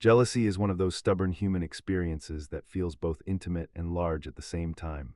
Jealousy is one of those stubborn human experiences that feels both intimate and large at the same time.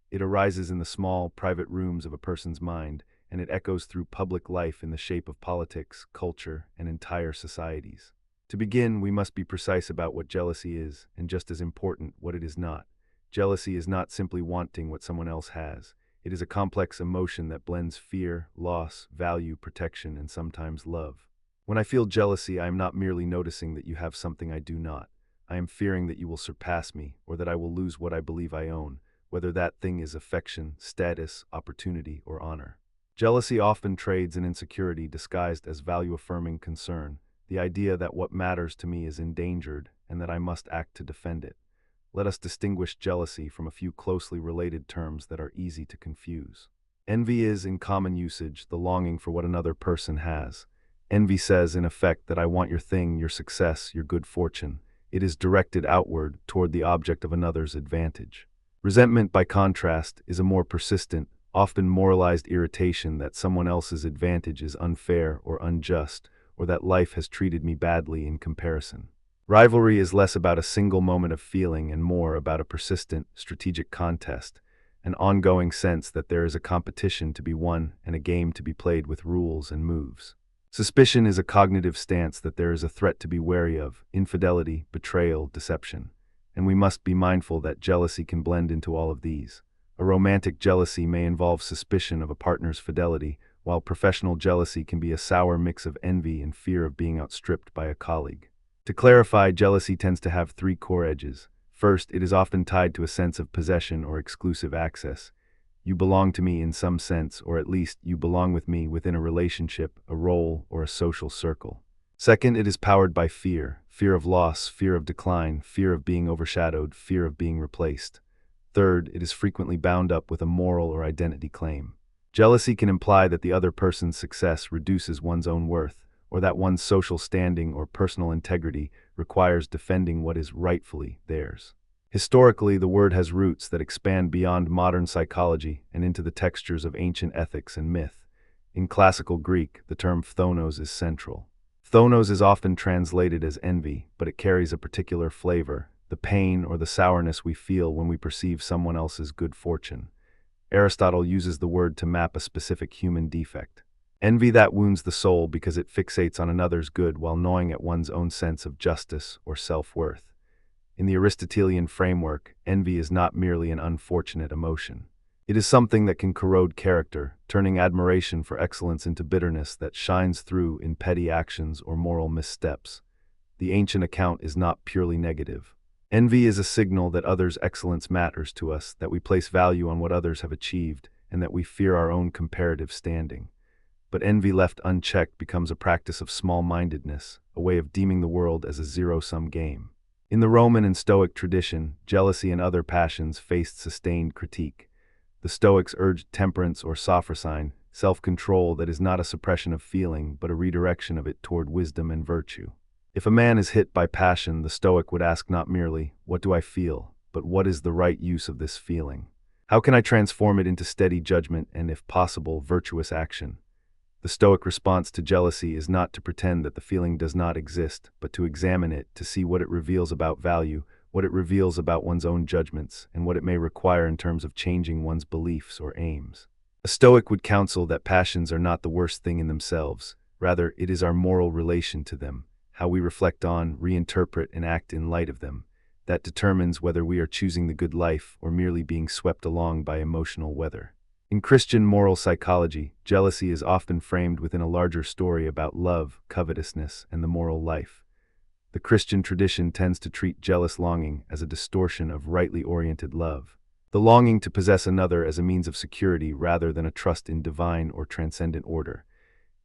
It arises in the small, private rooms of a person's mind, and it echoes through public life in the shape of politics, culture, and entire societies. To begin, we must be precise about what jealousy is, and just as important, what it is not. Jealousy is not simply wanting what someone else has. It is a complex emotion that blends fear, loss, value, protection, and sometimes love. When I feel jealousy, I am not merely noticing that you have something I do not. I am fearing that you will surpass me, or that I will lose what I believe I own, whether that thing is affection, status, opportunity, or honor. Jealousy often trades in insecurity disguised as value-affirming concern, the idea that what matters to me is endangered and that I must act to defend it. Let us distinguish jealousy from a few closely related terms that are easy to confuse. Envy is, in common usage, the longing for what another person has. Envy says, in effect, that I want your thing, your success, your good fortune. It is directed outward, toward the object of another's advantage. Resentment, by contrast, is a more persistent, often moralized irritation that someone else's advantage is unfair or unjust, or that life has treated me badly in comparison. Rivalry is less about a single moment of feeling and more about a persistent, strategic contest, an ongoing sense that there is a competition to be won and a game to be played with rules and moves. Suspicion is a cognitive stance that there is a threat to be wary of, infidelity, betrayal, deception. And we must be mindful that jealousy can blend into all of these. A romantic jealousy may involve suspicion of a partner's fidelity, while professional jealousy can be a sour mix of envy and fear of being outstripped by a colleague. To clarify, jealousy tends to have three core edges. First, it is often tied to a sense of possession or exclusive access. You belong to me in some sense, or at least you belong with me within a relationship, a role, or a social circle. Second, it is powered by fear of loss, fear of decline, fear of being overshadowed, fear of being replaced. Third, it is frequently bound up with a moral or identity claim. Jealousy can imply that the other person's success reduces one's own worth, or that one's social standing or personal integrity requires defending what is rightfully theirs. Historically, the word has roots that expand beyond modern psychology and into the textures of ancient ethics and myth. In classical Greek, the term phthonos is central. Phthonos is often translated as envy, but it carries a particular flavor, the pain or the sourness we feel when we perceive someone else's good fortune. Aristotle uses the word to map a specific human defect. Envy that wounds the soul because it fixates on another's good while gnawing at one's own sense of justice or self-worth. In the Aristotelian framework, envy is not merely an unfortunate emotion. It is something that can corrode character, turning admiration for excellence into bitterness that shines through in petty actions or moral missteps. The ancient account is not purely negative. Envy is a signal that others' excellence matters to us, that we place value on what others have achieved, and that we fear our own comparative standing. But envy left unchecked becomes a practice of small-mindedness, a way of deeming the world as a zero-sum game. In the Roman and Stoic tradition, jealousy and other passions faced sustained critique. The Stoics urged temperance or sophrosyne, self-control that is not a suppression of feeling but a redirection of it toward wisdom and virtue. If a man is hit by passion, the Stoic would ask not merely, "What do I feel?" but "What is the right use of this feeling? How can I transform it into steady judgment and, if possible, virtuous action?" The Stoic response to jealousy is not to pretend that the feeling does not exist, but to examine it, to see what it reveals about value, what it reveals about one's own judgments, and what it may require in terms of changing one's beliefs or aims. A Stoic would counsel that passions are not the worst thing in themselves. Rather, it is our moral relation to them, how we reflect on, reinterpret, and act in light of them, that determines whether we are choosing the good life or merely being swept along by emotional weather. In Christian moral psychology, jealousy is often framed within a larger story about love, covetousness, and the moral life. The Christian tradition tends to treat jealous longing as a distortion of rightly oriented love, the longing to possess another as a means of security rather than a trust in divine or transcendent order.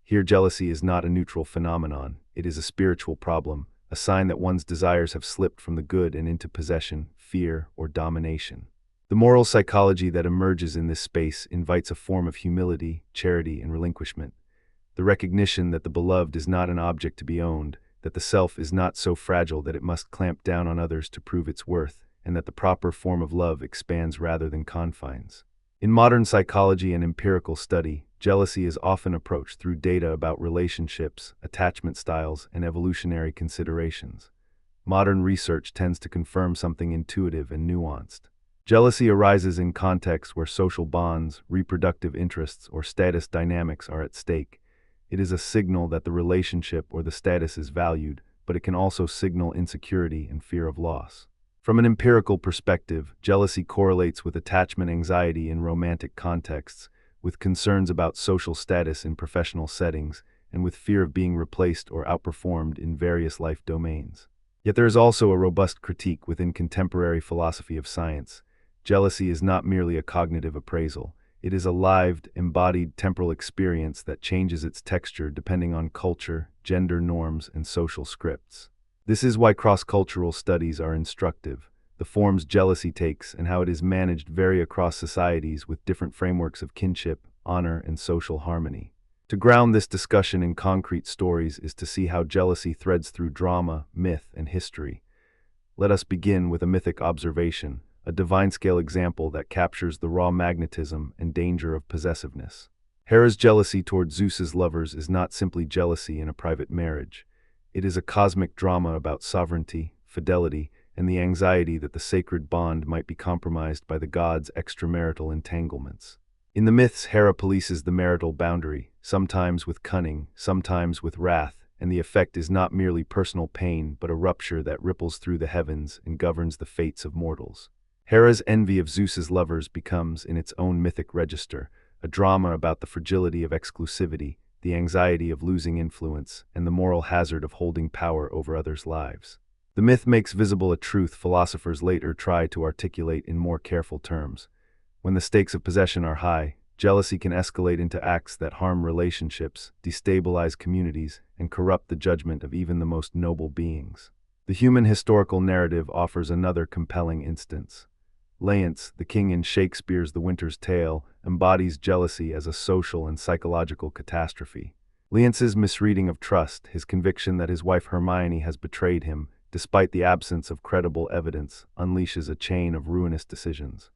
Here, jealousy is not a neutral phenomenon, it is a spiritual problem, a sign that one's desires have slipped from the good and into possession, fear, or domination. The moral psychology that emerges in this space invites a form of humility, charity, and relinquishment. The recognition that the beloved is not an object to be owned, that the self is not so fragile that it must clamp down on others to prove its worth, and that the proper form of love expands rather than confines. In modern psychology and empirical study, jealousy is often approached through data about relationships, attachment styles, and evolutionary considerations. modern research tends to confirm something intuitive and nuanced. Jealousy arises in contexts where social bonds, reproductive interests, or status dynamics are at stake. It is a signal that the relationship or the status is valued, but it can also signal insecurity and fear of loss. From an empirical perspective, jealousy correlates with attachment anxiety in romantic contexts, with concerns about social status in professional settings, and with fear of being replaced or outperformed in various life domains. Yet there is also a robust critique within contemporary philosophy of science. Jealousy is not merely a cognitive appraisal. It is a lived, embodied temporal experience that changes its texture depending on culture, gender norms, and social scripts. This is why cross-cultural studies are instructive. The forms jealousy takes and how it is managed vary across societies with different frameworks of kinship, honor, and social harmony. To ground this discussion in concrete stories is to see how jealousy threads through drama, myth, and history. Let us begin with a mythic observation, a divine-scale example that captures the raw magnetism and danger of possessiveness. Hera's jealousy toward Zeus's lovers is not simply jealousy in a private marriage. It is a cosmic drama about sovereignty, fidelity, and the anxiety that the sacred bond might be compromised by the gods' extramarital entanglements. In the myths, Hera polices the marital boundary, sometimes with cunning, sometimes with wrath, and the effect is not merely personal pain but a rupture that ripples through the heavens and governs the fates of mortals. Hera's envy of Zeus's lovers becomes, in its own mythic register, a drama about the fragility of exclusivity, the anxiety of losing influence, and the moral hazard of holding power over others' lives. The myth makes visible a truth philosophers later try to articulate in more careful terms. When the stakes of possession are high, jealousy can escalate into acts that harm relationships, destabilize communities, and corrupt the judgment of even the most noble beings. The human historical narrative offers another compelling instance. Laïus, the king in Shakespeare's The Winter's Tale, embodies jealousy as a social and psychological catastrophe. Laïus's misreading of trust, his conviction that his wife Hermione has betrayed him, despite the absence of credible evidence, unleashes a chain of ruinous decisions.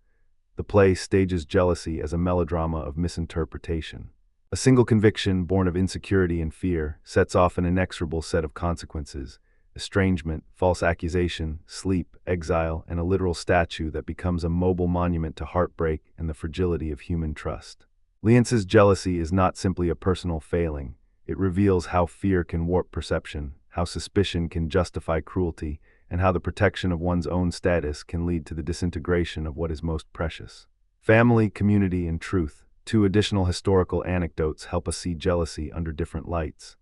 The play stages jealousy as a melodrama of misinterpretation. A single conviction, born of insecurity and fear, sets off an inexorable set of consequences: estrangement, false accusation, sleep, exile, and a literal statue that becomes a mobile monument to heartbreak and the fragility of human trust. Laïus's jealousy is not simply a personal failing. It reveals how fear can warp perception, how suspicion can justify cruelty, and how the protection of one's own status can lead to the disintegration of what is most precious. Family, community, and truth, two additional historical anecdotes help us see jealousy under different lights.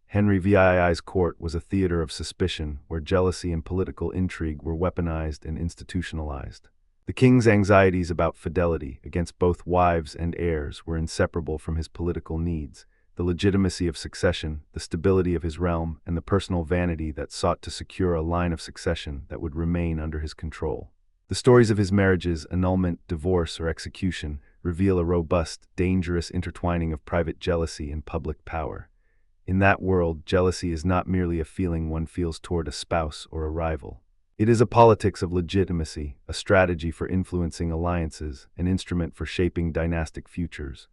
Henry VII's court was a theater of suspicion where jealousy and political intrigue were weaponized and institutionalized. The king's anxieties about fidelity against both wives and heirs were inseparable from his political needs: the legitimacy of succession, the stability of his realm, and the personal vanity that sought to secure a line of succession that would remain under his control. The stories of his marriages, annulment, divorce, or execution, reveal a robust, dangerous intertwining of private jealousy and public power. In that world, jealousy is not merely a feeling one feels toward a spouse or a rival. It is a politics of legitimacy, a strategy for influencing alliances, an instrument for shaping dynastic futures.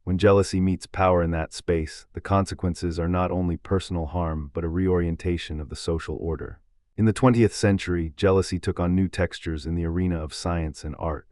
When jealousy meets power in that space, the consequences are not only personal harm but a reorientation of the social order. In the 20th century, jealousy took on new textures in the arena of science and art.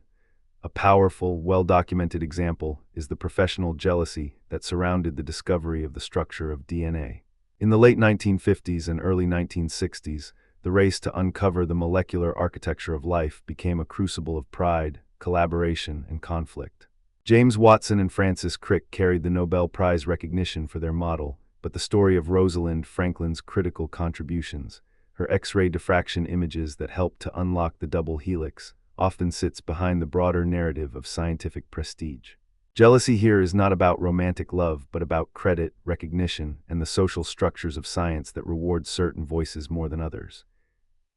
A powerful, well-documented example is the professional jealousy that surrounded the discovery of the structure of DNA. In the late 1950s and early 1960s, the race to uncover the molecular architecture of life became a crucible of pride, collaboration, and conflict. James Watson and Francis Crick carried the Nobel Prize recognition for their model, but the story of Rosalind Franklin's critical contributions, her X-ray diffraction images that helped to unlock the double helix, often sits behind the broader narrative of scientific prestige. Jealousy here is not about romantic love, but about credit, recognition, and the social structures of science that reward certain voices more than others.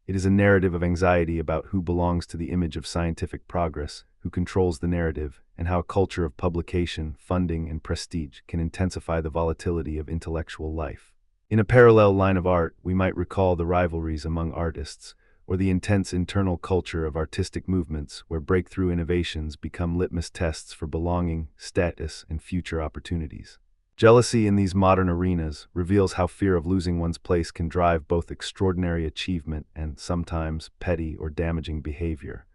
It is a narrative of anxiety about who belongs to the image of scientific progress, who controls the narrative, and how a culture of publication, funding, and prestige can intensify the volatility of intellectual life. In a parallel line of art, we might recall the rivalries among artists, or the intense internal culture of artistic movements where breakthrough innovations become litmus tests for belonging, status, and future opportunities. Jealousy in these modern arenas reveals how fear of losing one's place can drive both extraordinary achievement and, sometimes, petty or damaging behavior.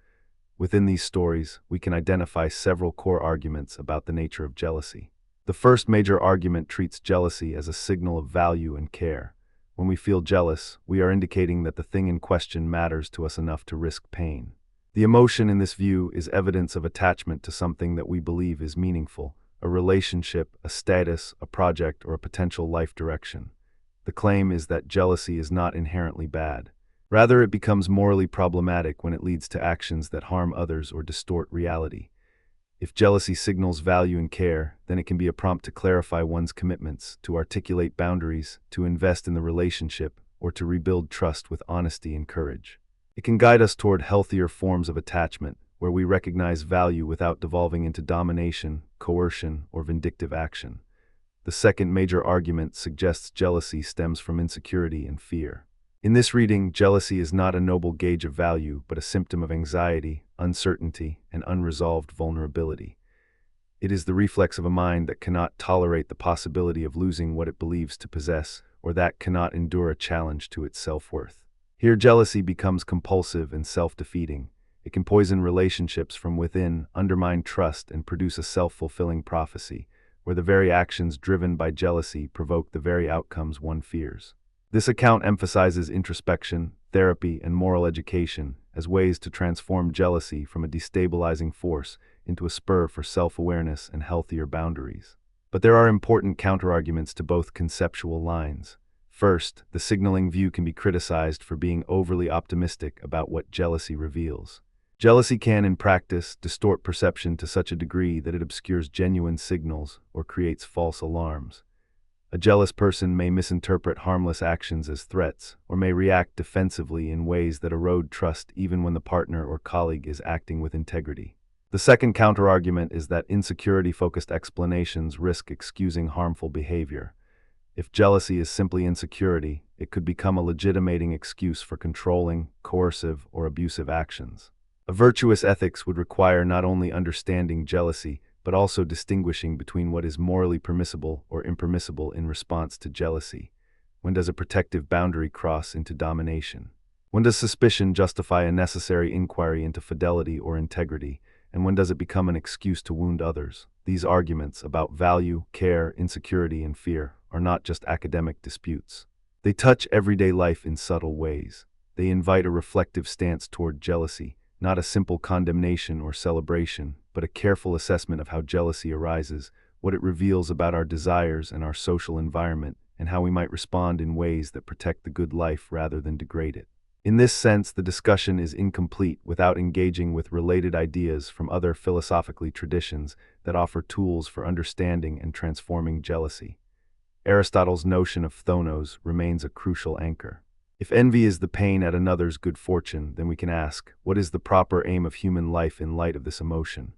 Within these stories, we can identify several core arguments about the nature of jealousy. The first major argument treats jealousy as a signal of value and care. When we feel jealous, we are indicating that the thing in question matters to us enough to risk pain. The emotion in this view is evidence of attachment to something that we believe is meaningful, a relationship, a status, a project, or a potential life direction. The claim is that jealousy is not inherently bad. Rather, it becomes morally problematic when it leads to actions that harm others or distort reality. If jealousy signals value and care, then it can be a prompt to clarify one's commitments, to articulate boundaries, to invest in the relationship, or to rebuild trust with honesty and courage. It can guide us toward healthier forms of attachment, where we recognize value without devolving into domination, coercion, or vindictive action. The second major argument suggests jealousy stems from insecurity and fear. In this reading, jealousy is not a noble gauge of value, but a symptom of anxiety, uncertainty, and unresolved vulnerability. It is the reflex of a mind that cannot tolerate the possibility of losing what it believes to possess, or that cannot endure a challenge to its self-worth. Here, jealousy becomes compulsive and self-defeating. It can poison relationships from within, undermine trust, and produce a self-fulfilling prophecy, where the very actions driven by jealousy provoke the very outcomes one fears. This account emphasizes introspection, therapy, and moral education as ways to transform jealousy from a destabilizing force into a spur for self-awareness and healthier boundaries. But there are important counterarguments to both conceptual lines. First, the signaling view can be criticized for being overly optimistic about what jealousy reveals. Jealousy can, in practice, distort perception to such a degree that it obscures genuine signals or creates false alarms. A jealous person may misinterpret harmless actions as threats, or may react defensively in ways that erode trust even when the partner or colleague is acting with integrity. The second counterargument is that insecurity-focused explanations risk excusing harmful behavior. If jealousy is simply insecurity, it could become a legitimating excuse for controlling, coercive, or abusive actions. A virtuous ethics would require not only understanding jealousy, but also distinguishing between what is morally permissible or impermissible in response to jealousy. When does a protective boundary cross into domination? When does suspicion justify a necessary inquiry into fidelity or integrity? And when does it become an excuse to wound others? These arguments about value, care, insecurity, and fear are not just academic disputes. They touch everyday life in subtle ways. They invite a reflective stance toward jealousy, not a simple condemnation or celebration, but a careful assessment of how jealousy arises, what it reveals about our desires and our social environment, and how we might respond in ways that protect the good life rather than degrade it. In this sense, the discussion is incomplete without engaging with related ideas from other philosophically traditions that offer tools for understanding and transforming jealousy. Aristotle's notion of thonos remains a crucial anchor. If envy is the pain at another's good fortune, then we can ask, what is the proper aim of human life in light of this emotion?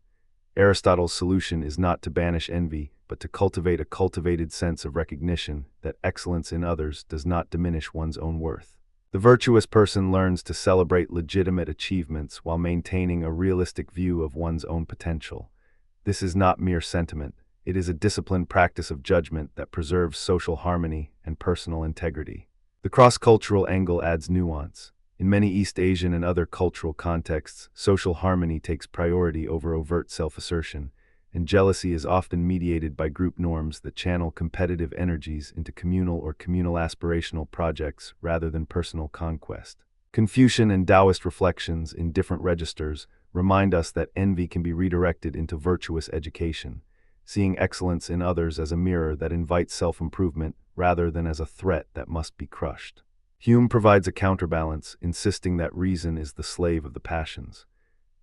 Aristotle's solution is not to banish envy, but to cultivate a cultivated sense of recognition that excellence in others does not diminish one's own worth. The virtuous person learns to celebrate legitimate achievements while maintaining a realistic view of one's own potential. This is not mere sentiment. It is a disciplined practice of judgment that preserves social harmony and personal integrity. The cross-cultural angle adds nuance. In many East Asian and other cultural contexts, social harmony takes priority over overt self-assertion, and jealousy is often mediated by group norms that channel competitive energies into communal or communal aspirational projects rather than personal conquest. Confucian and Taoist reflections in different registers remind us that envy can be redirected into virtuous education, seeing excellence in others as a mirror that invites self-improvement rather than as a threat that must be crushed. Hume provides a counterbalance, insisting that reason is the slave of the passions.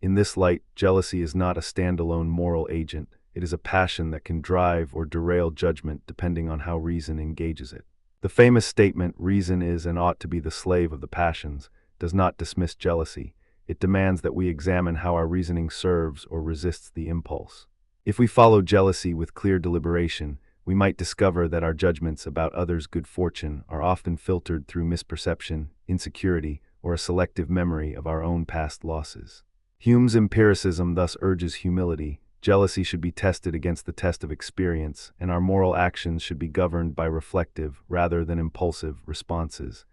In this light, jealousy is not a standalone moral agent. It is a passion that can drive or derail judgment depending on how reason engages it. The famous statement, "Reason is and ought to be the slave of the passions," does not dismiss jealousy. It demands that we examine how our reasoning serves or resists the impulse. If we follow jealousy with clear deliberation, we might discover that our judgments about others' good fortune are often filtered through misperception, insecurity, or a selective memory of our own past losses. Hume's empiricism thus urges humility. jealousy should be tested against the test of experience, and our moral actions should be governed by reflective, rather than impulsive, responses.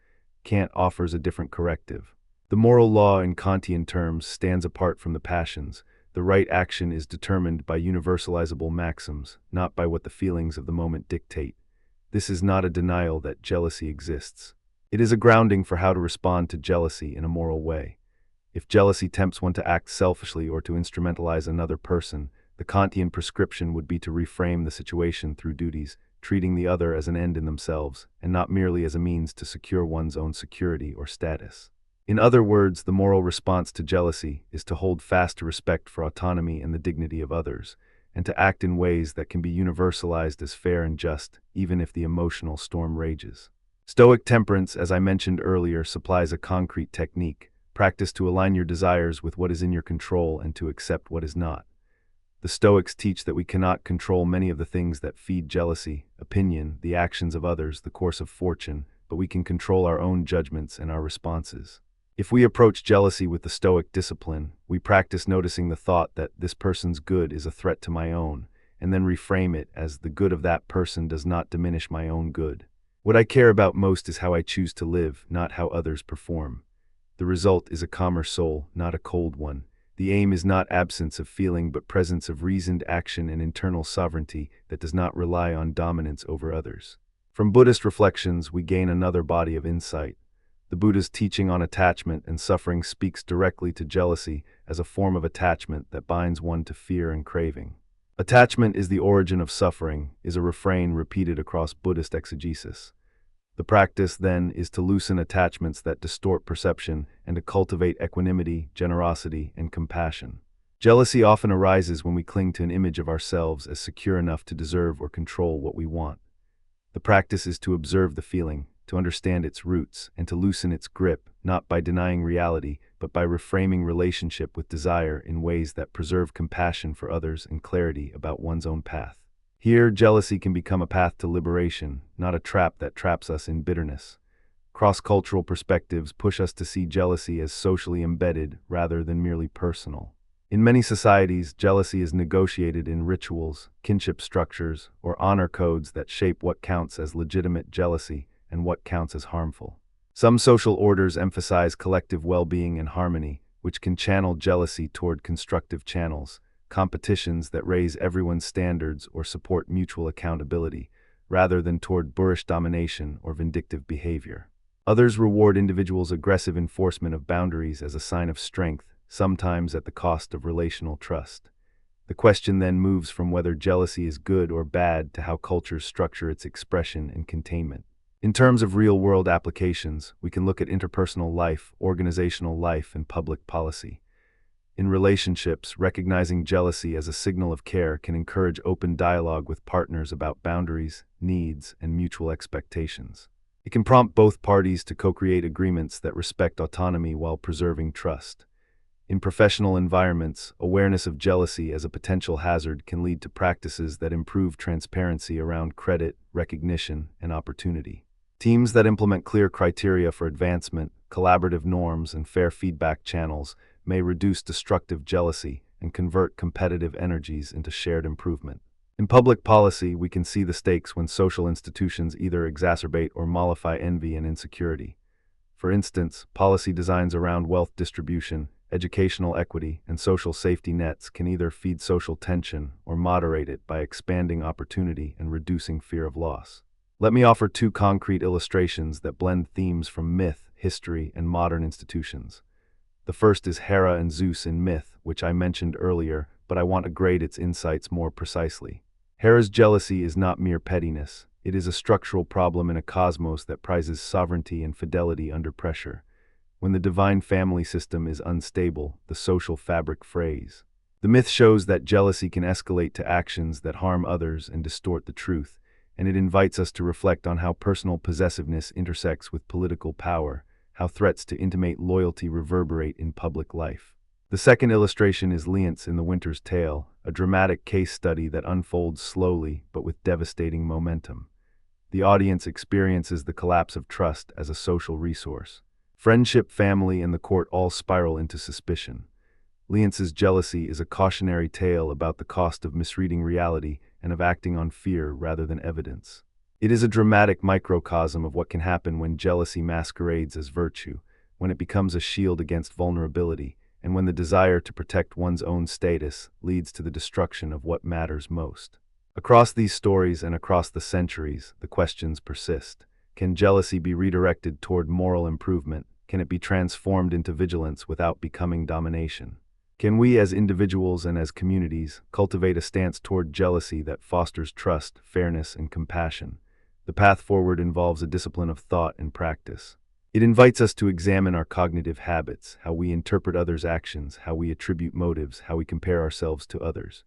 Kant offers a different corrective. The moral law in Kantian terms stands apart from the passions. The right action is determined by universalizable maxims, not by what the feelings of the moment dictate. This is not a denial that jealousy exists. It is a grounding for how to respond to jealousy in a moral way. If jealousy tempts one to act selfishly or to instrumentalize another person, the Kantian prescription would be to reframe the situation through duties, treating the other as an end in themselves, and not merely as a means to secure one's own security or status. In other words, the moral response to jealousy is to hold fast to respect for autonomy and the dignity of others, and to act in ways that can be universalized as fair and just, even if the emotional storm rages. Stoic temperance, as I mentioned earlier, supplies a concrete technique, practice to align your desires with what is in your control and to accept what is not. The Stoics teach that we cannot control many of the things that feed jealousy, opinion, the actions of others, the course of fortune, but we can control our own judgments and our responses. If we approach jealousy with the Stoic discipline, we practice noticing the thought that this person's good is a threat to my own, and then reframe it as the good of that person does not diminish my own good. What I care about most is how I choose to live, not how others perform. The result is a calmer soul, not a cold one. The aim is not absence of feeling but presence of reasoned action and internal sovereignty that does not rely on dominance over others. From Buddhist reflections, we gain another body of insight. The Buddha's teaching on attachment and suffering speaks directly to jealousy as a form of attachment that binds one to fear and craving. Attachment is the origin of suffering, is a refrain repeated across Buddhist exegesis. The practice, then, is to loosen attachments that distort perception and to cultivate equanimity, generosity, and compassion. Jealousy often arises when we cling to an image of ourselves as secure enough to deserve or control what we want. The practice is to observe the feeling, to understand its roots, and to loosen its grip, not by denying reality, but by reframing relationship with desire in ways that preserve compassion for others and clarity about one's own path. Here, jealousy can become a path to liberation, not a trap that traps us in bitterness. Cross-cultural perspectives push us to see jealousy as socially embedded rather than merely personal. In many societies, jealousy is negotiated in rituals, kinship structures, or honor codes that shape what counts as legitimate jealousy and what counts as harmful. Some social orders emphasize collective well-being and harmony, which can channel jealousy toward constructive channels, competitions that raise everyone's standards or support mutual accountability, rather than toward boorish domination or vindictive behavior. Others reward individuals' aggressive enforcement of boundaries as a sign of strength, sometimes at the cost of relational trust. The question then moves from whether jealousy is good or bad to how cultures structure its expression and containment. In terms of real-world applications, we can look at interpersonal life, organizational life, and public policy. In relationships, recognizing jealousy as a signal of care can encourage open dialogue with partners about boundaries, needs, and mutual expectations. It can prompt both parties to co-create agreements that respect autonomy while preserving trust. In professional environments, awareness of jealousy as a potential hazard can lead to practices that improve transparency around credit, recognition, and opportunity. Teams that implement clear criteria for advancement, collaborative norms, and fair feedback channels may reduce destructive jealousy and convert competitive energies into shared improvement. In public policy, we can see the stakes when social institutions either exacerbate or mollify envy and insecurity. For instance, policy designs around wealth distribution, educational equity, and social safety nets can either feed social tension or moderate it by expanding opportunity and reducing fear of loss. Let me offer two concrete illustrations that blend themes from myth, history, and modern institutions. The first is Hera and Zeus in myth, which I mentioned earlier, but I want to grade its insights more precisely. Hera's jealousy is not mere pettiness. It is a structural problem in a cosmos that prizes sovereignty and fidelity under pressure. When the divine family system is unstable, the social fabric frays. The myth shows that jealousy can escalate to actions that harm others and distort the truth, and it invites us to reflect on how personal possessiveness intersects with political power, how threats to intimate loyalty reverberate in public life. The second illustration is Leonce in The Winter's Tale, a dramatic case study that unfolds slowly but with devastating momentum. The audience experiences the collapse of trust as a social resource. Friendship, family, and the court all spiral into suspicion. Lientz's jealousy is a cautionary tale about the cost of misreading reality and of acting on fear rather than evidence. It is a dramatic microcosm of what can happen when jealousy masquerades as virtue, when it becomes a shield against vulnerability, and when the desire to protect one's own status leads to the destruction of what matters most. Across these stories and across the centuries, the questions persist. Can jealousy be redirected toward moral improvement? Can it be transformed into vigilance without becoming domination? Can we as individuals and as communities cultivate a stance toward jealousy that fosters trust, fairness, and compassion? The path forward involves a discipline of thought and practice. It invites us to examine our cognitive habits, how we interpret others' actions, how we attribute motives, how we compare ourselves to others.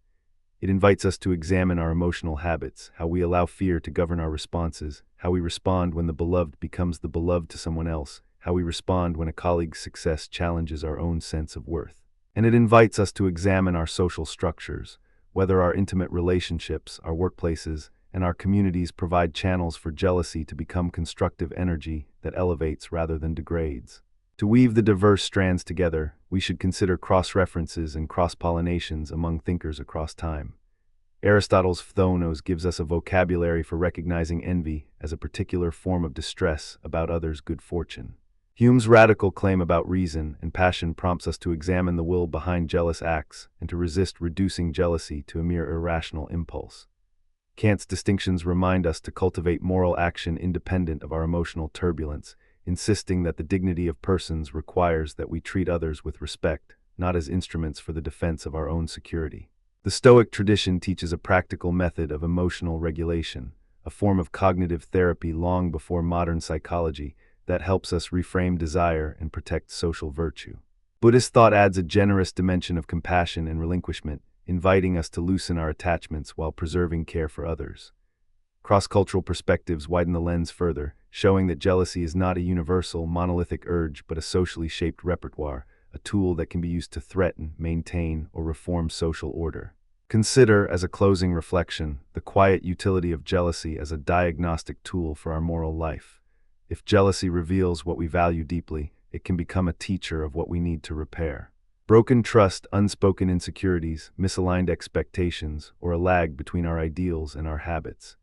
It invites us to examine our emotional habits, how we allow fear to govern our responses, how we respond when the beloved becomes the beloved to someone else, how we respond when a colleague's success challenges our own sense of worth. And it invites us to examine our social structures, whether our intimate relationships, our workplaces, and our communities provide channels for jealousy to become constructive energy that elevates rather than degrades. To weave the diverse strands together, we should consider cross-references and cross-pollinations among thinkers across time. Aristotle's Phthaunos gives us a vocabulary for recognizing envy as a particular form of distress about others' good fortune. Hume's radical claim about reason and passion prompts us to examine the will behind jealous acts and to resist reducing jealousy to a mere irrational impulse. Kant's distinctions remind us to cultivate moral action independent of our emotional turbulence, insisting that the dignity of persons requires that we treat others with respect, not as instruments for the defense of our own security. The Stoic tradition teaches a practical method of emotional regulation, a form of cognitive therapy long before modern psychology that helps us reframe desire and protect social virtue. Buddhist thought adds a generous dimension of compassion and relinquishment, inviting us to loosen our attachments while preserving care for others. Cross-cultural perspectives widen the lens further, showing that jealousy is not a universal, monolithic urge but a socially shaped repertoire, a tool that can be used to threaten, maintain, or reform social order. Consider, as a closing reflection, the quiet utility of jealousy as a diagnostic tool for our moral life. If jealousy reveals what we value deeply, it can become a teacher of what we need to repair. Broken trust, unspoken insecurities, misaligned expectations, or a lag between our ideals and our habits.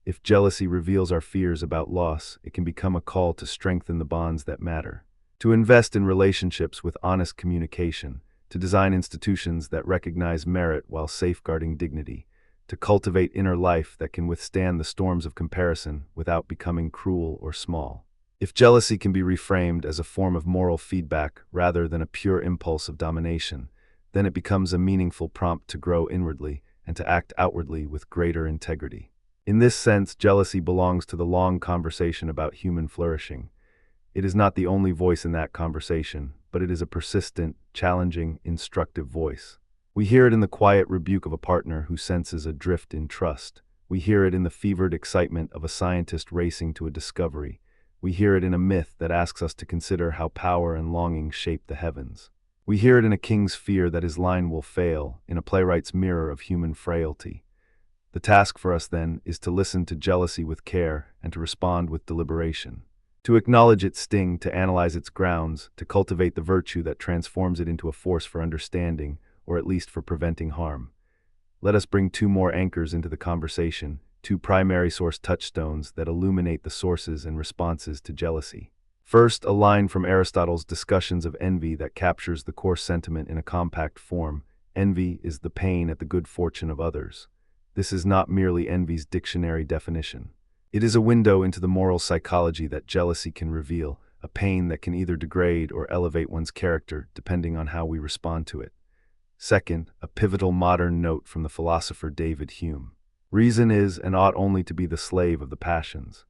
If jealousy reveals our fears about loss, it can become a call to strengthen the bonds that matter, to invest in relationships with honest communication, to design institutions that recognize merit while safeguarding dignity, to cultivate inner life that can withstand the storms of comparison without becoming cruel or small. If jealousy can be reframed as a form of moral feedback rather than a pure impulse of domination, then it becomes a meaningful prompt to grow inwardly and to act outwardly with greater integrity. In this sense, jealousy belongs to the long conversation about human flourishing. It is not the only voice in that conversation, but it is a persistent, challenging, instructive voice. We hear it in the quiet rebuke of a partner who senses a drift in trust. We hear it in the fevered excitement of a scientist racing to a discovery. We hear it in a myth that asks us to consider how power and longing shape the heavens. We hear it in a king's fear that his line will fail, in a playwright's mirror of human frailty. The task for us, then, is to listen to jealousy with care and to respond with deliberation. To acknowledge its sting, to analyze its grounds, to cultivate the virtue that transforms it into a force for understanding, or at least for preventing harm. Let us bring two more anchors into the conversation, two primary source touchstones that illuminate the sources and responses to jealousy. First, a line from Aristotle's Discussions of Envy that captures the core sentiment in a compact form. Envy is the pain at the good fortune of others. This is not merely envy's dictionary definition. It is a window into the moral psychology that jealousy can reveal, a pain that can either degrade or elevate one's character depending on how we respond to it. Second, a pivotal modern note from the philosopher David Hume. Reason is and ought only to be the slave of the passions.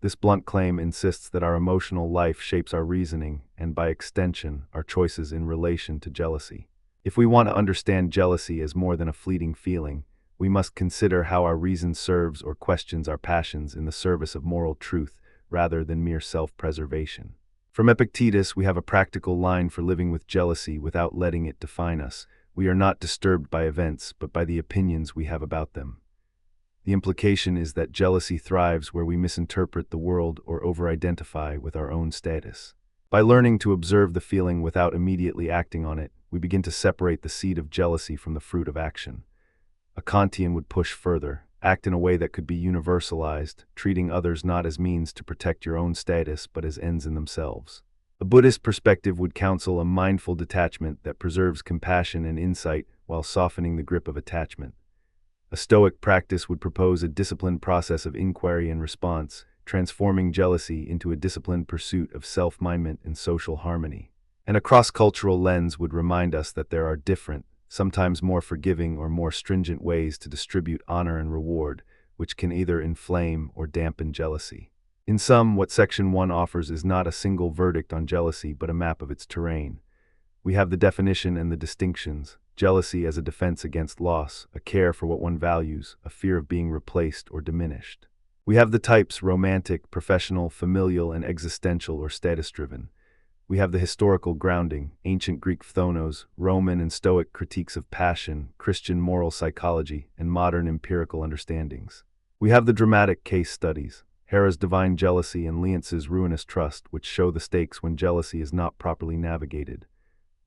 This blunt claim insists that our emotional life shapes our reasoning and, by extension, our choices in relation to jealousy. If we want to understand jealousy as more than a fleeting feeling, we must consider how our reason serves or questions our passions in the service of moral truth rather than mere self-preservation. From Epictetus, we have a practical line for living with jealousy without letting it define us. We are not disturbed by events, but by the opinions we have about them. The implication is that jealousy thrives where we misinterpret the world or over-identify with our own status. By learning to observe the feeling without immediately acting on it, we begin to separate the seed of jealousy from the fruit of action. A Kantian would push further, act in a way that could be universalized, treating others not as means to protect your own status but as ends in themselves. A Buddhist perspective would counsel a mindful detachment that preserves compassion and insight while softening the grip of attachment. A Stoic practice would propose a disciplined process of inquiry and response, transforming jealousy into a disciplined pursuit of self-mindment and social harmony. And a cross-cultural lens would remind us that there are different, sometimes more forgiving or more stringent ways to distribute honor and reward, which can either inflame or dampen jealousy. In sum, what Section 1 offers is not a single verdict on jealousy but a map of its terrain. We have the definition and the distinctions: jealousy as a defense against loss, a care for what one values, a fear of being replaced or diminished. We have the types: romantic, professional, familial, and existential or status-driven. We have the historical grounding: ancient Greek phthonos, Roman and Stoic critiques of passion, Christian moral psychology, and modern empirical understandings. We have the dramatic case studies: Hera's divine jealousy and Leonce's ruinous trust, which show the stakes when jealousy is not properly navigated.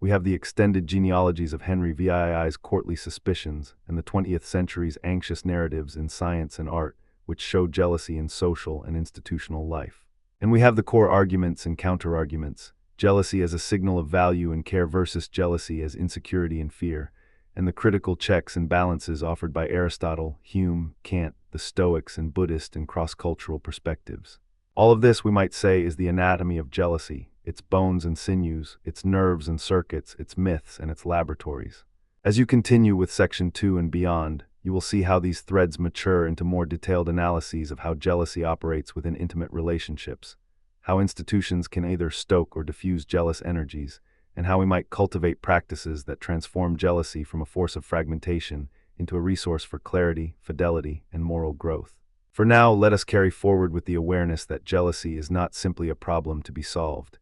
We have the extended genealogies of Henry VII's courtly suspicions and the 20th century's anxious narratives in science and art, which show jealousy in social and institutional life. And we have the core arguments and counter-arguments: jealousy as a signal of value and care versus jealousy as insecurity and fear, and the critical checks and balances offered by Aristotle, Hume, Kant, the Stoics, and Buddhist and cross-cultural perspectives. All of this, we might say, is the anatomy of jealousy: its bones and sinews, its nerves and circuits, its myths and its laboratories. As you continue with Section 2 and beyond, you will see how these threads mature into more detailed analyses of how jealousy operates within intimate relationships, how institutions can either stoke or diffuse jealous energies, and how we might cultivate practices that transform jealousy from a force of fragmentation into a resource for clarity, fidelity, and moral growth. For now, let us carry forward with the awareness that jealousy is not simply a problem to be solved.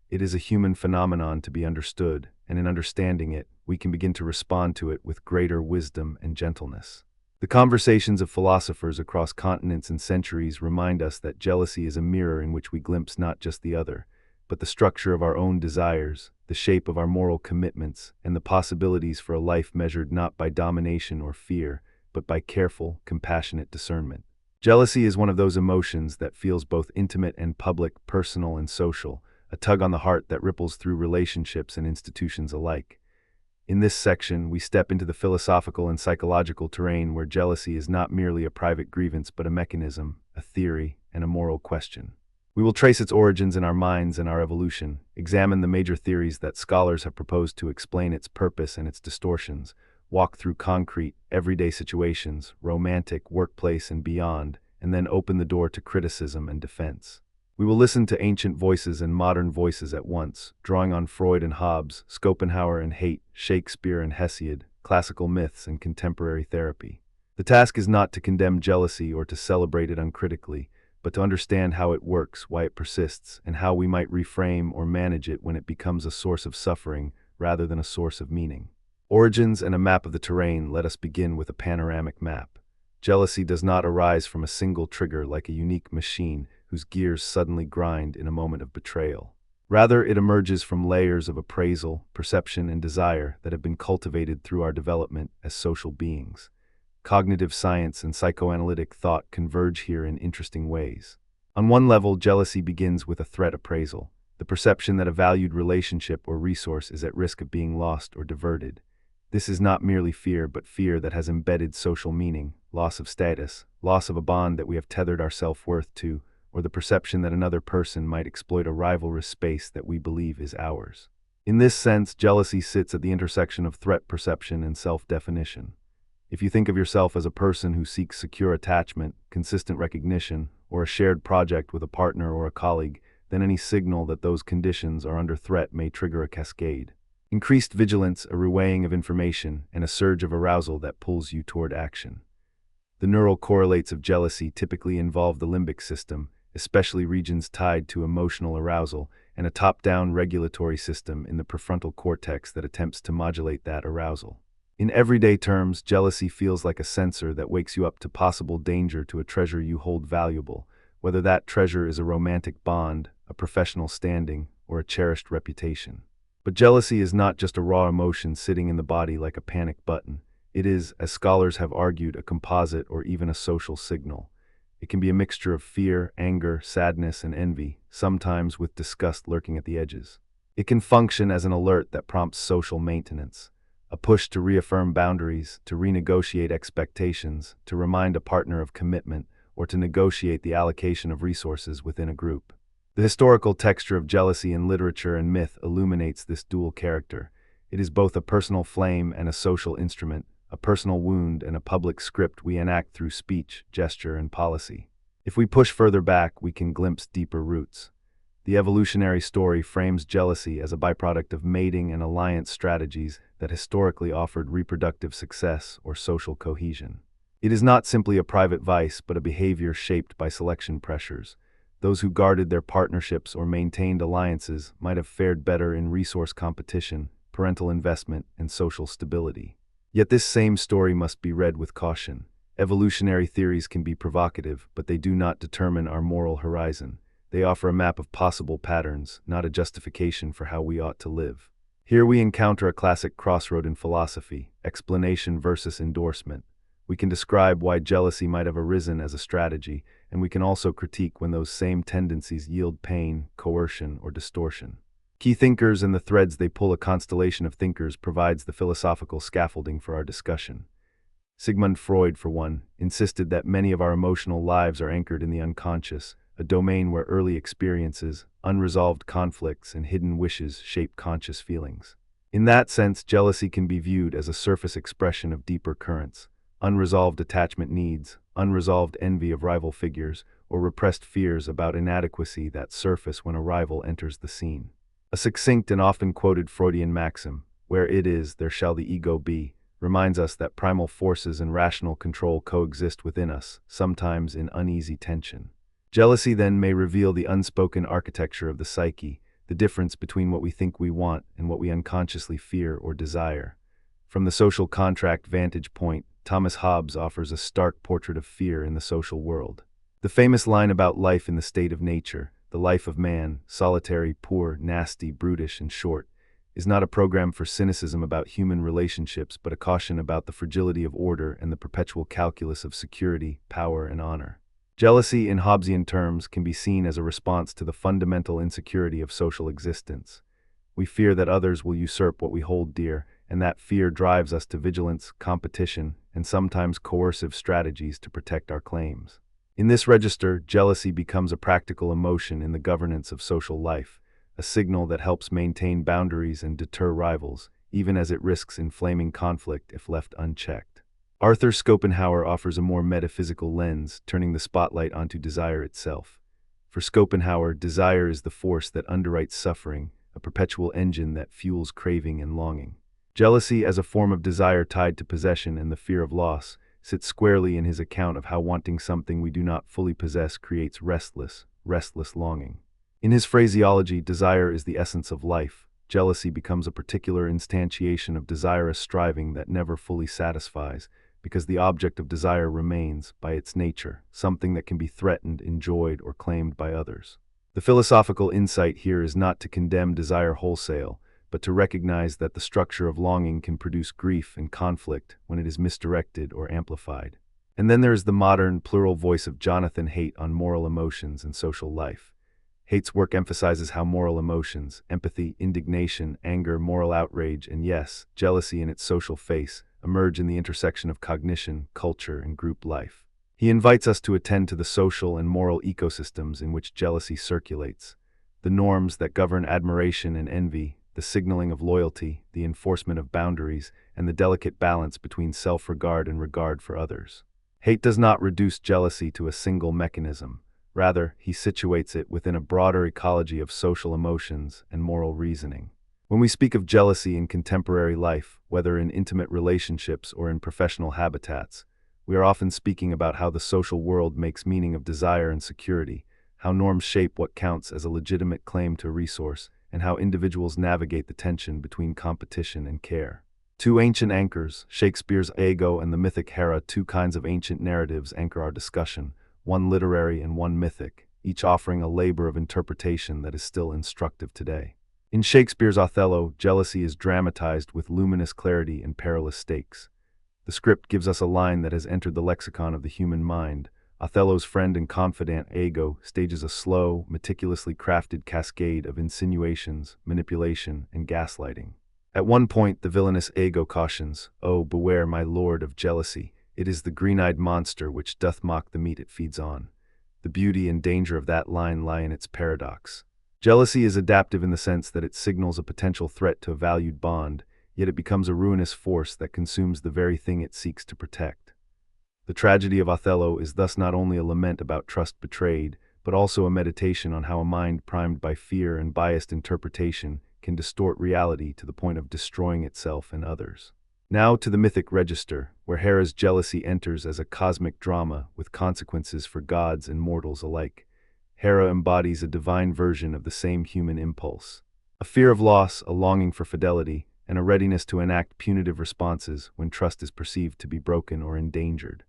It is a human phenomenon to be understood, and in understanding it, we can begin to respond to it with greater wisdom and gentleness. The conversations of philosophers across continents and centuries remind us that jealousy is a mirror in which we glimpse not just the other, but the structure of our own desires, the shape of our moral commitments, and the possibilities for a life measured not by domination or fear, but by careful, compassionate discernment. Jealousy is one of those emotions that feels both intimate and public, personal and social, a tug on the heart that ripples through relationships and institutions alike. In this section, we step into the philosophical and psychological terrain where jealousy is not merely a private grievance but a mechanism, a theory, and a moral question. We will trace its origins in our minds and our evolution, examine the major theories that scholars have proposed to explain its purpose and its distortions, walk through concrete, everyday situations, romantic, workplace, and beyond, and then open the door to criticism and defense. We will listen to ancient voices and modern voices at once, drawing on Freud and Hobbes, Schopenhauer and Haidt, Shakespeare and Hesiod, classical myths and contemporary therapy. The task is not to condemn jealousy or to celebrate it uncritically, but to understand how it works, why it persists, and how we might reframe or manage it when it becomes a source of suffering rather than a source of meaning. Origins and a map of the terrain. Let us begin with a panoramic map. Jealousy does not arise from a single trigger like a unique machine whose gears suddenly grind in a moment of betrayal. Rather, it emerges from layers of appraisal, perception, and desire that have been cultivated through our development as social beings. Cognitive science and psychoanalytic thought converge here in interesting ways. On one level, jealousy begins with a threat appraisal, the perception that a valued relationship or resource is at risk of being lost or diverted. This is not merely fear, but fear that has embedded social meaning, loss of status, loss of a bond that we have tethered our self-worth to, or the perception that another person might exploit a rivalrous space that we believe is ours. In this sense, jealousy sits at the intersection of threat perception and self-definition. If you think of yourself as a person who seeks secure attachment, consistent recognition, or a shared project with a partner or a colleague, then any signal that those conditions are under threat may trigger a cascade. Increased vigilance, a reweighing of information, and a surge of arousal that pulls you toward action. The neural correlates of jealousy typically involve the limbic system, especially regions tied to emotional arousal, and a top-down regulatory system in the prefrontal cortex that attempts to modulate that arousal. In everyday terms, jealousy feels like a sensor that wakes you up to possible danger to a treasure you hold valuable, whether that treasure is a romantic bond, a professional standing, or a cherished reputation. But jealousy is not just a raw emotion sitting in the body like a panic button. It is, as scholars have argued, a composite or even a social signal. It can be a mixture of fear, anger, sadness, and envy, sometimes with disgust lurking at the edges. It can function as an alert that prompts social maintenance, a push to reaffirm boundaries, to renegotiate expectations, to remind a partner of commitment, or to negotiate the allocation of resources within a group. The historical texture of jealousy in literature and myth illuminates this dual character. It is both a personal flame and a social instrument, a personal wound and a public script we enact through speech, gesture, and policy. If we push further back, we can glimpse deeper roots. The evolutionary story frames jealousy as a byproduct of mating and alliance strategies that historically offered reproductive success or social cohesion. It is not simply a private vice, but a behavior shaped by selection pressures. Those who guarded their partnerships or maintained alliances might have fared better in resource competition, parental investment, and social stability. Yet this same story must be read with caution. Evolutionary theories can be provocative, but they do not determine our moral horizon. They offer a map of possible patterns, not a justification for how we ought to live. Here we encounter a classic crossroad in philosophy: explanation versus endorsement. We can describe why jealousy might have arisen as a strategy, and we can also critique when those same tendencies yield pain, coercion, or distortion. Key thinkers and the threads they pull, a constellation of thinkers, provides the philosophical scaffolding for our discussion. Sigmund Freud, for one, insisted that many of our emotional lives are anchored in the unconscious, a domain where early experiences, unresolved conflicts, and hidden wishes shape conscious feelings. In that sense, jealousy can be viewed as a surface expression of deeper currents: unresolved attachment needs, unresolved envy of rival figures, or repressed fears about inadequacy that surface when a rival enters the scene. A succinct and often quoted Freudian maxim, "Where it is, there shall the ego be," reminds us that primal forces and rational control coexist within us, sometimes in uneasy tension. Jealousy then may reveal the unspoken architecture of the psyche, the difference between what we think we want and what we unconsciously fear or desire. From the social contract vantage point, Thomas Hobbes offers a stark portrait of fear in the social world. The famous line about life in the state of nature, the life of man, solitary, poor, nasty, brutish, and short, is not a program for cynicism about human relationships, but a caution about the fragility of order and the perpetual calculus of security, power, and honor. Jealousy, in Hobbesian terms, can be seen as a response to the fundamental insecurity of social existence. We fear that others will usurp what we hold dear, and that fear drives us to vigilance, competition, and sometimes coercive strategies to protect our claims. In this register, jealousy becomes a practical emotion in the governance of social life, a signal that helps maintain boundaries and deter rivals, even as it risks inflaming conflict if left unchecked. Arthur Schopenhauer offers a more metaphysical lens, turning the spotlight onto desire itself. For Schopenhauer, desire is the force that underwrites suffering, a perpetual engine that fuels craving and longing. Jealousy, as a form of desire tied to possession and the fear of loss, sits squarely in his account of how wanting something we do not fully possess creates restless longing. In his phraseology, desire is the essence of life. Jealousy becomes a particular instantiation of desirous striving that never fully satisfies, because the object of desire remains, by its nature, something that can be threatened, enjoyed, or claimed by others. The philosophical insight here is not to condemn desire wholesale, but to recognize that the structure of longing can produce grief and conflict when it is misdirected or amplified. And then there is the modern, plural voice of Jonathan Haidt on moral emotions and social life. Haidt's work emphasizes how moral emotions, empathy, indignation, anger, moral outrage, and yes, jealousy in its social face, emerge in the intersection of cognition, culture, and group life. He invites us to attend to the social and moral ecosystems in which jealousy circulates, the norms that govern admiration and envy, the signaling of loyalty, the enforcement of boundaries, and the delicate balance between self-regard and regard for others. Haidt does not reduce jealousy to a single mechanism. Rather, he situates it within a broader ecology of social emotions and moral reasoning. When we speak of jealousy in contemporary life, whether in intimate relationships or in professional habitats, we are often speaking about how the social world makes meaning of desire and security, how norms shape what counts as a legitimate claim to a resource, and how individuals navigate the tension between competition and care. Two ancient anchors, Shakespeare's Ego and the mythic Hera, two kinds of ancient narratives anchor our discussion, one literary and one mythic, each offering a labor of interpretation that is still instructive today. In Shakespeare's Othello, jealousy is dramatized with luminous clarity and perilous stakes. The script gives us a line that has entered the lexicon of the human mind. Othello's friend and confidant Iago stages a slow, meticulously crafted cascade of insinuations, manipulation, and gaslighting. At one point, the villainous Iago cautions, "Oh, beware, my lord, of jealousy. It is the green-eyed monster which doth mock the meat it feeds on." The beauty and danger of that line lie in its paradox. Jealousy is adaptive in the sense that it signals a potential threat to a valued bond, yet it becomes a ruinous force that consumes the very thing it seeks to protect. The tragedy of Othello is thus not only a lament about trust betrayed, but also a meditation on how a mind primed by fear and biased interpretation can distort reality to the point of destroying itself and others. Now to the mythic register, where Hera's jealousy enters as a cosmic drama with consequences for gods and mortals alike. Hera embodies a divine version of the same human impulse. A fear of loss, a longing for fidelity, and a readiness to enact punitive responses when trust is perceived to be broken or endangered.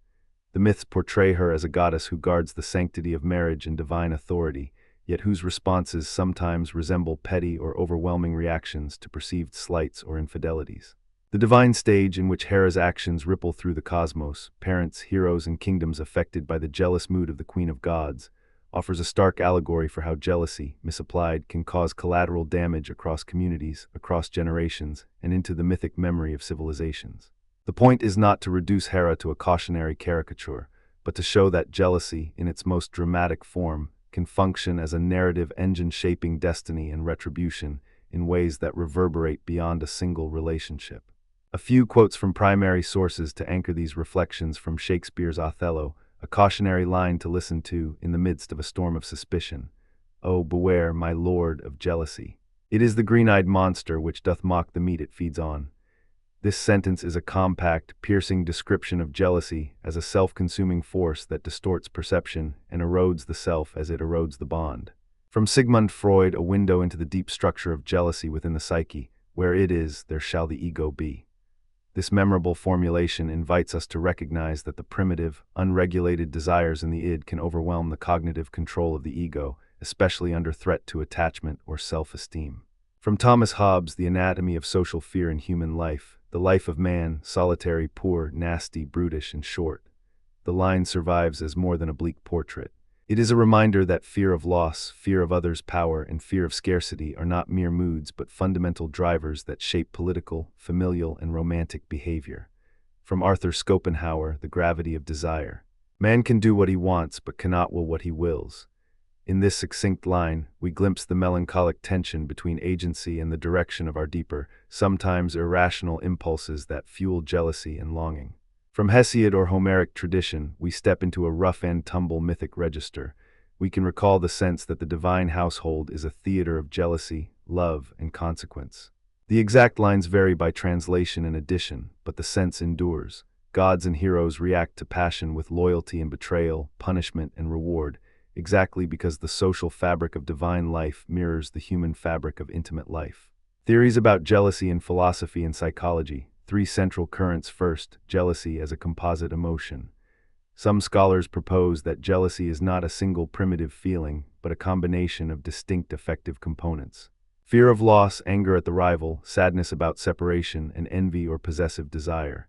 The myths portray her as a goddess who guards the sanctity of marriage and divine authority, yet whose responses sometimes resemble petty or overwhelming reactions to perceived slights or infidelities. The divine stage in which Hera's actions ripple through the cosmos, parents, heroes, and kingdoms affected by the jealous mood of the Queen of Gods, offers a stark allegory for how jealousy, misapplied, can cause collateral damage across communities, across generations, and into the mythic memory of civilizations. The point is not to reduce Hera to a cautionary caricature, but to show that jealousy, in its most dramatic form, can function as a narrative engine shaping destiny and retribution in ways that reverberate beyond a single relationship. A few quotes from primary sources to anchor these reflections from Shakespeare's Othello, a cautionary line to listen to in the midst of a storm of suspicion. "Oh, beware, my lord, of jealousy. It is the green-eyed monster which doth mock the meat it feeds on." This sentence is a compact, piercing description of jealousy as a self-consuming force that distorts perception and erodes the self as it erodes the bond. From Sigmund Freud, a window into the deep structure of jealousy within the psyche. Where it is, there shall the ego be. This memorable formulation invites us to recognize that the primitive, unregulated desires in the id can overwhelm the cognitive control of the ego, especially under threat to attachment or self-esteem. From Thomas Hobbes' The Anatomy of Social Fear in Human Life, the life of man, solitary, poor, nasty, brutish, and short. The line survives as more than a bleak portrait. It is a reminder that fear of loss, fear of others' power, and fear of scarcity are not mere moods but fundamental drivers that shape political, familial, and romantic behavior. From Arthur Schopenhauer, The Gravity of Desire. Man can do what he wants but cannot will what he wills. In this succinct line, we glimpse the melancholic tension between agency and the direction of our deeper, sometimes irrational impulses that fuel jealousy and longing. From Hesiod or Homeric tradition, we step into a rough-and-tumble mythic register. We can recall the sense that the divine household is a theater of jealousy, love, and consequence. The exact lines vary by translation and edition, but the sense endures. Gods and heroes react to passion with loyalty and betrayal, punishment and reward, exactly because the social fabric of divine life mirrors the human fabric of intimate life. Theories about jealousy in philosophy and psychology. 3 central currents. First, jealousy as a composite emotion. Some scholars propose that jealousy is not a single primitive feeling, but a combination of distinct affective components. Fear of loss, anger at the rival, sadness about separation, and envy or possessive desire.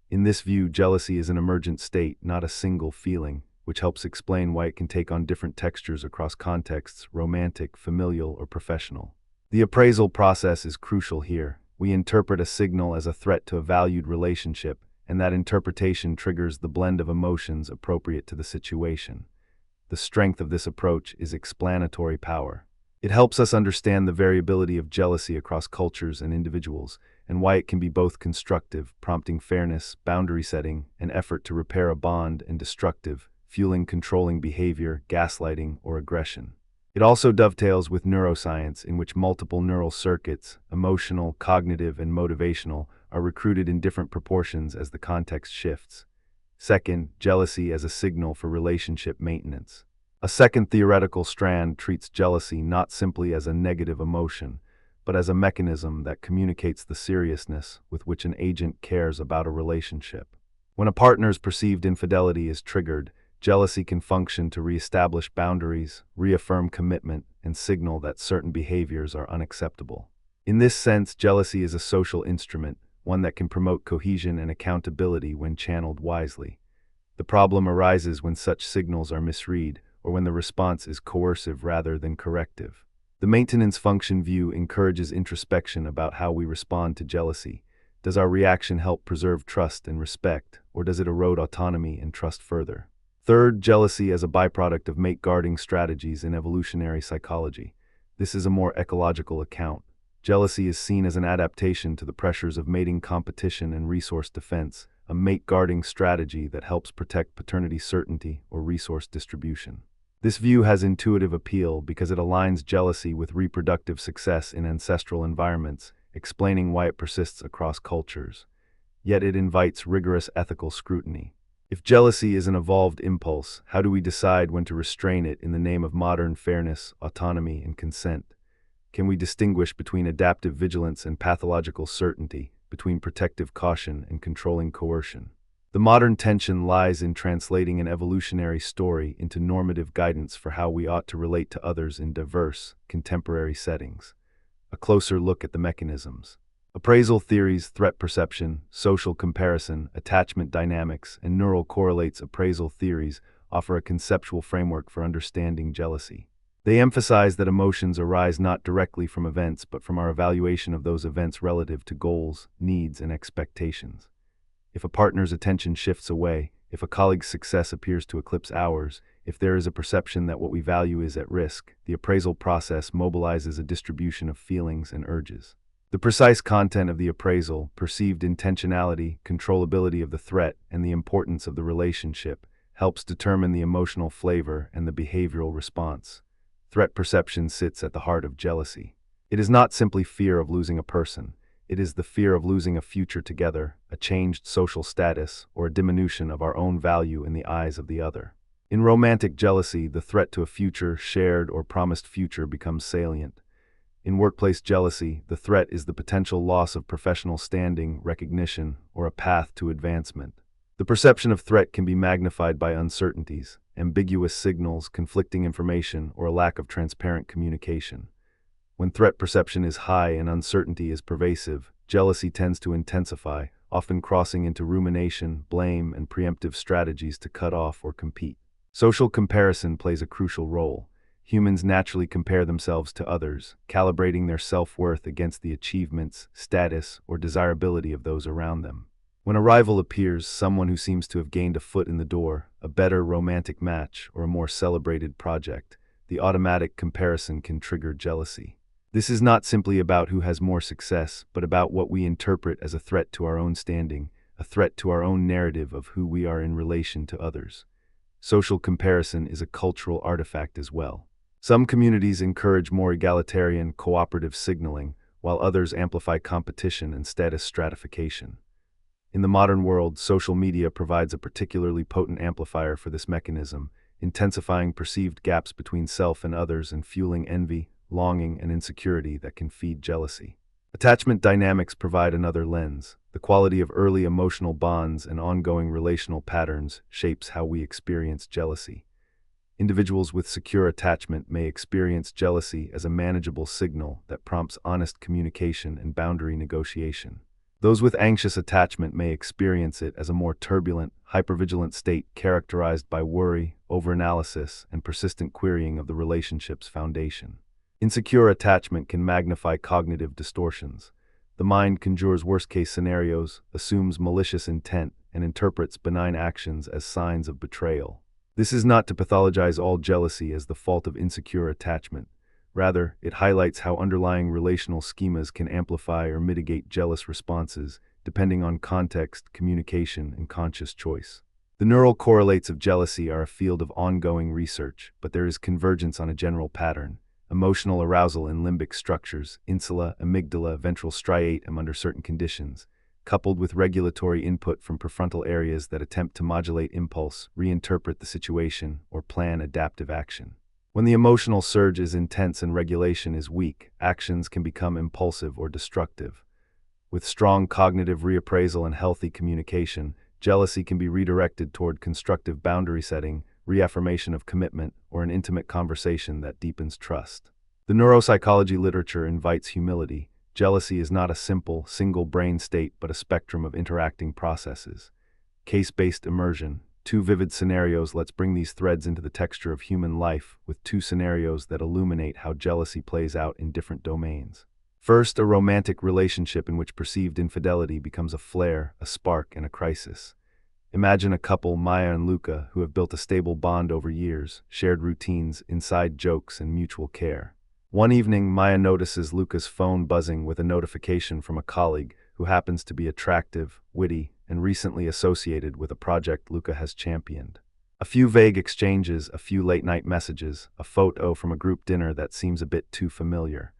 In this view, jealousy is an emergent state, not a single feeling, which helps explain why it can take on different textures across contexts, romantic, familial, or professional. The appraisal process is crucial here. We interpret a signal as a threat to a valued relationship, and that interpretation triggers the blend of emotions appropriate to the situation. The strength of this approach is explanatory power. It helps us understand the variability of jealousy across cultures and individuals, and why it can be both constructive, prompting fairness, boundary setting, and effort to repair a bond, and destructive, fueling controlling behavior, gaslighting, or aggression. It also dovetails with neuroscience, in which multiple neural circuits, emotional, cognitive, and motivational, are recruited in different proportions as the context shifts. Second, jealousy as a signal for relationship maintenance. A second theoretical strand treats jealousy not simply as a negative emotion, but as a mechanism that communicates the seriousness with which an agent cares about a relationship. When a partner's perceived infidelity is triggered, jealousy can function to reestablish boundaries, reaffirm commitment, and signal that certain behaviors are unacceptable. In this sense, jealousy is a social instrument, one that can promote cohesion and accountability when channeled wisely. The problem arises when such signals are misread, or when the response is coercive rather than corrective. The maintenance function view encourages introspection about how we respond to jealousy. Does our reaction help preserve trust and respect, or does it erode autonomy and trust further? Third, jealousy as a byproduct of mate guarding strategies in evolutionary psychology. This is a more ecological account. Jealousy is seen as an adaptation to the pressures of mating competition and resource defense, a mate guarding strategy that helps protect paternity certainty or resource distribution. This view has intuitive appeal because it aligns jealousy with reproductive success in ancestral environments, explaining why it persists across cultures. Yet it invites rigorous ethical scrutiny. If jealousy is an evolved impulse, how do we decide when to restrain it in the name of modern fairness, autonomy, and consent? Can we distinguish between adaptive vigilance and pathological certainty, between protective caution and controlling coercion? The modern tension lies in translating an evolutionary story into normative guidance for how we ought to relate to others in diverse, contemporary settings. A closer look at the mechanisms. Appraisal theories, threat perception, social comparison, attachment dynamics, and neural correlates appraisal theories offer a conceptual framework for understanding jealousy. They emphasize that emotions arise not directly from events but from our evaluation of those events relative to goals, needs, and expectations. If a partner's attention shifts away, if a colleague's success appears to eclipse ours, if there is a perception that what we value is at risk, the appraisal process mobilizes a distribution of feelings and urges. The precise content of the appraisal, perceived intentionality, controllability of the threat, and the importance of the relationship helps determine the emotional flavor and the behavioral response. Threat perception sits at the heart of jealousy. It is not simply fear of losing a person. It is the fear of losing a future together, a changed social status, or a diminution of our own value in the eyes of the other. In romantic jealousy, the threat to a future, shared or promised future becomes salient. In workplace jealousy, the threat is the potential loss of professional standing, recognition, or a path to advancement. The perception of threat can be magnified by uncertainties, ambiguous signals, conflicting information, or a lack of transparent communication. When threat perception is high and uncertainty is pervasive, jealousy tends to intensify, often crossing into rumination, blame, and preemptive strategies to cut off or compete. Social comparison plays a crucial role. Humans naturally compare themselves to others, calibrating their self-worth against the achievements, status, or desirability of those around them. When a rival appears, someone who seems to have gained a foot in the door, a better romantic match, or a more celebrated project, the automatic comparison can trigger jealousy. This is not simply about who has more success, but about what we interpret as a threat to our own standing, a threat to our own narrative of who we are in relation to others. Social comparison is a cultural artifact as well. Some communities encourage more egalitarian, cooperative signaling, while others amplify competition and status stratification. In the modern world, social media provides a particularly potent amplifier for this mechanism, intensifying perceived gaps between self and others and fueling envy, longing, and insecurity that can feed jealousy. Attachment dynamics provide another lens. The quality of early emotional bonds and ongoing relational patterns shapes how we experience jealousy. Individuals with secure attachment may experience jealousy as a manageable signal that prompts honest communication and boundary negotiation. Those with anxious attachment may experience it as a more turbulent, hypervigilant state characterized by worry, overanalysis, and persistent querying of the relationship's foundation. Insecure attachment can magnify cognitive distortions. The mind conjures worst-case scenarios, assumes malicious intent, and interprets benign actions as signs of betrayal. This is not to pathologize all jealousy as the fault of insecure attachment. Rather, it highlights how underlying relational schemas can amplify or mitigate jealous responses, depending on context, communication, and conscious choice. The neural correlates of jealousy are a field of ongoing research, but there is convergence on a general pattern. Emotional arousal in limbic structures, insula, amygdala, ventral striatum under certain conditions, coupled with regulatory input from prefrontal areas that attempt to modulate impulse, reinterpret the situation, or plan adaptive action. When the emotional surge is intense and regulation is weak, actions can become impulsive or destructive. With strong cognitive reappraisal and healthy communication, jealousy can be redirected toward constructive boundary setting, reaffirmation of commitment, or an intimate conversation that deepens trust. The neuropsychology literature invites humility. Jealousy is not a simple, single-brain state but a spectrum of interacting processes. Case-based immersion. Two vivid scenarios. Let's bring these threads into the texture of human life with two scenarios that illuminate how jealousy plays out in different domains. First, a romantic relationship in which perceived infidelity becomes a flare, a spark, and a crisis. Imagine a couple, Maya and Luca, who have built a stable bond over years, shared routines, inside jokes, and mutual care. One evening, Maya notices Luca's phone buzzing with a notification from a colleague who happens to be attractive, witty, and recently associated with a project Luca has championed. A few vague exchanges, a few late-night messages, a photo from a group dinner that seems a bit too familiar.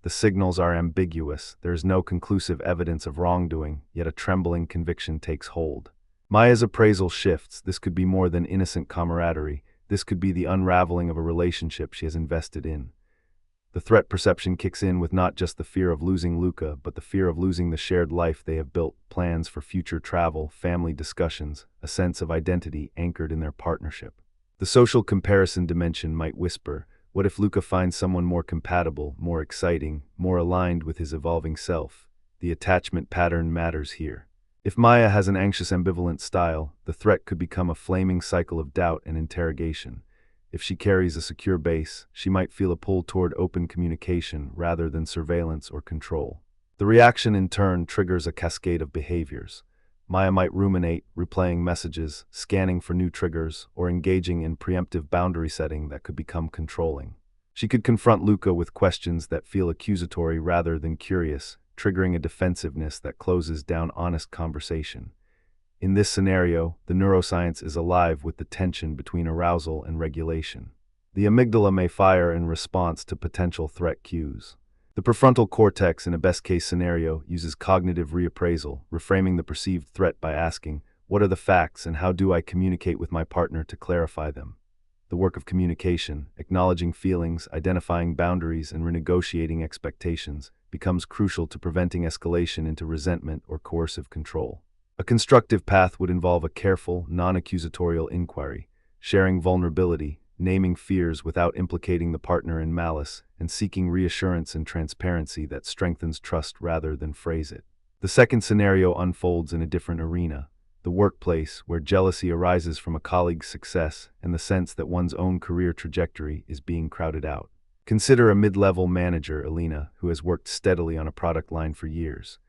The signals are ambiguous. There is no conclusive evidence of wrongdoing, yet a trembling conviction takes hold. Maya's appraisal shifts. This could be more than innocent camaraderie. This could be the unraveling of a relationship she has invested in. The threat perception kicks in with not just the fear of losing Luca, but the fear of losing the shared life they have built, plans for future travel, family discussions, a sense of identity anchored in their partnership. The social comparison dimension might whisper, what if Luca finds someone more compatible, more exciting, more aligned with his evolving self? The attachment pattern matters here. If Maya has an anxious ambivalent style, the threat could become a flaming cycle of doubt and interrogation. If she carries a secure base, she might feel a pull toward open communication rather than surveillance or control. The reaction in turn triggers a cascade of behaviors. Maya might ruminate, replaying messages, scanning for new triggers, or engaging in preemptive boundary setting that could become controlling. She could confront Luca with questions that feel accusatory rather than curious, triggering a defensiveness that closes down honest conversation. In this scenario, the neuroscience is alive with the tension between arousal and regulation. The amygdala may fire in response to potential threat cues. The prefrontal cortex, in a best-case scenario, uses cognitive reappraisal, reframing the perceived threat by asking, what are the facts and how do I communicate with my partner to clarify them? The work of communication, acknowledging feelings, identifying boundaries, and renegotiating expectations, becomes crucial to preventing escalation into resentment or coercive control. A constructive path would involve a careful, non-accusatorial inquiry, sharing vulnerability, naming fears without implicating the partner in malice, and seeking reassurance and transparency that strengthens trust rather than phrase it. The second scenario unfolds in a different arena, the workplace, where jealousy arises from a colleague's success and the sense that one's own career trajectory is being crowded out. Consider a mid-level manager, Alina, who has worked steadily on a product line for years.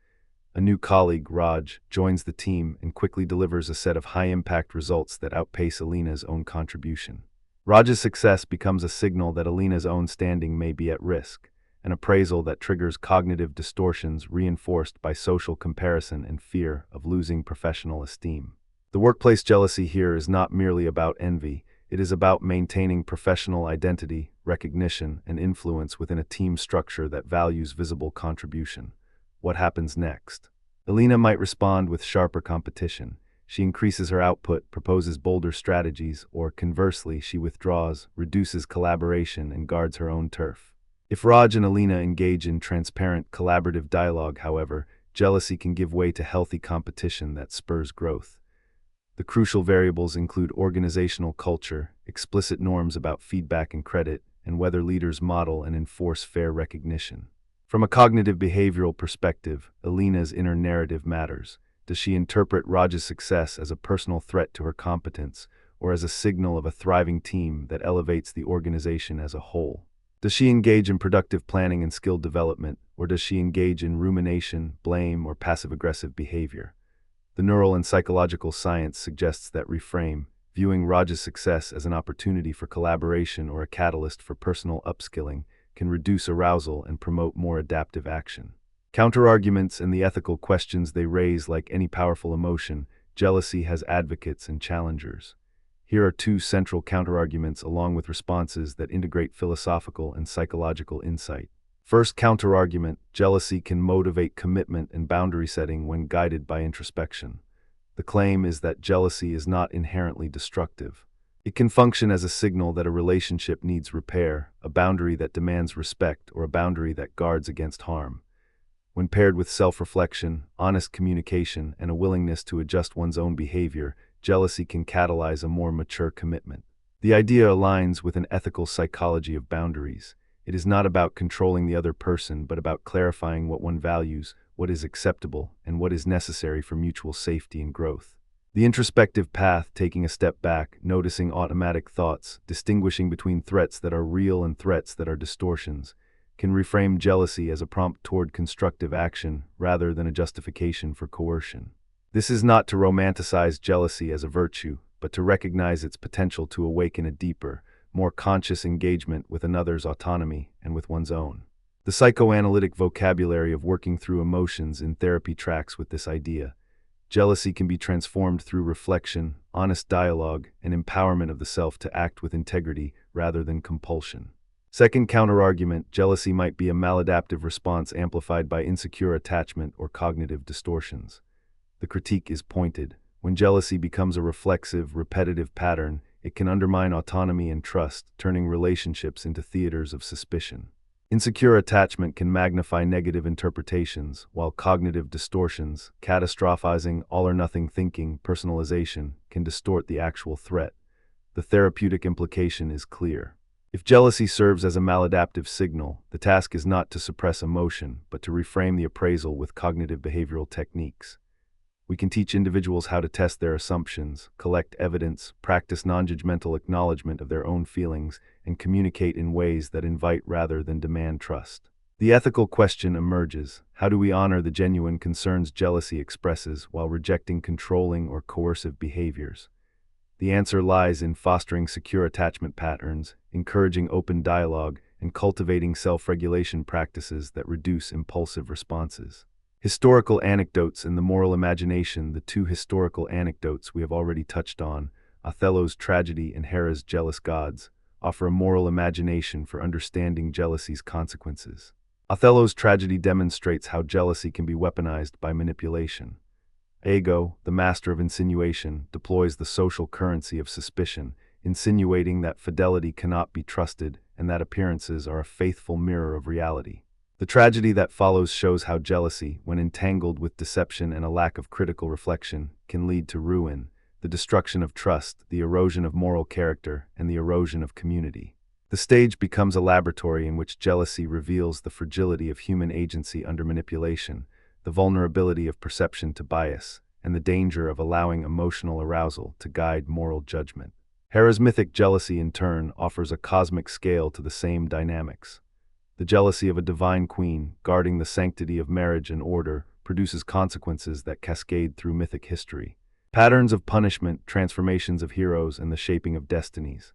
A new colleague, Raj, joins the team and quickly delivers a set of high-impact results that outpace Alina's own contribution. Raj's success becomes a signal that Alina's own standing may be at risk, an appraisal that triggers cognitive distortions reinforced by social comparison and fear of losing professional esteem. The workplace jealousy here is not merely about envy, it is about maintaining professional identity, recognition, and influence within a team structure that values visible contribution. What happens next? Alina might respond with sharper competition. She increases her output, proposes bolder strategies, or conversely, she withdraws, reduces collaboration, and guards her own turf. If Raj and Alina engage in transparent, collaborative dialogue, however, jealousy can give way to healthy competition that spurs growth. The crucial variables include organizational culture, explicit norms about feedback and credit, and whether leaders model and enforce fair recognition. From a cognitive behavioral perspective, Alina's inner narrative matters. Does she interpret Raj's success as a personal threat to her competence, or as a signal of a thriving team that elevates the organization as a whole? Does she engage in productive planning and skill development, or does she engage in rumination, blame, or passive-aggressive behavior? The neural and psychological science suggests that reframe, viewing Raj's success as an opportunity for collaboration or a catalyst for personal upskilling, can reduce arousal and promote more adaptive action. Counterarguments and the ethical questions they raise, like any powerful emotion, jealousy has advocates and challengers. Here are two central counterarguments along with responses that integrate philosophical and psychological insight. First counterargument, jealousy can motivate commitment and boundary setting when guided by introspection. The claim is that jealousy is not inherently destructive. It can function as a signal that a relationship needs repair, a boundary that demands respect, or a boundary that guards against harm. When paired with self-reflection, honest communication, and a willingness to adjust one's own behavior, jealousy can catalyze a more mature commitment. The idea aligns with an ethical psychology of boundaries. It is not about controlling the other person, but about clarifying what one values, what is acceptable, and what is necessary for mutual safety and growth. The introspective path, taking a step back, noticing automatic thoughts, distinguishing between threats that are real and threats that are distortions, can reframe jealousy as a prompt toward constructive action rather than a justification for coercion. This is not to romanticize jealousy as a virtue, but to recognize its potential to awaken a deeper, more conscious engagement with another's autonomy and with one's own. The psychoanalytic vocabulary of working through emotions in therapy tracks with this idea. Jealousy can be transformed through reflection, honest dialogue, and empowerment of the self to act with integrity rather than compulsion. Second counterargument, jealousy might be a maladaptive response amplified by insecure attachment or cognitive distortions. The critique is pointed. When jealousy becomes a reflexive, repetitive pattern, it can undermine autonomy and trust, turning relationships into theaters of suspicion. Insecure attachment can magnify negative interpretations, while cognitive distortions, catastrophizing, all-or-nothing thinking, personalization, can distort the actual threat. The therapeutic implication is clear. If jealousy serves as a maladaptive signal, the task is not to suppress emotion, but to reframe the appraisal with cognitive behavioral techniques. We can teach individuals how to test their assumptions, collect evidence, practice non-judgmental acknowledgement of their own feelings, and communicate in ways that invite rather than demand trust. The ethical question emerges: how do we honor the genuine concerns jealousy expresses while rejecting controlling or coercive behaviors? The answer lies in fostering secure attachment patterns, encouraging open dialogue, and cultivating self-regulation practices that reduce impulsive responses. Historical anecdotes and the moral imagination. The two historical anecdotes we have already touched on, Othello's tragedy and Hera's jealous gods, offer a moral imagination for understanding jealousy's consequences. Othello's tragedy demonstrates how jealousy can be weaponized by manipulation. Iago, the master of insinuation, deploys the social currency of suspicion, insinuating that fidelity cannot be trusted and that appearances are a faithful mirror of reality. The tragedy that follows shows how jealousy, when entangled with deception and a lack of critical reflection, can lead to ruin, the destruction of trust, the erosion of moral character, and the erosion of community. The stage becomes a laboratory in which jealousy reveals the fragility of human agency under manipulation, the vulnerability of perception to bias, and the danger of allowing emotional arousal to guide moral judgment. Hera's mythic jealousy, in turn, offers a cosmic scale to the same dynamics. The jealousy of a divine queen, guarding the sanctity of marriage and order, produces consequences that cascade through mythic history. Patterns of punishment, transformations of heroes, and the shaping of destinies.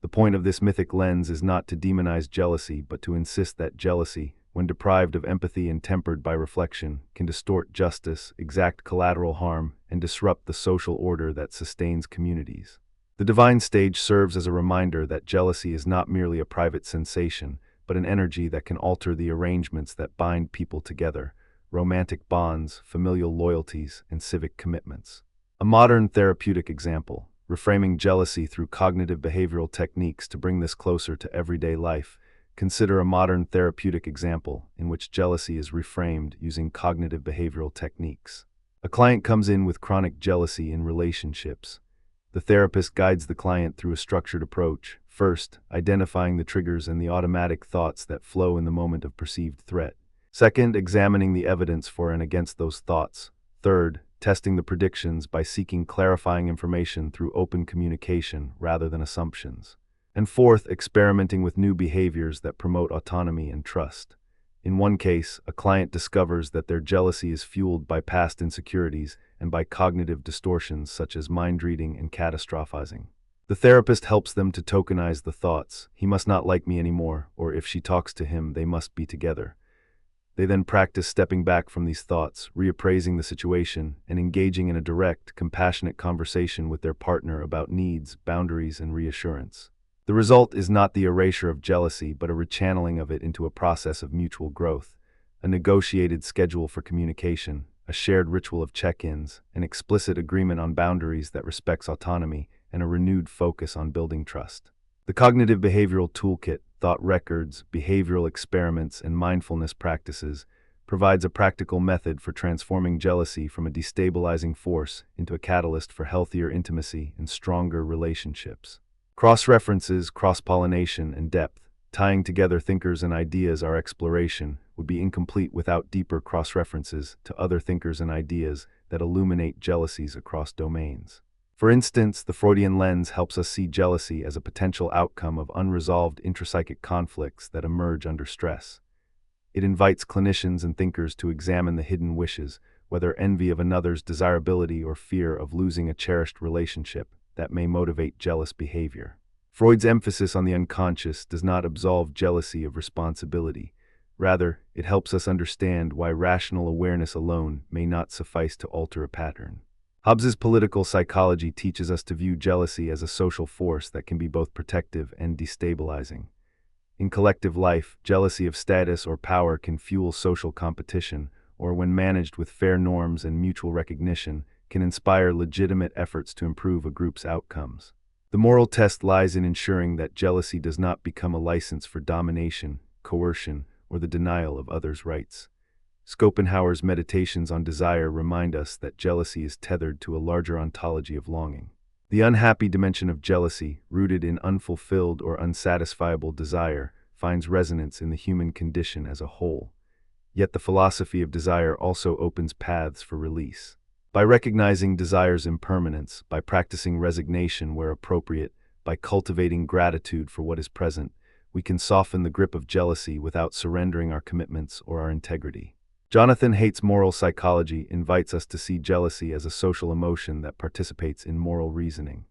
The point of this mythic lens is not to demonize jealousy, but to insist that jealousy, when deprived of empathy and tempered by reflection, can distort justice, exact collateral harm, and disrupt the social order that sustains communities. The divine stage serves as a reminder that jealousy is not merely a private sensation, but an energy that can alter the arrangements that bind people together, romantic bonds, familial loyalties, and civic commitments. A modern therapeutic example, reframing jealousy through cognitive behavioral techniques to bring this closer to everyday life. Consider a modern therapeutic example in which jealousy is reframed using cognitive behavioral techniques. A client comes in with chronic jealousy in relationships. The therapist guides the client through a structured approach, first, identifying the triggers and the automatic thoughts that flow in the moment of perceived threat. Second, examining the evidence for and against those thoughts. Third, testing the predictions by seeking clarifying information through open communication rather than assumptions. And fourth, experimenting with new behaviors that promote autonomy and trust. In one case, a client discovers that their jealousy is fueled by past insecurities and by cognitive distortions such as mind reading and catastrophizing. The therapist helps them to tokenize the thoughts, "He must not like me anymore," or "If she talks to him, they must be together." They then practice stepping back from these thoughts, reappraising the situation, and engaging in a direct, compassionate conversation with their partner about needs, boundaries, and reassurance. The result is not the erasure of jealousy, but a rechanneling of it into a process of mutual growth, a negotiated schedule for communication, a shared ritual of check-ins, an explicit agreement on boundaries that respects autonomy, and a renewed focus on building trust. The cognitive behavioral toolkit, thought records, behavioral experiments, and mindfulness practices provides a practical method for transforming jealousy from a destabilizing force into a catalyst for healthier intimacy and stronger relationships. Cross-references, cross-pollination, and depth. tying together thinkers and ideas, our exploration would be incomplete without deeper cross-references to other thinkers and ideas that illuminate jealousies across domains. For instance, the Freudian lens helps us see jealousy as a potential outcome of unresolved intrapsychic conflicts that emerge under stress. It invites clinicians and thinkers to examine the hidden wishes, whether envy of another's desirability or fear of losing a cherished relationship, that may motivate jealous behavior. Freud's emphasis on the unconscious does not absolve jealousy of responsibility. Rather, it helps us understand why rational awareness alone may not suffice to alter a pattern. Hobbes's political psychology teaches us to view jealousy as a social force that can be both protective and destabilizing. In collective life, jealousy of status or power can fuel social competition, or when managed with fair norms and mutual recognition, can inspire legitimate efforts to improve a group's outcomes. The moral test lies in ensuring that jealousy does not become a license for domination, coercion, or the denial of others' rights. Schopenhauer's meditations on desire remind us that jealousy is tethered to a larger ontology of longing. The unhappy dimension of jealousy, rooted in unfulfilled or unsatisfiable desire, finds resonance in the human condition as a whole. Yet the philosophy of desire also opens paths for release. By recognizing desire's impermanence, by practicing resignation where appropriate, by cultivating gratitude for what is present, we can soften the grip of jealousy without surrendering our commitments or our integrity. Jonathan Haidt's moral psychology invites us to see jealousy as a social emotion that participates in moral reasoning.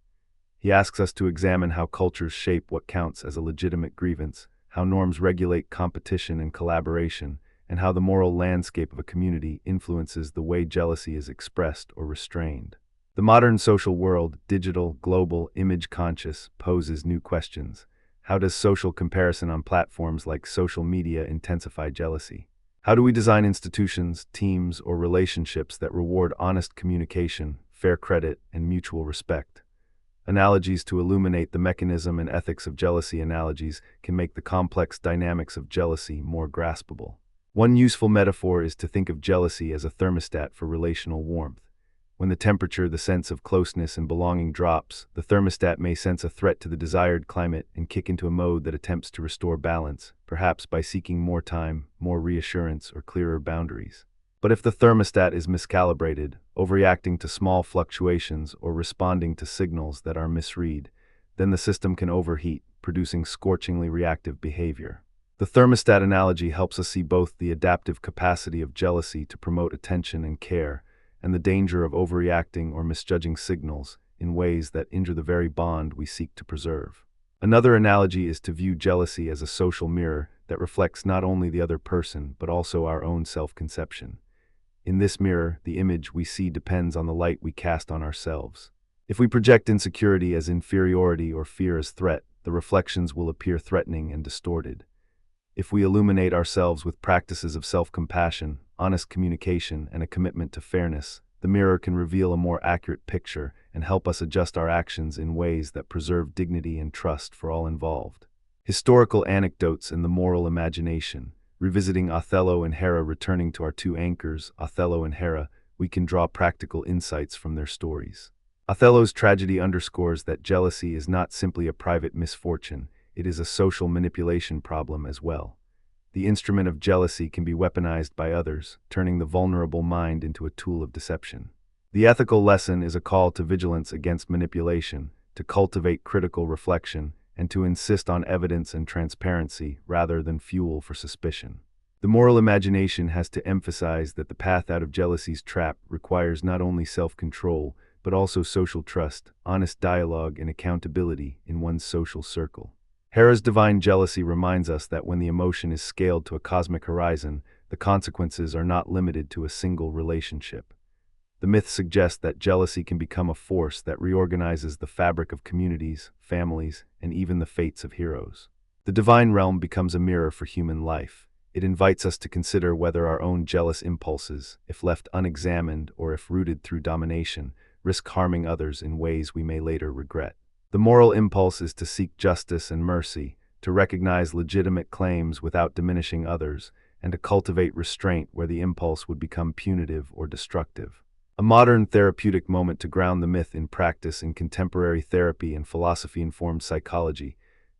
He asks us to examine how cultures shape what counts as a legitimate grievance, how norms regulate competition and collaboration, and how the moral landscape of a community influences the way jealousy is expressed or restrained. The modern social world, digital, global, image-conscious, poses new questions. How does social comparison on platforms like social media intensify jealousy? How do we design institutions, teams, or relationships that reward honest communication, fair credit, and mutual respect? Analogies to illuminate the mechanism and ethics of jealousy. Analogies can make the complex dynamics of jealousy more graspable. One useful metaphor is to think of jealousy as a thermostat for relational warmth. When the temperature, the sense of closeness and belonging drops, the thermostat may sense a threat to the desired climate and kick into a mode that attempts to restore balance, perhaps by seeking more time, more reassurance, or clearer boundaries. But if the thermostat is miscalibrated, overreacting to small fluctuations or responding to signals that are misread, then the system can overheat, producing scorchingly reactive behavior. The thermostat analogy helps us see both the adaptive capacity of jealousy to promote attention and care, and the danger of overreacting or misjudging signals in ways that injure the very bond we seek to preserve. Another analogy is to view jealousy as a social mirror that reflects not only the other person but also our own self-conception. In this mirror, the image we see depends on the light we cast on ourselves. If we project insecurity as inferiority or fear as threat, the reflections will appear threatening and distorted. If we illuminate ourselves with practices of self-compassion, honest communication, and a commitment to fairness, the mirror can reveal a more accurate picture and help us adjust our actions in ways that preserve dignity and trust for all involved. Historical anecdotes and the moral imagination. Revisiting Othello and Hera. Returning to our two anchors, Othello and Hera, we can draw practical insights from their stories. Othello's tragedy underscores that jealousy is not simply a private misfortune, it is a social manipulation problem as well. The instrument of jealousy can be weaponized by others, turning the vulnerable mind into a tool of deception. The ethical lesson is a call to vigilance against manipulation, to cultivate critical reflection, and to insist on evidence and transparency rather than fuel for suspicion. The moral imagination has to emphasize that the path out of jealousy's trap requires not only self-control, but also social trust, honest dialogue, and accountability in one's social circle. Hera's divine jealousy reminds us that when the emotion is scaled to a cosmic horizon, the consequences are not limited to a single relationship. The myth suggests that jealousy can become a force that reorganizes the fabric of communities, families, and even the fates of heroes. The divine realm becomes a mirror for human life. It invites us to consider whether our own jealous impulses, if left unexamined or if rooted through domination, risk harming others in ways we may later regret. The moral impulse is to seek justice and mercy, to recognize legitimate claims without diminishing others, and to cultivate restraint where the impulse would become punitive or destructive. A modern therapeutic moment to ground the myth in practice in contemporary therapy and philosophy-informed psychology.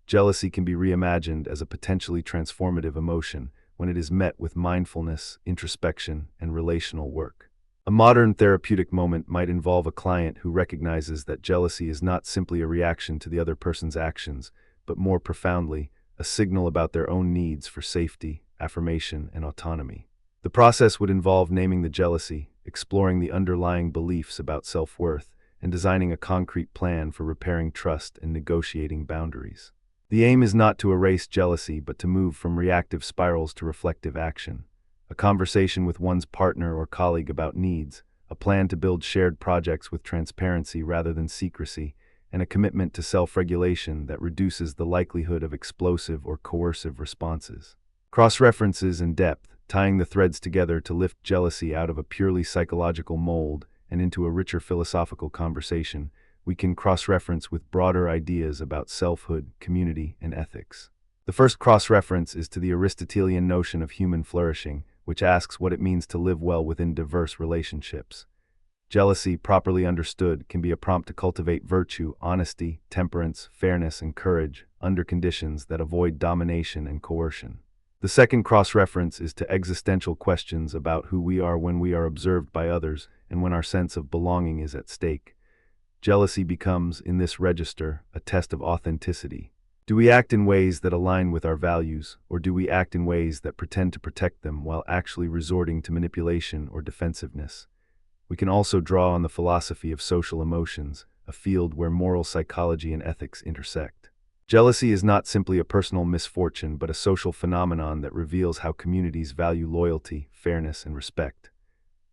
jealousy can be reimagined as a potentially transformative emotion when it is met with mindfulness, introspection, and relational work. A modern therapeutic moment might involve a client who recognizes that jealousy is not simply a reaction to the other person's actions, but more profoundly, a signal about their own needs for safety, affirmation, and autonomy. The process would involve naming the jealousy, exploring the underlying beliefs about self-worth, and designing a concrete plan for repairing trust and negotiating boundaries. The aim is not to erase jealousy, but to move from reactive spirals to reflective action. A conversation with one's partner or colleague about needs, a plan to build shared projects with transparency rather than secrecy, and a commitment to self-regulation that reduces the likelihood of explosive or coercive responses. Cross-references and depth, tying the threads together to lift jealousy out of a purely psychological mold and into a richer philosophical conversation, we can cross-reference with broader ideas about selfhood, community, and ethics. The first cross-reference is to the Aristotelian notion of human flourishing, which asks what it means to live well within diverse relationships. Jealousy, properly understood, can be a prompt to cultivate virtue, honesty, temperance, fairness, and courage under conditions that avoid domination and coercion. The second cross-reference is to existential questions about who we are when we are observed by others and when our sense of belonging is at stake. Jealousy becomes, in this register, a test of authenticity. Do we act in ways that align with our values, or do we act in ways that pretend to protect them while actually resorting to manipulation or defensiveness? We can also draw on the philosophy of social emotions, a field where moral psychology and ethics intersect. Jealousy is not simply a personal misfortune, but a social phenomenon that reveals how communities value loyalty, fairness, and respect.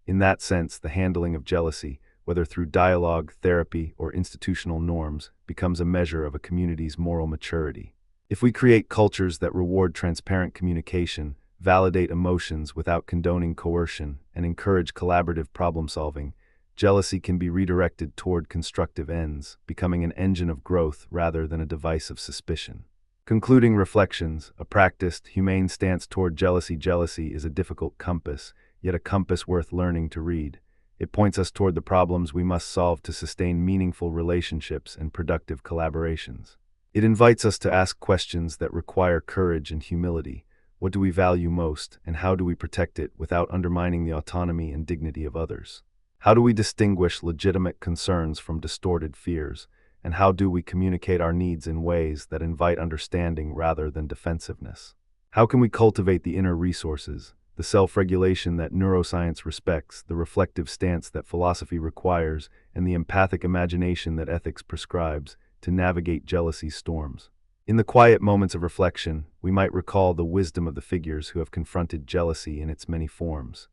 In that sense, the handling of jealousy, whether through dialogue, therapy, or institutional norms, becomes a measure of a community's moral maturity. If we create cultures that reward transparent communication, validate emotions without condoning coercion, and encourage collaborative problem-solving, jealousy can be redirected toward constructive ends, becoming an engine of growth rather than a device of suspicion. Concluding reflections, a practiced, humane stance toward jealousy. Jealousy is a difficult compass, yet a compass worth learning to read. It points us toward the problems we must solve to sustain meaningful relationships and productive collaborations. It invites us to ask questions that require courage and humility. What do we value most, and how do we protect it without undermining the autonomy and dignity of others? How do we distinguish legitimate concerns from distorted fears, and how do we communicate our needs in ways that invite understanding rather than defensiveness? How can we cultivate the inner resources, the self-regulation that neuroscience respects, the reflective stance that philosophy requires, and the empathic imagination that ethics prescribes, to navigate jealousy's storms? In the quiet moments of reflection, we might recall the wisdom of the figures who have confronted jealousy in its many forms.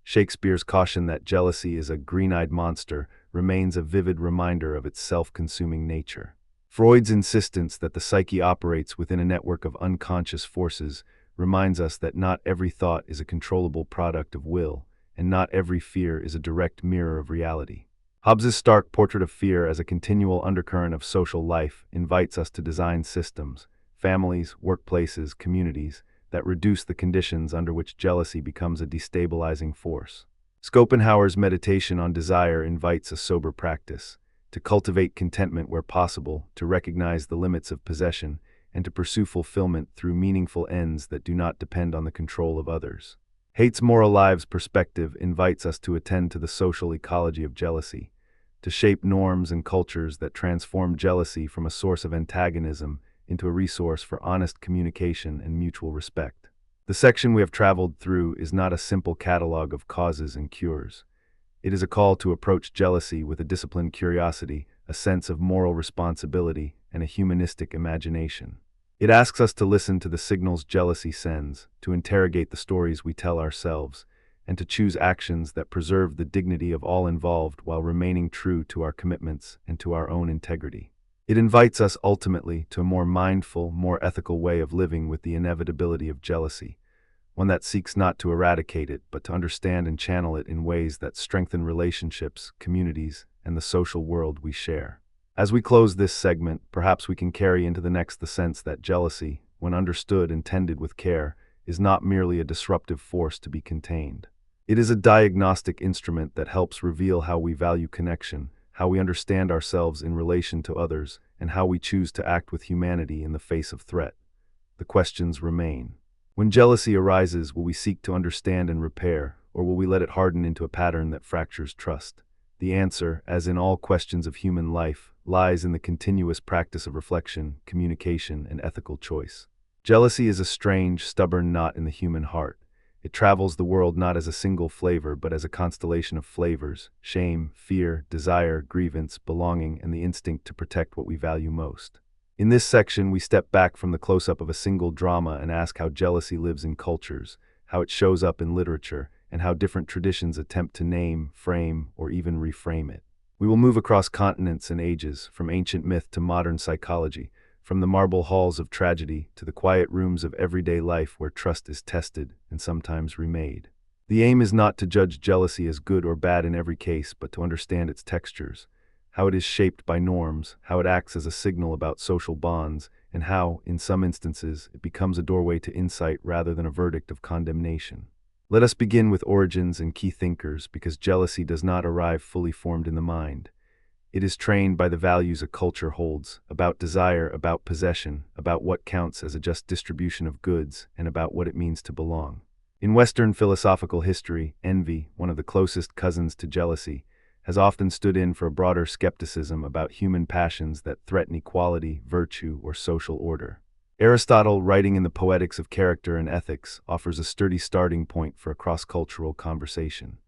Shakespeare's caution that jealousy is a green-eyed monster remains a vivid reminder of its self-consuming nature. Freud's insistence that the psyche operates within a network of unconscious forces reminds us that not every thought is a controllable product of will, and not every fear is a direct mirror of reality. Hobbes's stark portrait of fear as a continual undercurrent of social life invites us to design systems, families, workplaces, communities, that reduce the conditions under which jealousy becomes a destabilizing force. Schopenhauer's meditation on desire invites a sober practice, to cultivate contentment where possible, to recognize the limits of possession, and to pursue fulfillment through meaningful ends that do not depend on the control of others. Hate's Moral Lives perspective invites us to attend to the social ecology of jealousy, to shape norms and cultures that transform jealousy from a source of antagonism into a resource for honest communication and mutual respect. The section we have traveled through is not a simple catalog of causes and cures. It is a call to approach jealousy with a disciplined curiosity, a sense of moral responsibility, and a humanistic imagination. It asks us to listen to the signals jealousy sends, to interrogate the stories we tell ourselves, and to choose actions that preserve the dignity of all involved while remaining true to our commitments and to our own integrity. It invites us ultimately to a more mindful, more ethical way of living with the inevitability of jealousy, one that seeks not to eradicate it, but to understand and channel it in ways that strengthen relationships, communities, and the social world we share. As we close this segment, perhaps we can carry into the next the sense that jealousy, when understood and tended with care, is not merely a disruptive force to be contained. It is a diagnostic instrument that helps reveal how we value connection, how we understand ourselves in relation to others, and how we choose to act with humanity in the face of threat. The questions remain. When jealousy arises, will we seek to understand and repair, or will we let it harden into a pattern that fractures trust? The answer, as in all questions of human life, lies in the continuous practice of reflection, communication, and ethical choice. Jealousy is a strange, stubborn knot in the human heart. It travels the world not as a single flavor, but as a constellation of flavors: shame, fear, desire, grievance, belonging, and the instinct to protect what we value most. In this section, we step back from the close-up of a single drama and ask how jealousy lives in cultures, how it shows up in literature, and how different traditions attempt to name, frame, or even reframe it. We will move across continents and ages, from ancient myth to modern psychology, from the marble halls of tragedy to the quiet rooms of everyday life where trust is tested and sometimes remade. The aim is not to judge jealousy as good or bad in every case, but to understand its textures, how it is shaped by norms, how it acts as a signal about social bonds, and how, in some instances, it becomes a doorway to insight rather than a verdict of condemnation. Let us begin with origins and key thinkers, because jealousy does not arrive fully formed in the mind. It is trained by the values a culture holds, about desire, about possession, about what counts as a just distribution of goods, and about what it means to belong. In Western philosophical history, envy, one of the closest cousins to jealousy, has often stood in for a broader skepticism about human passions that threaten equality, virtue, or social order. Aristotle, writing in the Poetics of Character and Ethics, offers a sturdy starting point for a cross-cultural conversation.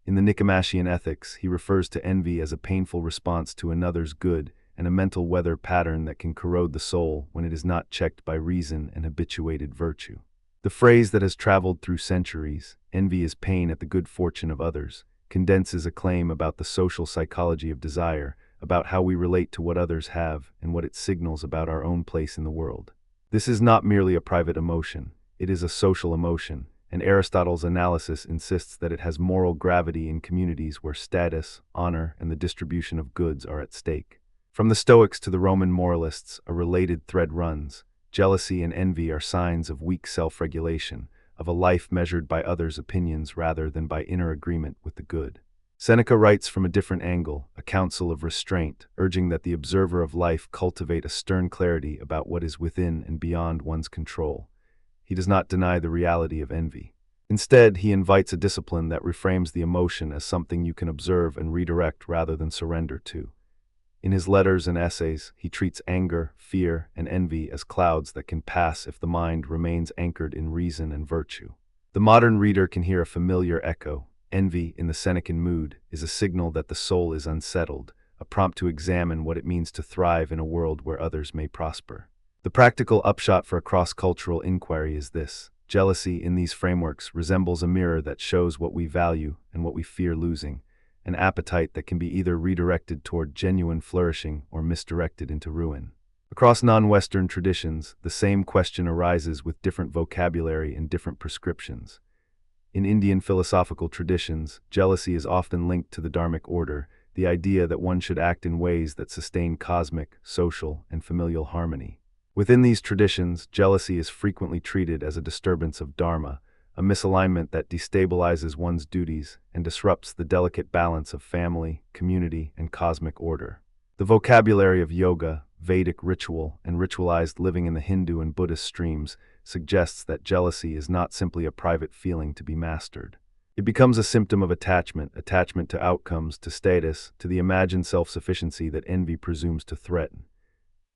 In the Nicomachean Ethics, he refers to envy as a painful response to another's good and a mental weather pattern that can corrode the soul when it is not checked by reason and habituated virtue. The phrase that has traveled through centuries, "envy is pain at the good fortune of others," condenses a claim about the social psychology of desire, about how we relate to what others have, and what it signals about our own place in the world. This is not merely a private emotion, it is a social emotion, and Aristotle's analysis insists that it has moral gravity in communities where status, honor, and the distribution of goods are at stake. From the Stoics to the Roman moralists, a related thread runs: jealousy and envy are signs of weak self-regulation, of a life measured by others' opinions rather than by inner agreement with the good. Seneca writes from a different angle, a counsel of restraint, urging that the observer of life cultivate a stern clarity about what is within and beyond one's control. He does not deny the reality of envy. Instead, he invites a discipline that reframes the emotion as something you can observe and redirect rather than surrender to. In his letters and essays, he treats anger, fear, and envy as clouds that can pass if the mind remains anchored in reason and virtue. The modern reader can hear a familiar echo. Envy, in the Senecan mood, is a signal that the soul is unsettled, a prompt to examine what it means to thrive in a world where others may prosper. The practical upshot for a cross-cultural inquiry is this: jealousy, in these frameworks, resembles a mirror that shows what we value and what we fear losing, an appetite that can be either redirected toward genuine flourishing or misdirected into ruin. Across non-Western traditions, the same question arises with different vocabulary and different prescriptions. In Indian philosophical traditions, jealousy is often linked to the dharmic order, the idea that one should act in ways that sustain cosmic, social, and familial harmony. Within these traditions, jealousy is frequently treated as a disturbance of dharma, a misalignment that destabilizes one's duties and disrupts the delicate balance of family, community, and cosmic order. The vocabulary of yoga, Vedic ritual, and ritualized living in the Hindu and Buddhist streams suggests that jealousy is not simply a private feeling to be mastered. It becomes a symptom of attachment to outcomes, to status, to the imagined self-sufficiency that envy presumes to threaten.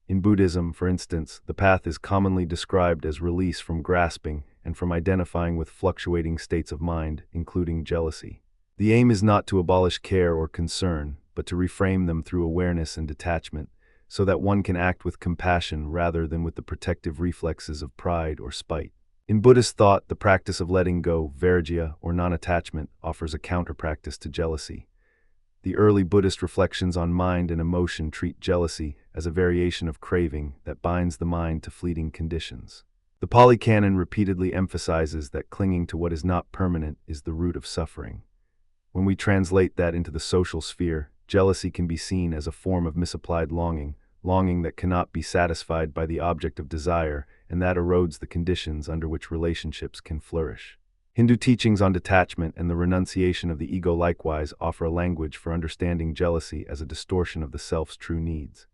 In Buddhism, for instance, the path is commonly described as release from grasping and from identifying with fluctuating states of mind, including jealousy. The aim is not to abolish care or concern, but to reframe them through awareness and detachment, so that one can act with compassion rather than with the protective reflexes of pride or spite. In Buddhist thought, the practice of letting go, vairagya, or non-attachment, offers a counter-practice to jealousy. The early Buddhist reflections on mind and emotion treat jealousy as a variation of craving that binds the mind to fleeting conditions. The Pali Canon repeatedly emphasizes that clinging to what is not permanent is the root of suffering. When we translate that into the social sphere, jealousy can be seen as a form of misapplied longing, longing that cannot be satisfied by the object of desire, and that erodes the conditions under which relationships can flourish. Hindu teachings on detachment and the renunciation of the ego likewise offer a language for understanding jealousy as a distortion of the self's true needs.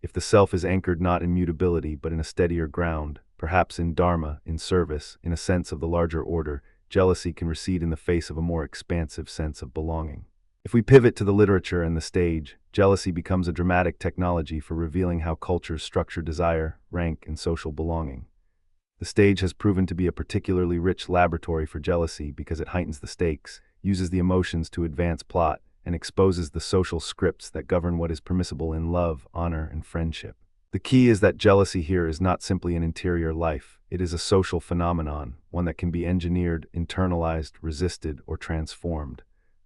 If the self is anchored not in mutability but in a steadier ground, perhaps in dharma, in service, in a sense of the larger order, jealousy can recede in the face of a more expansive sense of belonging. If we pivot to the literature and the stage, jealousy becomes a dramatic technology for revealing how cultures structure desire, rank, and social belonging. The stage has proven to be a particularly rich laboratory for jealousy because it heightens the stakes, uses the emotions to advance plot, and exposes the social scripts that govern what is permissible in love, honor, and friendship. The key is that jealousy here is not simply an interior life, it is a social phenomenon, one that can be engineered, internalized, resisted, or transformed.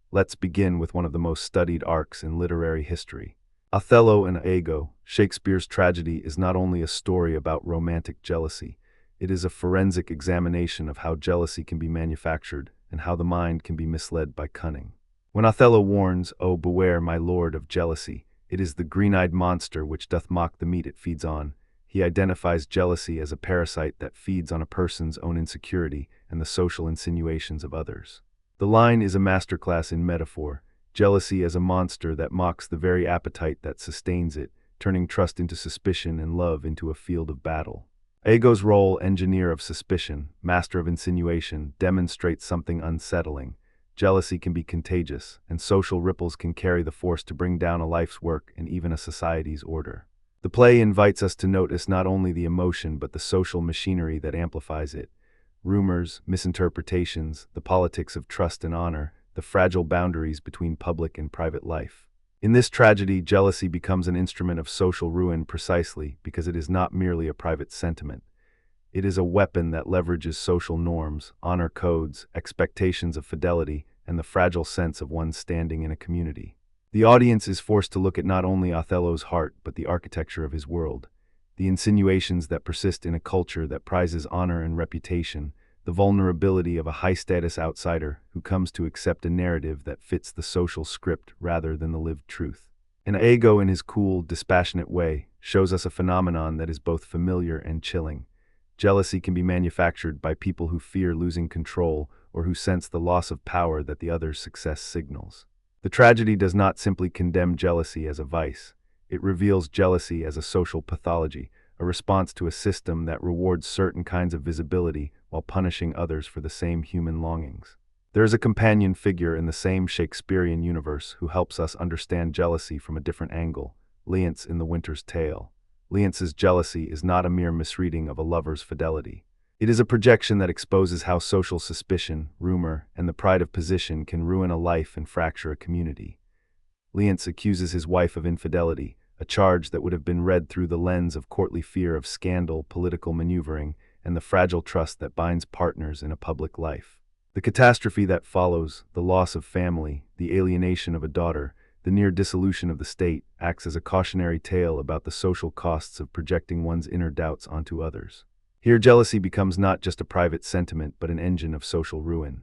Let's begin with one of the most studied arcs in literary history. Othello and Iago, Shakespeare's tragedy, is not only a story about romantic jealousy, it is a forensic examination of how jealousy can be manufactured and how the mind can be misled by cunning. When Othello warns, "Oh, beware, my lord, of jealousy, it is the green-eyed monster which doth mock the meat it feeds on," he identifies jealousy as a parasite that feeds on a person's own insecurity and the social insinuations of others. The line is a masterclass in metaphor, jealousy as a monster that mocks the very appetite that sustains it, turning trust into suspicion and love into a field of battle. Iago's role, engineer of suspicion, master of insinuation, demonstrates something unsettling. Jealousy can be contagious, and social ripples can carry the force to bring down a life's work and even a society's order. The play invites us to notice not only the emotion but the social machinery that amplifies it. Rumors, misinterpretations, the politics of trust and honor, the fragile boundaries between public and private life. In this tragedy, jealousy becomes an instrument of social ruin precisely because it is not merely a private sentiment. It is a weapon that leverages social norms, honor codes, expectations of fidelity, and the fragile sense of one's standing in a community. The audience is forced to look at not only Othello's heart but the architecture of his world, the insinuations that persist in a culture that prizes honor and reputation, the vulnerability of a high-status outsider who comes to accept a narrative that fits the social script rather than the lived truth. And Iago, in his cool, dispassionate way, shows us a phenomenon that is both familiar and chilling. Jealousy can be manufactured by people who fear losing control or who sense the loss of power that the other's success signals. The tragedy does not simply condemn jealousy as a vice. It reveals jealousy as a social pathology, a response to a system that rewards certain kinds of visibility while punishing others for the same human longings. There is a companion figure in the same Shakespearean universe who helps us understand jealousy from a different angle, Leonce in The Winter's Tale. Leonce's jealousy is not a mere misreading of a lover's fidelity. It is a projection that exposes how social suspicion, rumor, and the pride of position can ruin a life and fracture a community. Leonce accuses his wife of infidelity, a charge that would have been read through the lens of courtly fear of scandal, political maneuvering, and the fragile trust that binds partners in a public life. The catastrophe that follows, the loss of family, the alienation of a daughter, the near dissolution of the state, acts as a cautionary tale about the social costs of projecting one's inner doubts onto others. Here, jealousy becomes not just a private sentiment but an engine of social ruin.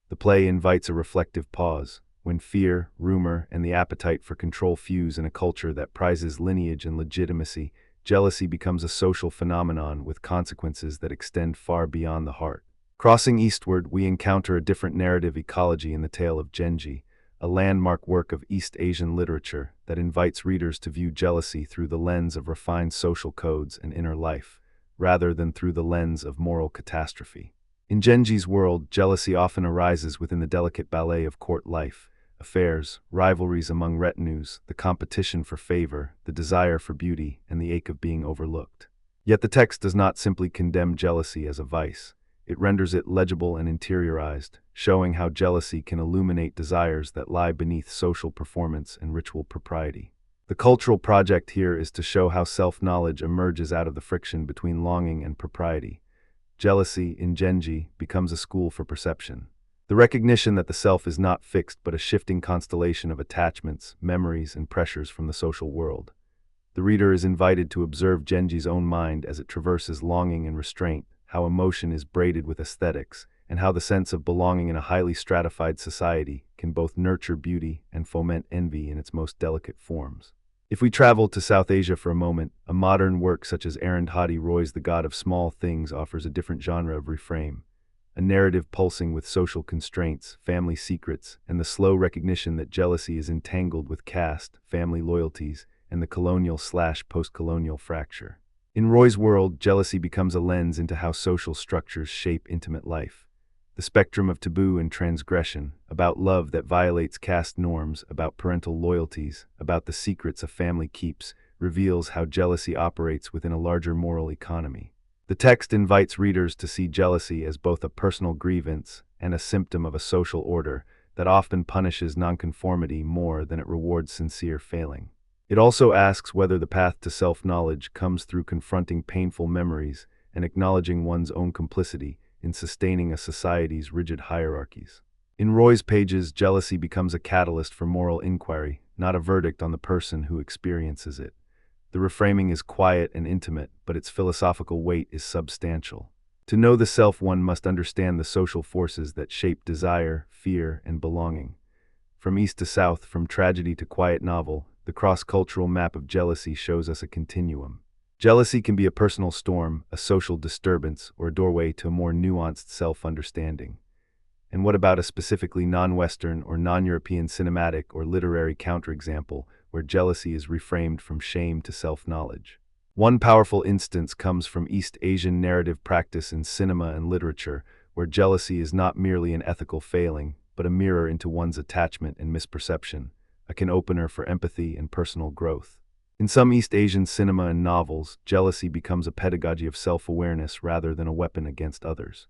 The play invites a reflective pause. When fear, rumor, and the appetite for control fuse in a culture that prizes lineage and legitimacy, jealousy becomes a social phenomenon with consequences that extend far beyond the heart. Crossing eastward, we encounter a different narrative ecology in the tale of Genji, a landmark work of East Asian literature that invites readers to view jealousy through the lens of refined social codes and inner life, rather than through the lens of moral catastrophe. In Genji's world, jealousy often arises within the delicate ballet of court life, affairs, rivalries among retinues, the competition for favor, the desire for beauty, and the ache of being overlooked. Yet the text does not simply condemn jealousy as a vice. It renders it legible and interiorized, showing how jealousy can illuminate desires that lie beneath social performance and ritual propriety. The cultural project here is to show how self-knowledge emerges out of the friction between longing and propriety. Jealousy, in Genji, becomes a school for perception. The recognition that the self is not fixed but a shifting constellation of attachments, memories, and pressures from the social world. The reader is invited to observe Genji's own mind as it traverses longing and restraint, how emotion is braided with aesthetics, and how the sense of belonging in a highly stratified society can both nurture beauty and foment envy in its most delicate forms. If we travel to South Asia for a moment, a modern work such as Arundhati Roy's The God of Small Things offers a different genre of reframe. A narrative pulsing with social constraints, family secrets, and the slow recognition that jealousy is entangled with caste, family loyalties, and the colonial/post-colonial fracture. In Roy's world, jealousy becomes a lens into how social structures shape intimate life. The spectrum of taboo and transgression, about love that violates caste norms, about parental loyalties, about the secrets a family keeps, reveals how jealousy operates within a larger moral economy. The text invites readers to see jealousy as both a personal grievance and a symptom of a social order that often punishes nonconformity more than it rewards sincere failing. It also asks whether the path to self-knowledge comes through confronting painful memories and acknowledging one's own complicity in sustaining a society's rigid hierarchies. In Roy's pages, jealousy becomes a catalyst for moral inquiry, not a verdict on the person who experiences it. The reframing is quiet and intimate, but its philosophical weight is substantial. To know the self, one must understand the social forces that shape desire, fear, and belonging. From east to south, from tragedy to quiet novel, the cross-cultural map of jealousy shows us a continuum. Jealousy can be a personal storm, a social disturbance, or a doorway to a more nuanced self-understanding. And what about a specifically non-Western or non-European cinematic or literary counterexample where jealousy is reframed from shame to self-knowledge? One powerful instance comes from East Asian narrative practice in cinema and literature, where jealousy is not merely an ethical failing, but a mirror into one's attachment and misperception, a can opener for empathy and personal growth. In some East Asian cinema and novels, jealousy becomes a pedagogy of self-awareness rather than a weapon against others.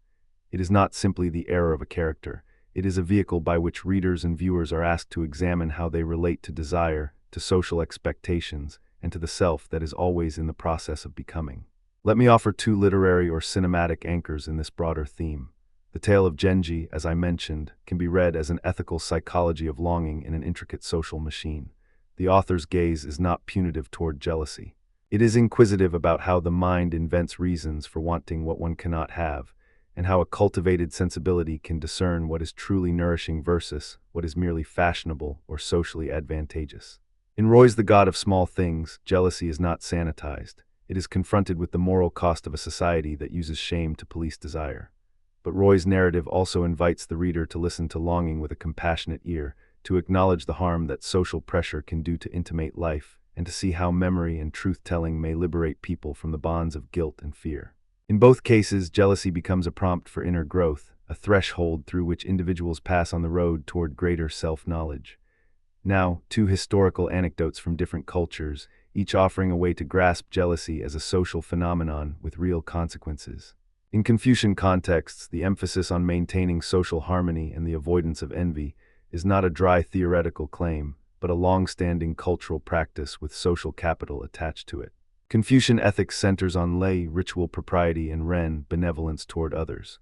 It is not simply the error of a character. It is a vehicle by which readers and viewers are asked to examine how they relate to desire, to social expectations, and to the self that is always in the process of becoming. Let me offer two literary or cinematic anchors in this broader theme. The tale of Genji, as I mentioned, can be read as an ethical psychology of longing in an intricate social machine. The author's gaze is not punitive toward jealousy. It is inquisitive about how the mind invents reasons for wanting what one cannot have, and how a cultivated sensibility can discern what is truly nourishing versus what is merely fashionable or socially advantageous. In Roy's The God of Small Things, jealousy is not sanitized. It is confronted with the moral cost of a society that uses shame to police desire. But Roy's narrative also invites the reader to listen to longing with a compassionate ear, to acknowledge the harm that social pressure can do to intimate life, and to see how memory and truth-telling may liberate people from the bonds of guilt and fear. In both cases, jealousy becomes a prompt for inner growth, a threshold through which individuals pass on the road toward greater self-knowledge. Now, two historical anecdotes from different cultures, each offering a way to grasp jealousy as a social phenomenon with real consequences. In Confucian contexts, the emphasis on maintaining social harmony and the avoidance of envy is not a dry theoretical claim, but a long-standing cultural practice with social capital attached to it. Confucian ethics centers on lei, ritual propriety, and ren, benevolence toward others.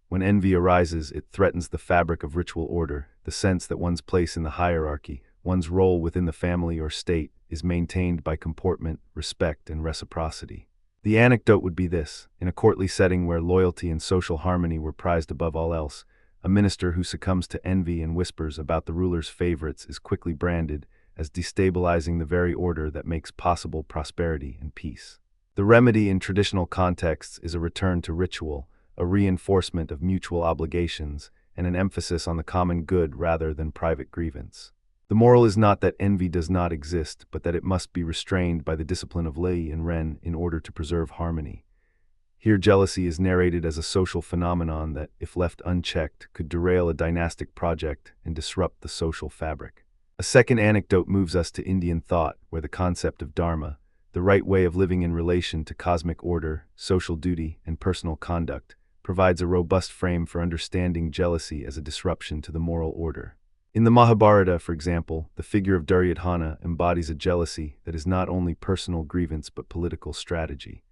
When envy arises, it threatens the fabric of ritual order, the sense that one's place in the hierarchy, one's role within the family or state, is maintained by comportment, respect, and reciprocity. The anecdote would be this: in a courtly setting where loyalty and social harmony were prized above all else, a minister who succumbs to envy and whispers about the ruler's favorites is quickly branded as destabilizing the very order that makes possible prosperity and peace. The remedy in traditional contexts is a return to ritual, a reinforcement of mutual obligations, and an emphasis on the common good rather than private grievance. The moral is not that envy does not exist, but that it must be restrained by the discipline of lei and ren in order to preserve harmony. Here, jealousy is narrated as a social phenomenon that, if left unchecked, could derail a dynastic project and disrupt the social fabric. A second anecdote moves us to Indian thought, where the concept of dharma, the right way of living in relation to cosmic order, social duty, and personal conduct, provides a robust frame for understanding jealousy as a disruption to the moral order. In the Mahabharata, for example, the figure of Duryodhana embodies a jealousy that is not only personal grievance but political strategy.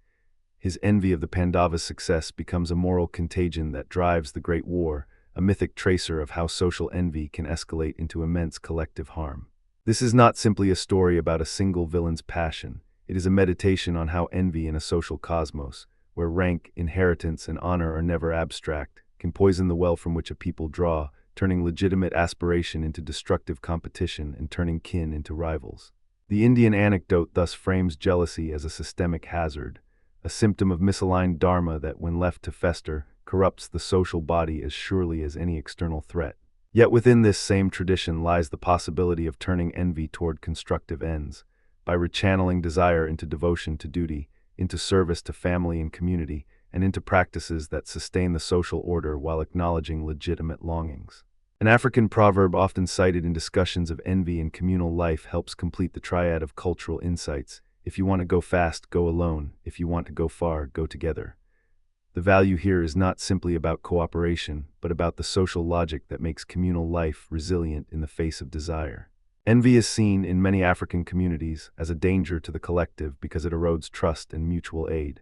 His envy of the Pandavas' success becomes a moral contagion that drives the Great War, a mythic tracer of how social envy can escalate into immense collective harm. This is not simply a story about a single villain's passion. It is a meditation on how envy in a social cosmos, where rank, inheritance, and honor are never abstract, can poison the well from which a people draw, turning legitimate aspiration into destructive competition and turning kin into rivals. The Indian anecdote thus frames jealousy as a systemic hazard, a symptom of misaligned dharma that, when left to fester, corrupts the social body as surely as any external threat. Yet within this same tradition lies the possibility of turning envy toward constructive ends. by rechanneling desire into devotion to duty, into service to family and community, and into practices that sustain the social order while acknowledging legitimate longings. An African proverb often cited in discussions of envy and communal life helps complete the triad of cultural insights. If you want to go fast, go alone. If you want to go far, go together. The value here is not simply about cooperation, but about the social logic that makes communal life resilient in the face of desire. Envy is seen in many African communities as a danger to the collective because it erodes trust and mutual aid.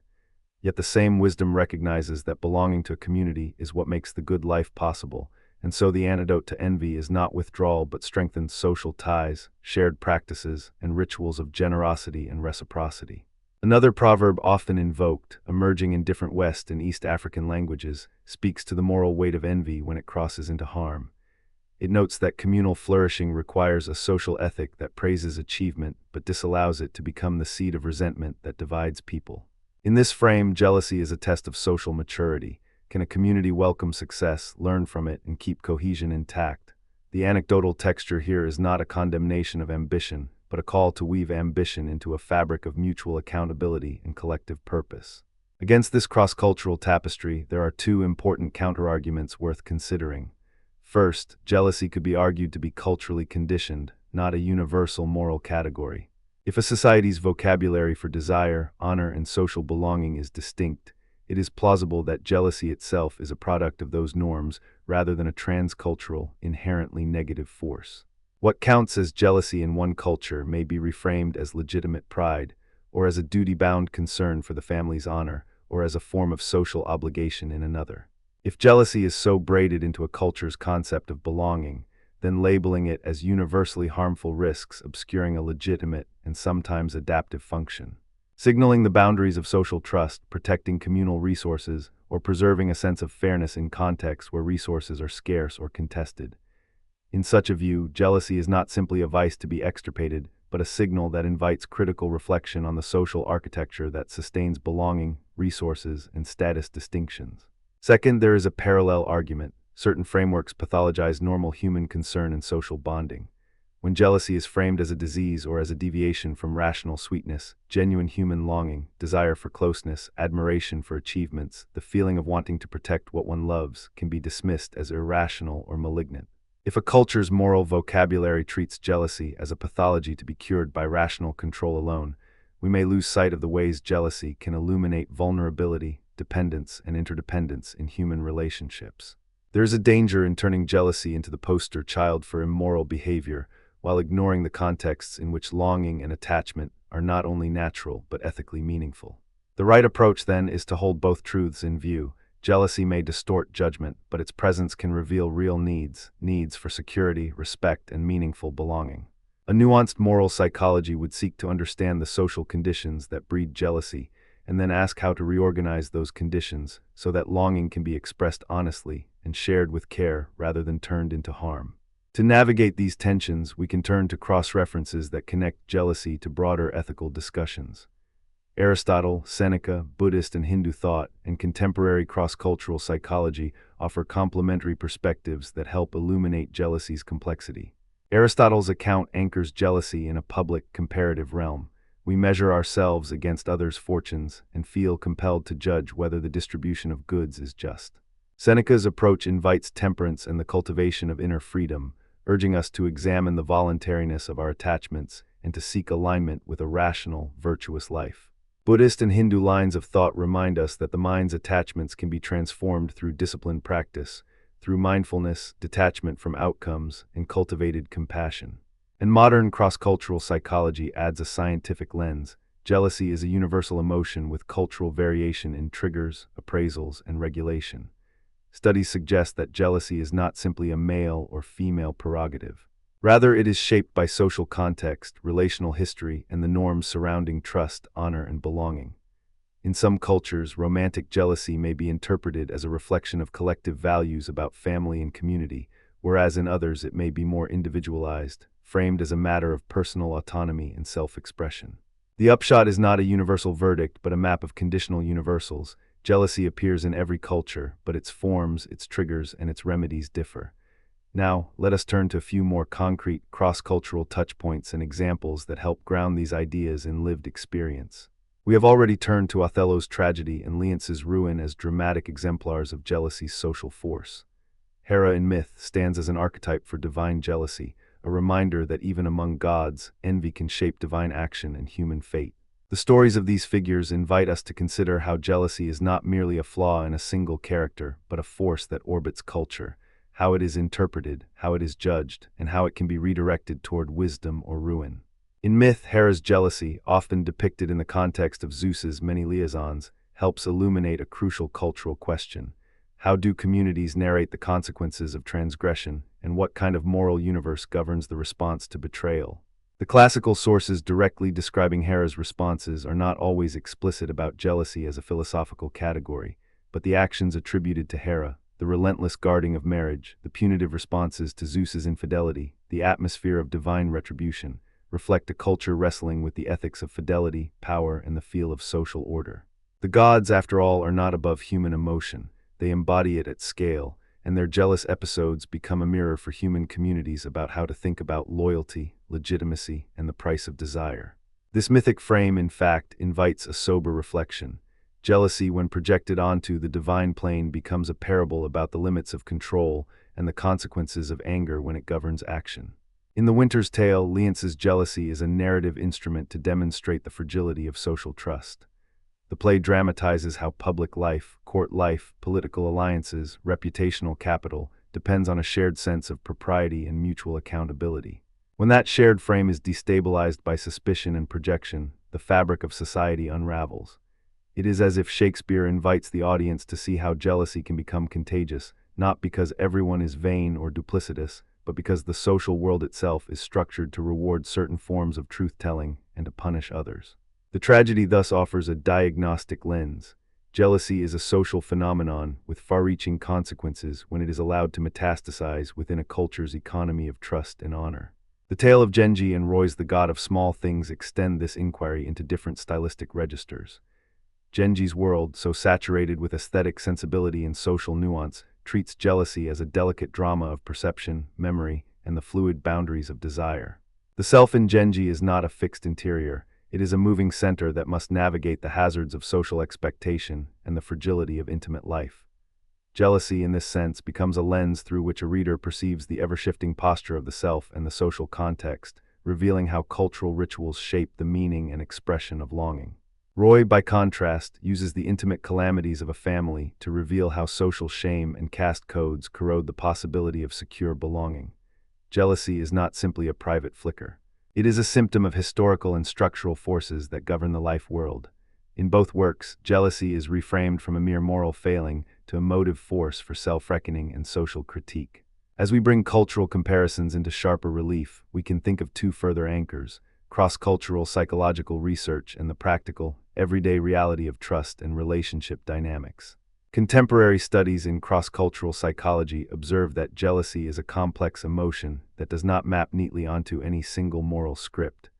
Yet the same wisdom recognizes that belonging to a community is what makes the good life possible, and so the antidote to envy is not withdrawal but strengthened social ties, shared practices, and rituals of generosity and reciprocity. Another proverb often invoked, emerging in different West and East African languages, speaks to the moral weight of envy when it crosses into harm. It notes that communal flourishing requires a social ethic that praises achievement but disallows it to become the seed of resentment that divides people. In this frame, jealousy is a test of social maturity. Can a community welcome success, learn from it, and keep cohesion intact? The anecdotal texture here is not a condemnation of ambition, but a call to weave ambition into a fabric of mutual accountability and collective purpose. Against this cross-cultural tapestry, there are two important counterarguments worth considering. First, jealousy could be argued to be culturally conditioned, not a universal moral category. If a society's vocabulary for desire, honor, and social belonging is distinct, it is plausible that jealousy itself is a product of those norms rather than a transcultural, inherently negative force. What counts as jealousy in one culture may be reframed as legitimate pride, or as a duty-bound concern for the family's honor, or as a form of social obligation in another. If jealousy is so braided into a culture's concept of belonging, then labeling it as universally harmful risks obscuring a legitimate and sometimes adaptive function. Signaling the boundaries of social trust, protecting communal resources, or preserving a sense of fairness in contexts where resources are scarce or contested. In such a view, jealousy is not simply a vice to be extirpated, but a signal that invites critical reflection on the social architecture that sustains belonging, resources, and status distinctions. Second, there is a parallel argument. Certain frameworks pathologize normal human concern and social bonding. When jealousy is framed as a disease or as a deviation from rational sweetness, genuine human longing, desire for closeness, admiration for achievements, the feeling of wanting to protect what one loves, can be dismissed as irrational or malignant. If a culture's moral vocabulary treats jealousy as a pathology to be cured by rational control alone, we may lose sight of the ways jealousy can illuminate vulnerability, dependence, and interdependence in human relationships. There is a danger in turning jealousy into the poster child for immoral behavior, while ignoring the contexts in which longing and attachment are not only natural but ethically meaningful. The right approach, then, is to hold both truths in view. Jealousy may distort judgment, but its presence can reveal real needs for security, respect, and meaningful belonging. A nuanced moral psychology would seek to understand the social conditions that breed jealousy, and then ask how to reorganize those conditions so that longing can be expressed honestly and shared with care rather than turned into harm. To navigate these tensions, we can turn to cross-references that connect jealousy to broader ethical discussions. Aristotle, Seneca, Buddhist and Hindu thought, and contemporary cross-cultural psychology offer complementary perspectives that help illuminate jealousy's complexity. Aristotle's account anchors jealousy in a public, comparative realm. We measure ourselves against others' fortunes and feel compelled to judge whether the distribution of goods is just. Seneca's approach invites temperance and the cultivation of inner freedom, urging us to examine the voluntariness of our attachments and to seek alignment with a rational, virtuous life. Buddhist and Hindu lines of thought remind us that the mind's attachments can be transformed through disciplined practice, through mindfulness, detachment from outcomes, and cultivated compassion. And modern cross-cultural psychology adds a scientific lens. Jealousy is a universal emotion with cultural variation in triggers, appraisals, and regulation. Studies suggest that jealousy is not simply a male or female prerogative. Rather, it is shaped by social context, relational history, and the norms surrounding trust, honor, and belonging. In some cultures, romantic jealousy may be interpreted as a reflection of collective values about family and community, whereas in others it may be more individualized, framed as a matter of personal autonomy and self-expression. The upshot is not a universal verdict, but a map of conditional universals. Jealousy appears in every culture, but its forms, its triggers, and its remedies differ. Now, let us turn to a few more concrete, cross-cultural touchpoints and examples that help ground these ideas in lived experience. We have already turned to Othello's tragedy and Leonce's ruin as dramatic exemplars of jealousy's social force. Hera in myth stands as an archetype for divine jealousy, a reminder that even among gods, envy can shape divine action and human fate. The stories of these figures invite us to consider how jealousy is not merely a flaw in a single character, but a force that orbits culture, how it is interpreted, how it is judged, and how it can be redirected toward wisdom or ruin. In myth, Hera's jealousy, often depicted in the context of Zeus's many liaisons, helps illuminate a crucial cultural question. How do communities narrate the consequences of transgression, and what kind of moral universe governs the response to betrayal? The classical sources directly describing Hera's responses are not always explicit about jealousy as a philosophical category, but the actions attributed to Hera, the relentless guarding of marriage, the punitive responses to Zeus's infidelity, the atmosphere of divine retribution, reflect a culture wrestling with the ethics of fidelity, power, and the feel of social order. The gods, after all, are not above human emotion. They embody it at scale, and their jealous episodes become a mirror for human communities about how to think about loyalty, legitimacy, and the price of desire. This mythic frame, in fact, invites a sober reflection. Jealousy, when projected onto the divine plane, becomes a parable about the limits of control and the consequences of anger when it governs action. In The Winter's Tale, Leonce's jealousy is a narrative instrument to demonstrate the fragility of social trust. The play dramatizes how public life, court life, political alliances, reputational capital depends on a shared sense of propriety and mutual accountability. When that shared frame is destabilized by suspicion and projection, the fabric of society unravels. It is as if Shakespeare invites the audience to see how jealousy can become contagious, not because everyone is vain or duplicitous, but because the social world itself is structured to reward certain forms of truth-telling and to punish others. The tragedy thus offers a diagnostic lens. Jealousy is a social phenomenon with far-reaching consequences when it is allowed to metastasize within a culture's economy of trust and honor. The tale of Genji and Roy's The God of Small Things extend this inquiry into different stylistic registers. Genji's world, so saturated with aesthetic sensibility and social nuance, treats jealousy as a delicate drama of perception, memory, and the fluid boundaries of desire. The self in Genji is not a fixed interior. It is a moving center that must navigate the hazards of social expectation and the fragility of intimate life. Jealousy, in this sense, becomes a lens through which a reader perceives the ever-shifting posture of the self and the social context, revealing how cultural rituals shape the meaning and expression of longing. Roy, by contrast, uses the intimate calamities of a family to reveal how social shame and caste codes corrode the possibility of secure belonging. Jealousy is not simply a private flicker. It is a symptom of historical and structural forces that govern the life world. In both works, jealousy is reframed from a mere moral failing to a motive force for self-reckoning and social critique. As we bring cultural comparisons into sharper relief, we can think of two further anchors: cross-cultural psychological research and the practical, everyday reality of trust and relationship dynamics. Contemporary studies in cross-cultural psychology observe that jealousy is a complex emotion that does not map neatly onto any single moral script.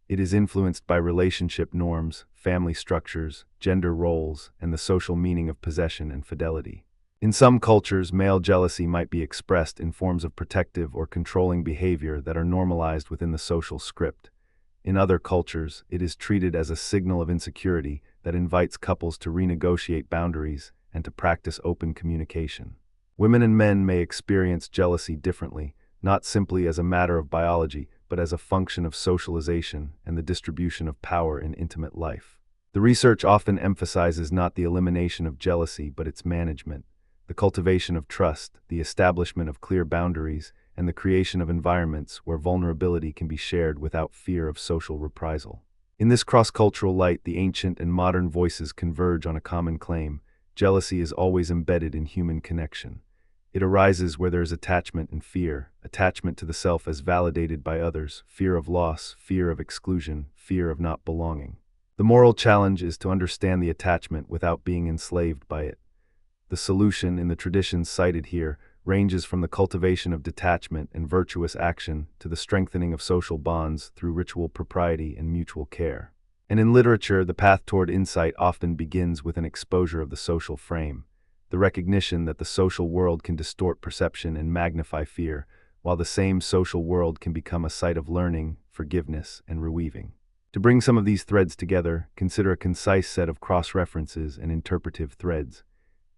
It is influenced by relationship norms, family structures, gender roles, and the social meaning of possession and fidelity. In some cultures, male jealousy might be expressed in forms of protective or controlling behavior that are normalized within the social script. In other cultures, it is treated as a signal of insecurity that invites couples to renegotiate boundaries and to practice open communication. Women and men may experience jealousy differently, not simply as a matter of biology, but as a function of socialization and the distribution of power in intimate life. The research often emphasizes not the elimination of jealousy, but its management, the cultivation of trust, the establishment of clear boundaries, and the creation of environments where vulnerability can be shared without fear of social reprisal. In this cross-cultural light, the ancient and modern voices converge on a common claim: jealousy is always embedded in human connection. It arises where there is attachment and fear, attachment to the self as validated by others, fear of loss, fear of exclusion, fear of not belonging. The moral challenge is to understand the attachment without being enslaved by it. The solution, in the traditions cited here, ranges from the cultivation of detachment and virtuous action to the strengthening of social bonds through ritual propriety and mutual care. And in literature, the path toward insight often begins with an exposure of the social frame. the recognition that the social world can distort perception and magnify fear, while the same social world can become a site of learning, forgiveness, and reweaving. To bring some of these threads together, consider a concise set of cross-references and interpretive threads.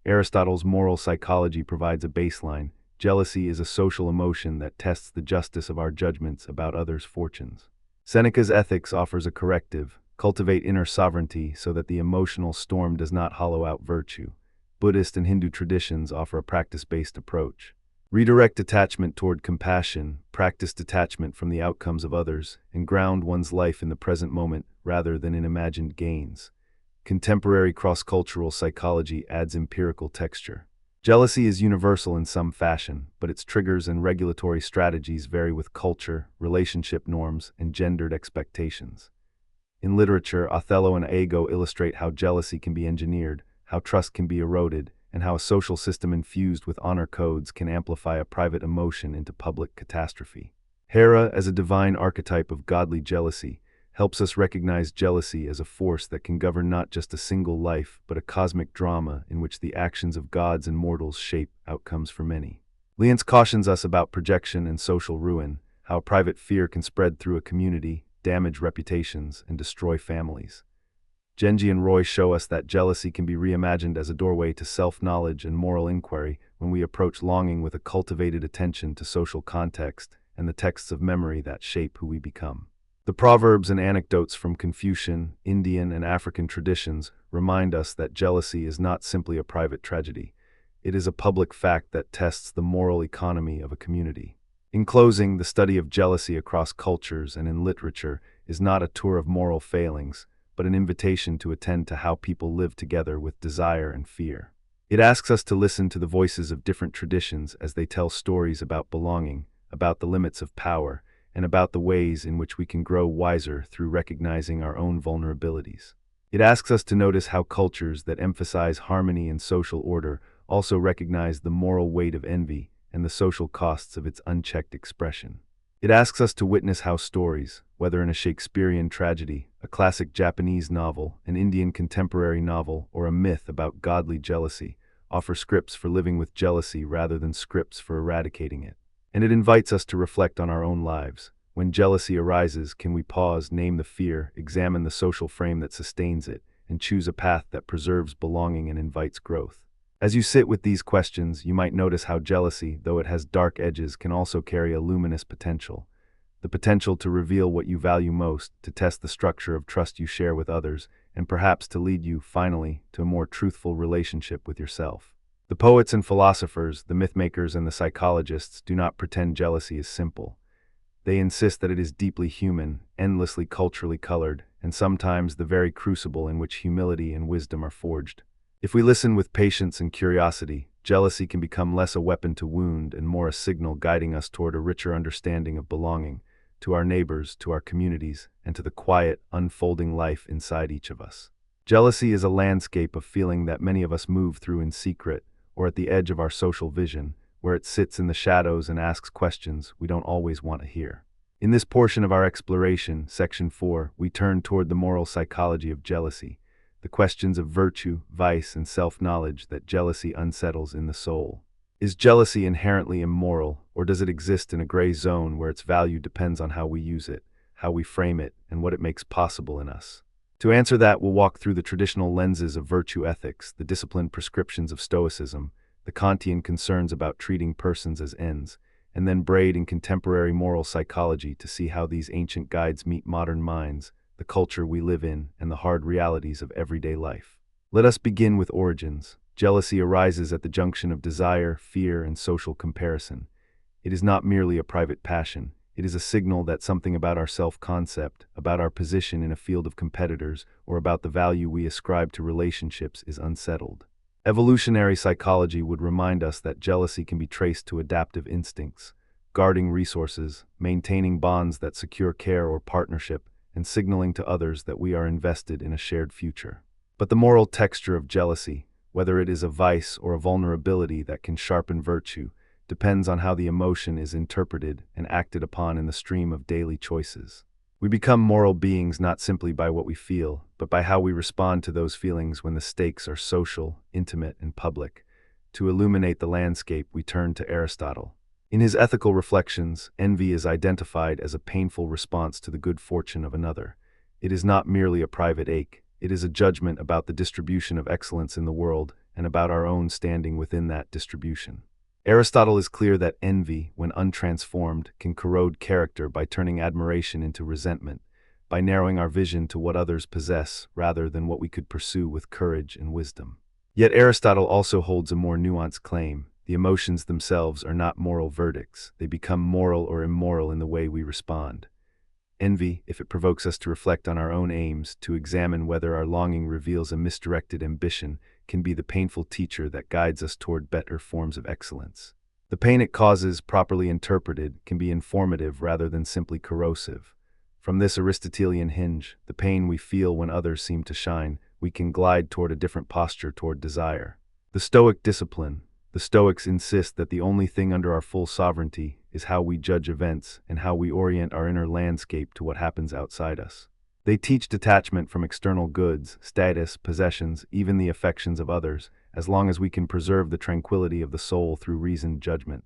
Aristotle's moral psychology provides a baseline. Jealousy is a social emotion that tests the justice of our judgments about others' fortunes. Seneca's Ethics offers a corrective. Cultivate inner sovereignty so that the emotional storm does not hollow out virtue. Buddhist and Hindu traditions offer a practice-based approach. Redirect attachment toward compassion, practice detachment from the outcomes of others, and ground one's life in the present moment rather than in imagined gains. Contemporary cross-cultural psychology adds empirical texture. Jealousy is universal in some fashion, but its triggers and regulatory strategies vary with culture, relationship norms, and gendered expectations. In literature, Othello and Iago illustrate how jealousy can be engineered, how trust can be eroded, and how a social system infused with honor codes can amplify a private emotion into public catastrophe. Hera, as a divine archetype of godly jealousy, helps us recognize jealousy as a force that can govern not just a single life, but a cosmic drama in which the actions of gods and mortals shape outcomes for many. Lienz cautions us about projection and social ruin, how private fear can spread through a community, damage reputations, and destroy families. Genji and Roy show us that jealousy can be reimagined as a doorway to self-knowledge and moral inquiry when we approach longing with a cultivated attention to social context and the texts of memory that shape who we become. The proverbs and anecdotes from Confucian, Indian, and African traditions remind us that jealousy is not simply a private tragedy. It is a public fact that tests the moral economy of a community. In closing, the study of jealousy across cultures and in literature is not a tour of moral failings, but an invitation to attend to how people live together with desire and fear. It asks us to listen to the voices of different traditions as they tell stories about belonging, about the limits of power, and about the ways in which we can grow wiser through recognizing our own vulnerabilities. It asks us to notice how cultures that emphasize harmony and social order also recognize the moral weight of envy and the social costs of its unchecked expression. It asks us to witness how stories, whether in a Shakespearean tragedy, a classic Japanese novel, an Indian contemporary novel, or a myth about godly jealousy, offer scripts for living with jealousy rather than scripts for eradicating it. And it invites us to reflect on our own lives. When jealousy arises, can we pause, name the fear, examine the social frame that sustains it, and choose a path that preserves belonging and invites growth? As you sit with these questions, you might notice how jealousy, though it has dark edges, can also carry a luminous potential. The potential to reveal what you value most, to test the structure of trust you share with others, and perhaps to lead you, finally, to a more truthful relationship with yourself. The poets and philosophers, the mythmakers and the psychologists do not pretend jealousy is simple. They insist that it is deeply human, endlessly culturally colored, and sometimes the very crucible in which humility and wisdom are forged. If we listen with patience and curiosity, jealousy can become less a weapon to wound and more a signal guiding us toward a richer understanding of belonging, to our neighbors, to our communities, and to the quiet, unfolding life inside each of us. Jealousy is a landscape of feeling that many of us move through in secret, or at the edge of our social vision, where it sits in the shadows and asks questions we don't always want to hear. In this portion of our exploration, Section 4, we turn toward the moral psychology of jealousy, the questions of virtue, vice, and self-knowledge that jealousy unsettles in the soul. Is jealousy inherently immoral, or does it exist in a gray zone where its value depends on how we use it, how we frame it, and what it makes possible in us? To answer that, we'll walk through the traditional lenses of virtue ethics, the disciplined prescriptions of Stoicism, the Kantian concerns about treating persons as ends, and then braid in contemporary moral psychology to see how these ancient guides meet modern minds, the culture we live in, and the hard realities of everyday life. Let us begin with origins. Jealousy arises at the junction of desire, fear, and social comparison. It is not merely a private passion. It is a signal that something about our self-concept, about our position in a field of competitors, or about the value we ascribe to relationships is unsettled. Evolutionary psychology would remind us that jealousy can be traced to adaptive instincts, guarding resources, maintaining bonds that secure care or partnership, and signaling to others that we are invested in a shared future. But the moral texture of jealousy, whether it is a vice or a vulnerability that can sharpen virtue, depends on how the emotion is interpreted and acted upon in the stream of daily choices. We become moral beings not simply by what we feel, but by how we respond to those feelings when the stakes are social, intimate, and public. To illuminate the landscape, we turn to Aristotle. In his ethical reflections, envy is identified as a painful response to the good fortune of another. It is not merely a private ache, it is a judgment about the distribution of excellence in the world and about our own standing within that distribution. Aristotle is clear that envy, when untransformed, can corrode character by turning admiration into resentment, by narrowing our vision to what others possess rather than what we could pursue with courage and wisdom. Yet Aristotle also holds a more nuanced claim. The emotions themselves are not moral verdicts. They become moral or immoral in the way we respond. Envy, if it provokes us to reflect on our own aims, to examine whether our longing reveals a misdirected ambition, can be the painful teacher that guides us toward better forms of excellence. The pain it causes, properly interpreted, can be informative rather than simply corrosive. From this Aristotelian hinge, the pain we feel when others seem to shine, we can glide toward a different posture toward desire. The Stoic discipline. The Stoics insist that the only thing under our full sovereignty is how we judge events and how we orient our inner landscape to what happens outside us. They teach detachment from external goods, status, possessions, even the affections of others, as long as we can preserve the tranquility of the soul through reasoned judgment.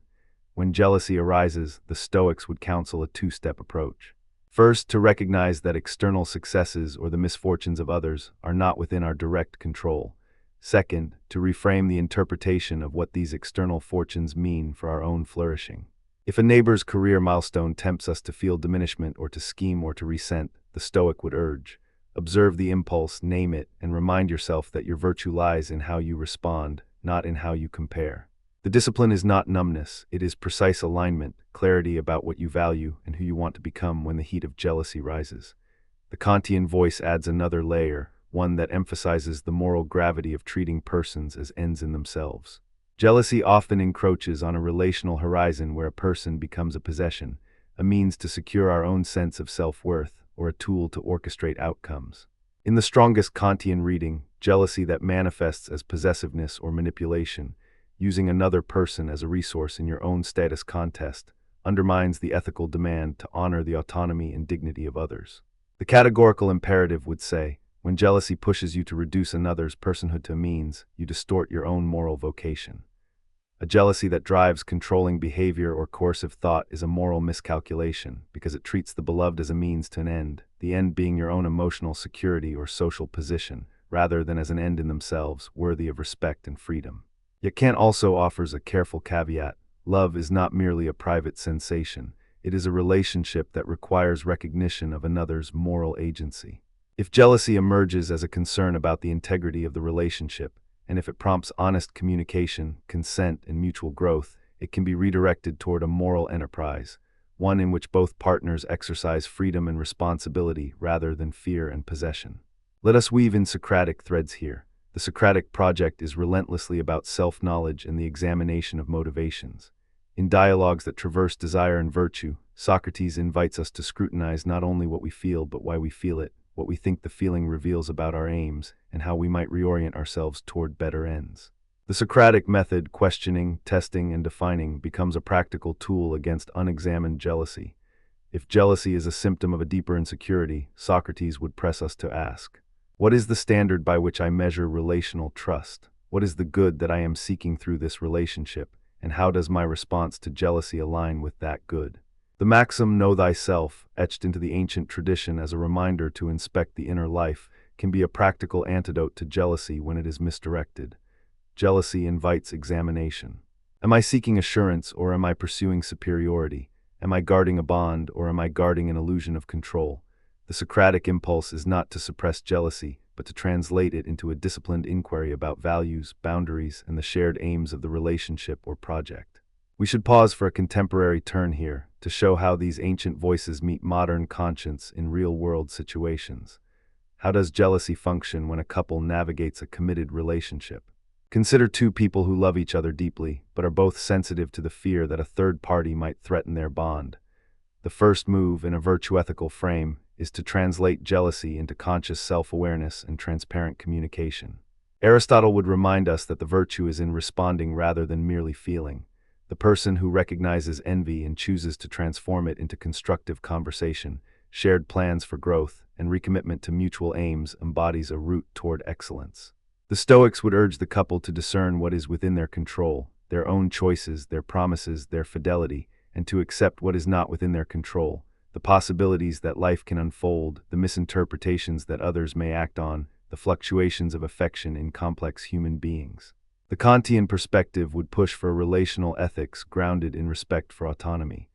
When jealousy arises, the Stoics would counsel a two-step approach. First, to recognize that external successes or the misfortunes of others are not within our direct control. Second, to reframe the interpretation of what these external fortunes mean for our own flourishing. If a neighbor's career milestone tempts us to feel diminishment or to scheme or to resent, the Stoic would urge, observe the impulse, name it, and remind yourself that your virtue lies in how you respond, not in how you compare. The discipline is not numbness, it is precise alignment, clarity about what you value and who you want to become when the heat of jealousy rises. The Kantian voice adds another layer, one that emphasizes the moral gravity of treating persons as ends in themselves. Jealousy often encroaches on a relational horizon where a person becomes a possession, a means to secure our own sense of self-worth, or a tool to orchestrate outcomes. In the strongest Kantian reading, jealousy that manifests as possessiveness or manipulation, using another person as a resource in your own status contest, undermines the ethical demand to honor the autonomy and dignity of others. The categorical imperative would say, when jealousy pushes you to reduce another's personhood to means, you distort your own moral vocation. A jealousy that drives controlling behavior or coercive thought is a moral miscalculation because it treats the beloved as a means to an end, the end being your own emotional security or social position, rather than as an end in themselves, worthy of respect and freedom. Yet Kant also offers a careful caveat. Love is not merely a private sensation. It is a relationship that requires recognition of another's moral agency. If jealousy emerges as a concern about the integrity of the relationship, and if it prompts honest communication, consent, and mutual growth, it can be redirected toward a moral enterprise, one in which both partners exercise freedom and responsibility rather than fear and possession. Let us weave in Socratic threads here. The Socratic project is relentlessly about self-knowledge and the examination of motivations. In dialogues that traverse desire and virtue, Socrates invites us to scrutinize not only what we feel but why we feel it, what we think the feeling reveals about our aims, and how we might reorient ourselves toward better ends. The Socratic method, questioning, testing, and defining, becomes a practical tool against unexamined jealousy. If jealousy is a symptom of a deeper insecurity, Socrates would press us to ask, what is the standard by which I measure relational trust? What is the good that I am seeking through this relationship, and how does my response to jealousy align with that good? The maxim, know thyself, etched into the ancient tradition as a reminder to inspect the inner life, can be a practical antidote to jealousy when it is misdirected. Jealousy invites examination. Am I seeking assurance or am I pursuing superiority? Am I guarding a bond or am I guarding an illusion of control? The Socratic impulse is not to suppress jealousy, but to translate it into a disciplined inquiry about values, boundaries, and the shared aims of the relationship or project. We should pause for a contemporary turn here, to show how these ancient voices meet modern conscience in real-world situations. How does jealousy function when a couple navigates a committed relationship? Consider two people who love each other deeply, but are both sensitive to the fear that a third party might threaten their bond. The first move in a virtue-ethical frame is to translate jealousy into conscious self-awareness and transparent communication. Aristotle would remind us that the virtue is in responding rather than merely feeling. The person who recognizes envy and chooses to transform it into constructive conversation, shared plans for growth, and recommitment to mutual aims embodies a route toward excellence. The Stoics would urge the couple to discern what is within their control, their own choices, their promises, their fidelity, and to accept what is not within their control, the possibilities that life can unfold, the misinterpretations that others may act on, the fluctuations of affection in complex human beings. The Kantian perspective would push for relational ethics grounded in respect for autonomy.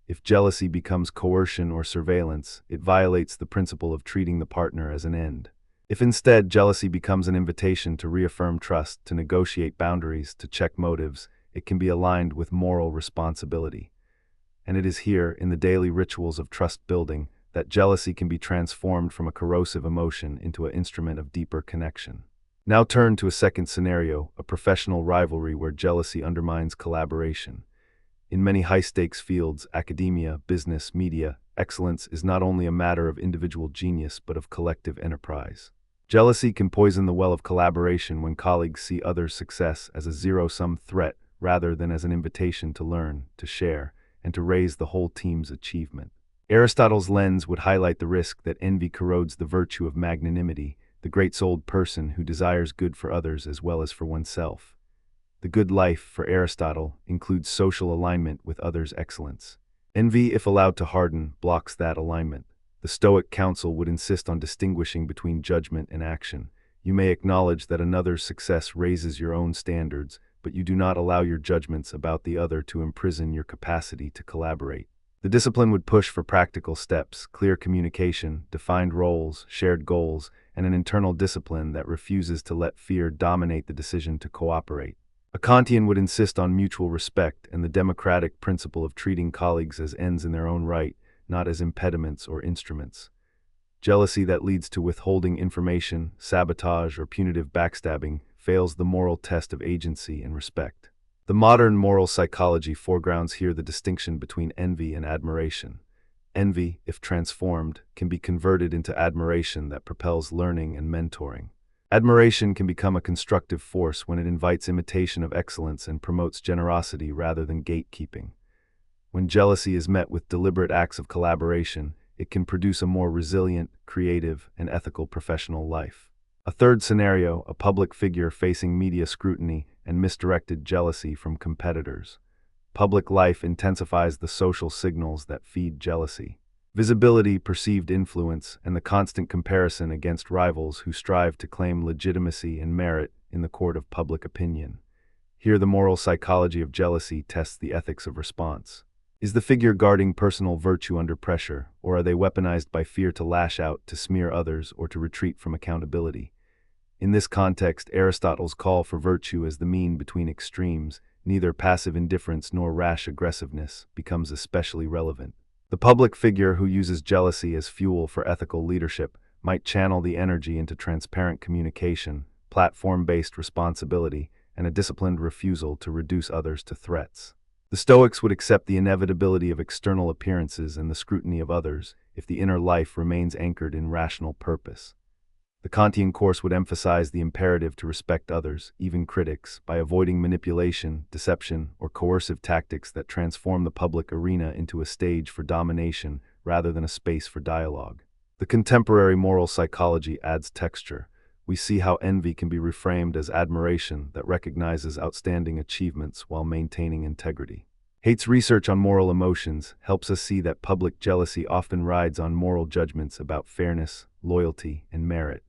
If jealousy becomes coercion or surveillance, it violates the principle of treating the partner as an end. If instead jealousy becomes an invitation to reaffirm trust, to negotiate boundaries, to check motives, it can be aligned with moral responsibility. And it is here, in the daily rituals of trust building, that jealousy can be transformed from a corrosive emotion into an instrument of deeper connection. Now turn to a second scenario, a professional rivalry where jealousy undermines collaboration. In many high-stakes fields, academia, business, media, excellence is not only a matter of individual genius but of collective enterprise. Jealousy can poison the well of collaboration when colleagues see others' success as a zero-sum threat rather than as an invitation to learn, to share, and to raise the whole team's achievement. Aristotle's lens would highlight the risk that envy corrodes the virtue of magnanimity, the great-souled person who desires good for others as well as for oneself. The good life, for Aristotle, includes social alignment with others' excellence. Envy, if allowed to harden, blocks that alignment. The Stoic counsel would insist on distinguishing between judgment and action. You may acknowledge that another's success raises your own standards, but you do not allow your judgments about the other to imprison your capacity to collaborate. The discipline would push for practical steps, clear communication, defined roles, shared goals, and an internal discipline that refuses to let fear dominate the decision to cooperate. A Kantian would insist on mutual respect and the democratic principle of treating colleagues as ends in their own right, not as impediments or instruments. Jealousy that leads to withholding information, sabotage, or punitive backstabbing fails the moral test of agency and respect. The modern moral psychology foregrounds here the distinction between envy and admiration. Envy, if transformed, can be converted into admiration that propels learning and mentoring. Admiration can become a constructive force when it invites imitation of excellence and promotes generosity rather than gatekeeping. When jealousy is met with deliberate acts of collaboration, it can produce a more resilient, creative, and ethical professional life. A third scenario, a public figure facing media scrutiny and misdirected jealousy from competitors. Public life intensifies the social signals that feed jealousy. Visibility, perceived influence, and the constant comparison against rivals who strive to claim legitimacy and merit in the court of public opinion. Here the moral psychology of jealousy tests the ethics of response. Is the figure guarding personal virtue under pressure, or are they weaponized by fear to lash out, to smear others, or to retreat from accountability? In this context, Aristotle's call for virtue as the mean between extremes, neither passive indifference nor rash aggressiveness, becomes especially relevant. The public figure who uses jealousy as fuel for ethical leadership might channel the energy into transparent communication, platform-based responsibility, and a disciplined refusal to reduce others to threats. The Stoics would accept the inevitability of external appearances and the scrutiny of others if the inner life remains anchored in rational purpose. The Kantian course would emphasize the imperative to respect others, even critics, by avoiding manipulation, deception, or coercive tactics that transform the public arena into a stage for domination rather than a space for dialogue. The contemporary moral psychology adds texture. We see how envy can be reframed as admiration that recognizes outstanding achievements while maintaining integrity. Haight's research on moral emotions helps us see that public jealousy often rides on moral judgments about fairness, loyalty, and merit.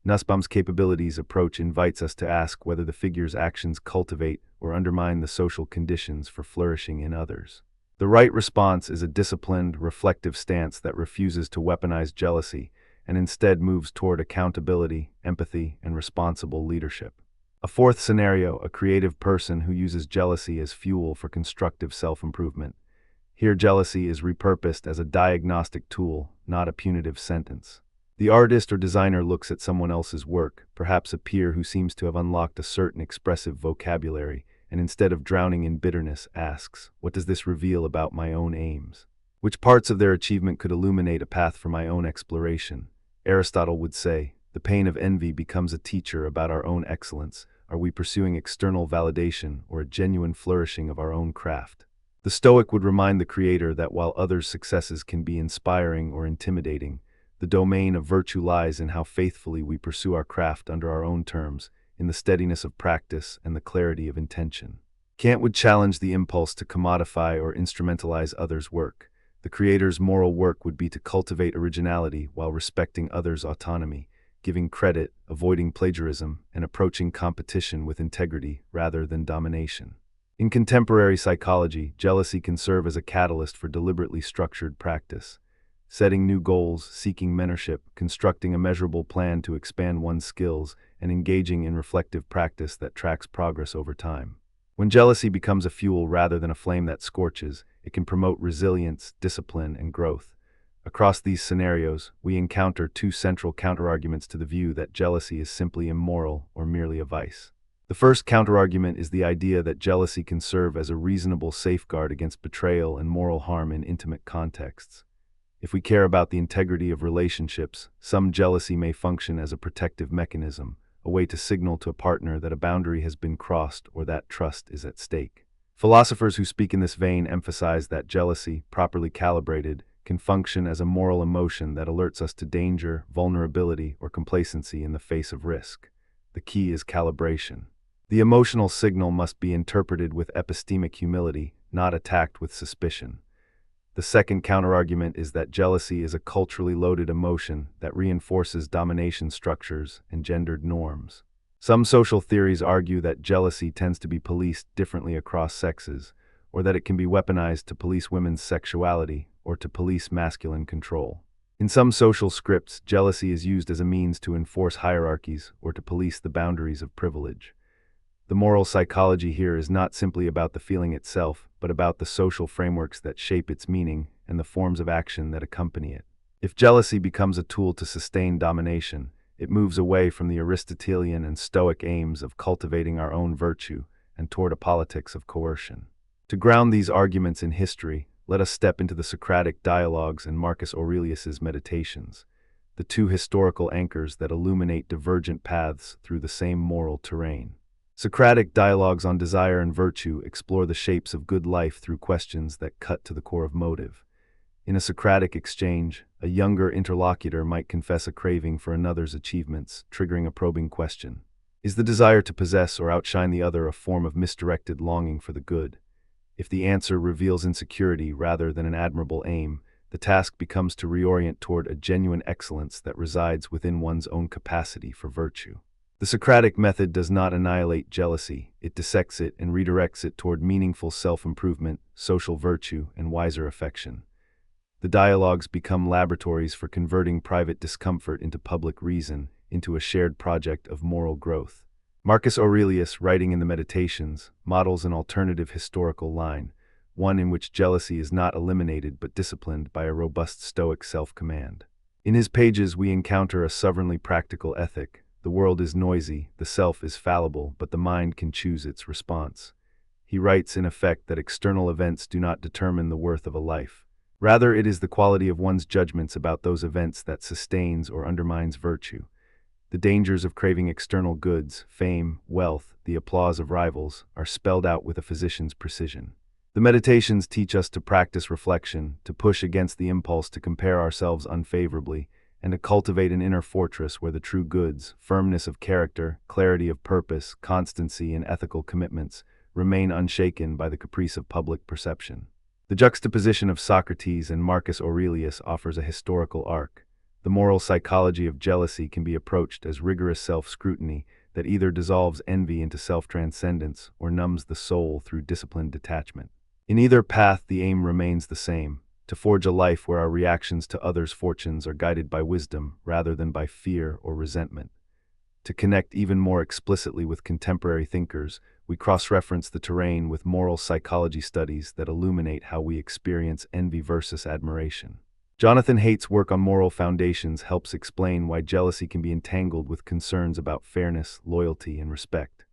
Nussbaum's capabilities approach invites us to ask whether the figure's actions cultivate or undermine the social conditions for flourishing in others. The right response is a disciplined, reflective stance that refuses to weaponize jealousy and instead moves toward accountability, empathy, and responsible leadership. A fourth scenario, a creative person who uses jealousy as fuel for constructive self-improvement. Here jealousy is repurposed as a diagnostic tool, not a punitive sentence. The artist or designer looks at someone else's work, perhaps a peer who seems to have unlocked a certain expressive vocabulary, and instead of drowning in bitterness, asks, "What does this reveal about my own aims? Which parts of their achievement could illuminate a path for my own exploration?" Aristotle would say, the pain of envy becomes a teacher about our own excellence. Are we pursuing external validation or a genuine flourishing of our own craft? The Stoic would remind the creator that while others' successes can be inspiring or intimidating, The domain of virtue lies in how faithfully we pursue our craft under our own terms, in the steadiness of practice and the clarity of intention. Kant would challenge the impulse to commodify or instrumentalize others' work. The creator's moral work would be to cultivate originality while respecting others' autonomy, giving credit, avoiding plagiarism, and approaching competition with integrity rather than domination. In contemporary psychology, jealousy can serve as a catalyst for deliberately structured practice. Setting new goals, seeking mentorship, constructing a measurable plan to expand one's skills, and engaging in reflective practice that tracks progress over time. When jealousy becomes a fuel rather than a flame that scorches, it can promote resilience, discipline, and growth. Across these scenarios, we encounter two central counterarguments to the view that jealousy is simply immoral or merely a vice. The first counterargument is the idea that jealousy can serve as a reasonable safeguard against betrayal and moral harm in intimate contexts. If we care about the integrity of relationships, some jealousy may function as a protective mechanism, a way to signal to a partner that a boundary has been crossed or that trust is at stake. Philosophers who speak in this vein emphasize that jealousy, properly calibrated, can function as a moral emotion that alerts us to danger, vulnerability, or complacency in the face of risk. The key is calibration. The emotional signal must be interpreted with epistemic humility, not attacked with suspicion. The second counterargument is that jealousy is a culturally loaded emotion that reinforces domination structures and gendered norms. Some social theories argue that jealousy tends to be policed differently across sexes, or that it can be weaponized to police women's sexuality or to police masculine control. In some social scripts, jealousy is used as a means to enforce hierarchies or to police the boundaries of privilege. The moral psychology here is not simply about the feeling itself, but about the social frameworks that shape its meaning and the forms of action that accompany it. If jealousy becomes a tool to sustain domination, it moves away from the Aristotelian and Stoic aims of cultivating our own virtue and toward a politics of coercion. To ground these arguments in history, let us step into the Socratic dialogues and Marcus Aurelius's Meditations, the two historical anchors that illuminate divergent paths through the same moral terrain. Socratic dialogues on desire and virtue explore the shapes of good life through questions that cut to the core of motive. In a Socratic exchange, a younger interlocutor might confess a craving for another's achievements, triggering a probing question. Is the desire to possess or outshine the other a form of misdirected longing for the good? If the answer reveals insecurity rather than an admirable aim, the task becomes to reorient toward a genuine excellence that resides within one's own capacity for virtue. The Socratic method does not annihilate jealousy, it dissects it and redirects it toward meaningful self-improvement, social virtue, and wiser affection. The dialogues become laboratories for converting private discomfort into public reason, into a shared project of moral growth. Marcus Aurelius, writing in the Meditations, models an alternative historical line, one in which jealousy is not eliminated but disciplined by a robust Stoic self-command. In his pages we encounter a sovereignly practical ethic. The world is noisy, the self is fallible, but the mind can choose its response. He writes in effect that external events do not determine the worth of a life. Rather, it is the quality of one's judgments about those events that sustains or undermines virtue. The dangers of craving external goods, fame, wealth, the applause of rivals, are spelled out with a physician's precision. The Meditations teach us to practice reflection, to push against the impulse to compare ourselves unfavorably, and to cultivate an inner fortress where the true goods, firmness of character, clarity of purpose, constancy, and ethical commitments remain unshaken by the caprice of public perception. The juxtaposition of Socrates and Marcus Aurelius offers a historical arc. The moral psychology of jealousy can be approached as rigorous self-scrutiny that either dissolves envy into self-transcendence or numbs the soul through disciplined detachment. In either path, the aim remains the same: to forge a life where our reactions to others' fortunes are guided by wisdom rather than by fear or resentment. To connect even more explicitly with contemporary thinkers, we cross-reference the terrain with moral psychology studies that illuminate how we experience envy versus admiration. Jonathan Haidt's work on moral foundations helps explain why jealousy can be entangled with concerns about fairness, loyalty, and respect.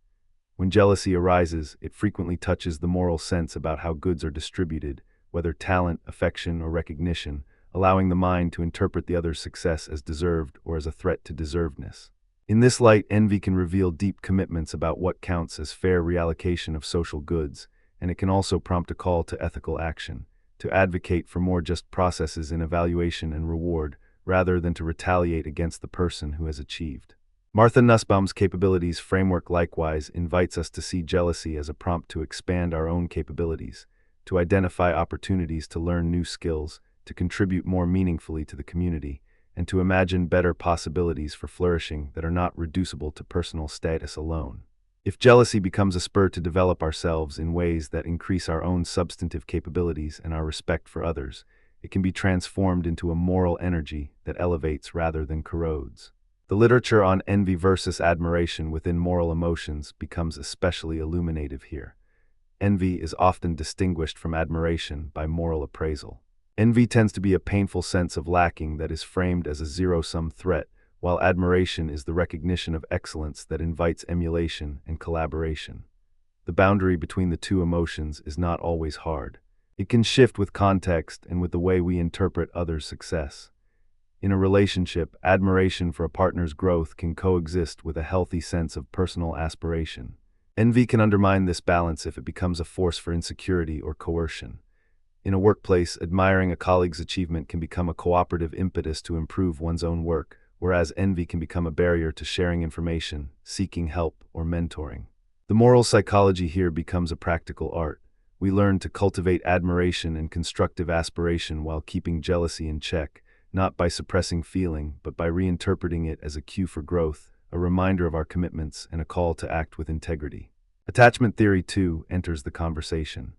When jealousy arises, it frequently touches the moral sense about how goods are distributed, whether talent, affection, or recognition, allowing the mind to interpret the other's success as deserved or as a threat to deservedness. In this light, envy can reveal deep commitments about what counts as fair reallocation of social goods, and it can also prompt a call to ethical action, to advocate for more just processes in evaluation and reward, rather than to retaliate against the person who has achieved. Martha Nussbaum's capabilities framework likewise invites us to see jealousy as a prompt to expand our own capabilities, to identify opportunities to learn new skills, to contribute more meaningfully to the community, and to imagine better possibilities for flourishing that are not reducible to personal status alone. If jealousy becomes a spur to develop ourselves in ways that increase our own substantive capabilities and our respect for others, it can be transformed into a moral energy that elevates rather than corrodes. The literature on envy versus admiration within moral emotions becomes especially illuminative here. Envy is often distinguished from admiration by moral appraisal. Envy tends to be a painful sense of lacking that is framed as a zero-sum threat, while admiration is the recognition of excellence that invites emulation and collaboration. The boundary between the two emotions is not always hard. It can shift with context and with the way we interpret others' success. In a relationship, admiration for a partner's growth can coexist with a healthy sense of personal aspiration. Envy can undermine this balance if it becomes a force for insecurity or coercion. In a workplace, admiring a colleague's achievement can become a cooperative impetus to improve one's own work, whereas envy can become a barrier to sharing information, seeking help, or mentoring. The moral psychology here becomes a practical art. We learn to cultivate admiration and constructive aspiration while keeping jealousy in check, not by suppressing feeling, but by reinterpreting it as a cue for growth, a reminder of our commitments, and a call to act with integrity. Attachment theory, too, enters the conversation.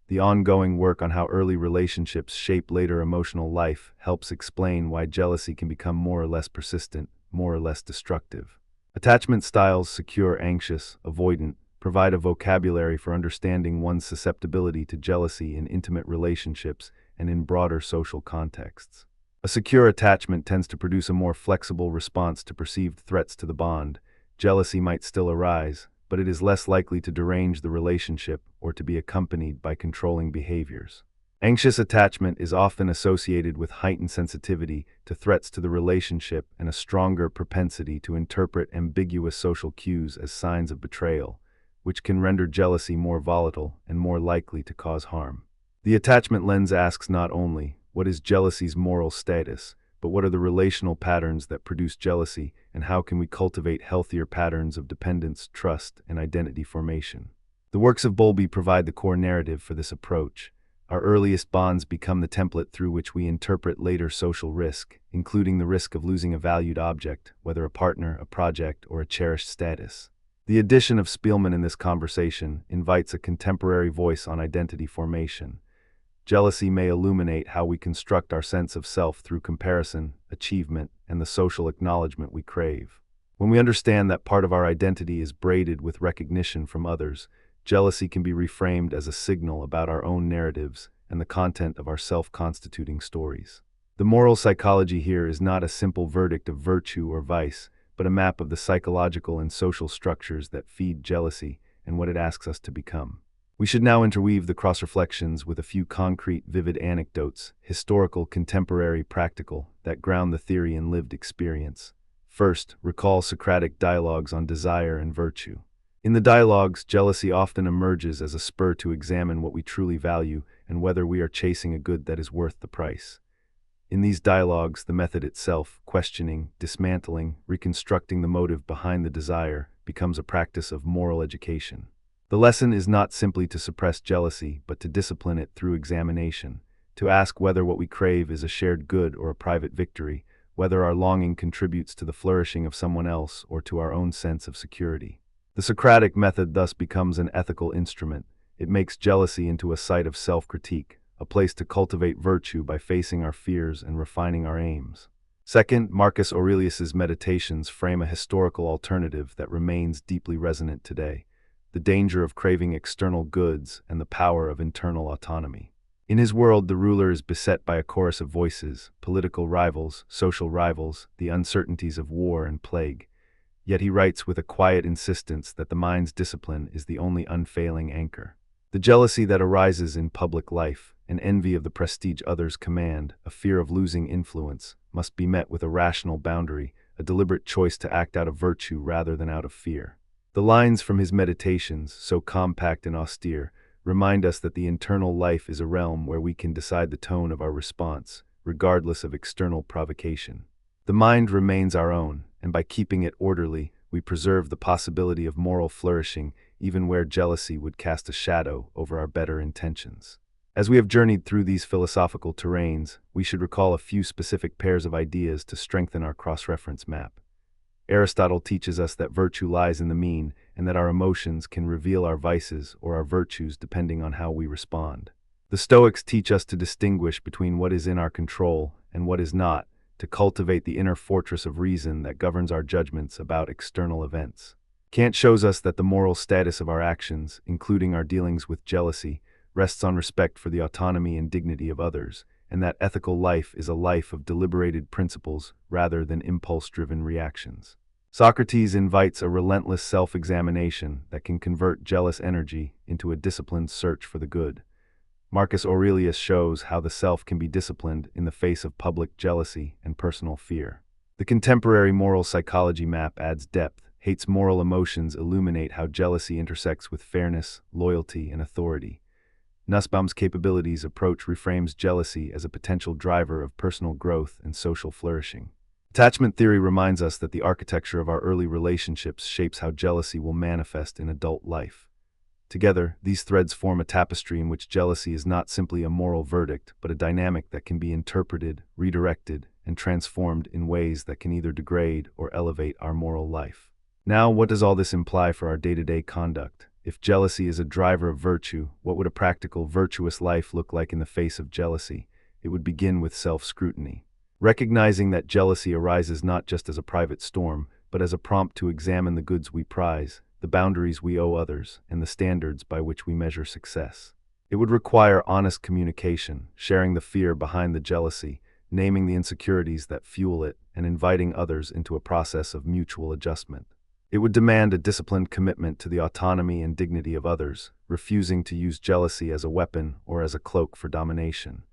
The ongoing work on how early relationships shape later emotional life helps explain why jealousy can become more or less persistent, more or less destructive. Attachment styles, secure, anxious, avoidant, provide a vocabulary for understanding one's susceptibility to jealousy in intimate relationships and in broader social contexts. A secure attachment tends to produce a more flexible response to perceived threats to the bond. Jealousy might still arise, but it is less likely to derange the relationship or to be accompanied by controlling behaviors. Anxious attachment is often associated with heightened sensitivity to threats to the relationship and a stronger propensity to interpret ambiguous social cues as signs of betrayal, which can render jealousy more volatile and more likely to cause harm. The attachment lens asks not only, what is jealousy's moral status, but what are the relational patterns that produce jealousy, and how can we cultivate healthier patterns of dependence, trust, and identity formation? The works of Bowlby provide the core narrative for this approach. Our earliest bonds become the template through which we interpret later social risk, including the risk of losing a valued object, whether a partner, a project, or a cherished status. The addition of Spielman in this conversation invites a contemporary voice on identity formation. Jealousy may illuminate how we construct our sense of self through comparison, achievement, and the social acknowledgement we crave. When we understand that part of our identity is braided with recognition from others, jealousy can be reframed as a signal about our own narratives and the content of our self-constituting stories. The moral psychology here is not a simple verdict of virtue or vice, but a map of the psychological and social structures that feed jealousy and what it asks us to become. We should now interweave the cross-reflections with a few concrete, vivid anecdotes, historical, contemporary, practical, that ground the theory in lived experience. First, recall Socratic dialogues on desire and virtue. In the dialogues, jealousy often emerges as a spur to examine what we truly value and whether we are chasing a good that is worth the price. In these dialogues, the method itself, questioning, dismantling, reconstructing the motive behind the desire, becomes a practice of moral education. The lesson is not simply to suppress jealousy, but to discipline it through examination, to ask whether what we crave is a shared good or a private victory, whether our longing contributes to the flourishing of someone else or to our own sense of security. The Socratic method thus becomes an ethical instrument. It makes jealousy into a site of self-critique, a place to cultivate virtue by facing our fears and refining our aims. Second, Marcus Aurelius's Meditations frame a historical alternative that remains deeply resonant today: the danger of craving external goods and the power of internal autonomy. In his world, the ruler is beset by a chorus of voices, political rivals, social rivals, the uncertainties of war and plague. Yet he writes with a quiet insistence that the mind's discipline is the only unfailing anchor. The jealousy that arises in public life, an envy of the prestige others command, a fear of losing influence, must be met with a rational boundary, a deliberate choice to act out of virtue rather than out of fear. The lines from his Meditations, so compact and austere, remind us that the internal life is a realm where we can decide the tone of our response, regardless of external provocation. The mind remains our own, and by keeping it orderly, we preserve the possibility of moral flourishing even where jealousy would cast a shadow over our better intentions. As we have journeyed through these philosophical terrains, we should recall a few specific pairs of ideas to strengthen our cross-reference map. Aristotle teaches us that virtue lies in the mean, and that our emotions can reveal our vices or our virtues depending on how we respond. The Stoics teach us to distinguish between what is in our control and what is not, to cultivate the inner fortress of reason that governs our judgments about external events. Kant shows us that the moral status of our actions, including our dealings with jealousy, rests on respect for the autonomy and dignity of others, and that ethical life is a life of deliberated principles rather than impulse-driven reactions. Socrates invites a relentless self-examination that can convert jealous energy into a disciplined search for the good. Marcus Aurelius shows how the self can be disciplined in the face of public jealousy and personal fear. The contemporary moral psychology map adds depth. Hate's moral emotions illuminate how jealousy intersects with fairness, loyalty, and authority. Nussbaum's capabilities approach reframes jealousy as a potential driver of personal growth and social flourishing. Attachment theory reminds us that the architecture of our early relationships shapes how jealousy will manifest in adult life. Together, these threads form a tapestry in which jealousy is not simply a moral verdict, but a dynamic that can be interpreted, redirected, and transformed in ways that can either degrade or elevate our moral life. Now, what does all this imply for our day-to-day conduct? If jealousy is a driver of virtue, what would a practical, virtuous life look like in the face of jealousy? It would begin with self-scrutiny. Recognizing that jealousy arises not just as a private storm, but as a prompt to examine the goods we prize, the boundaries we owe others, and the standards by which we measure success. It would require honest communication, sharing the fear behind the jealousy, naming the insecurities that fuel it, and inviting others into a process of mutual adjustment. It would demand a disciplined commitment to the autonomy and dignity of others, refusing to use jealousy as a weapon or as a cloak for domination.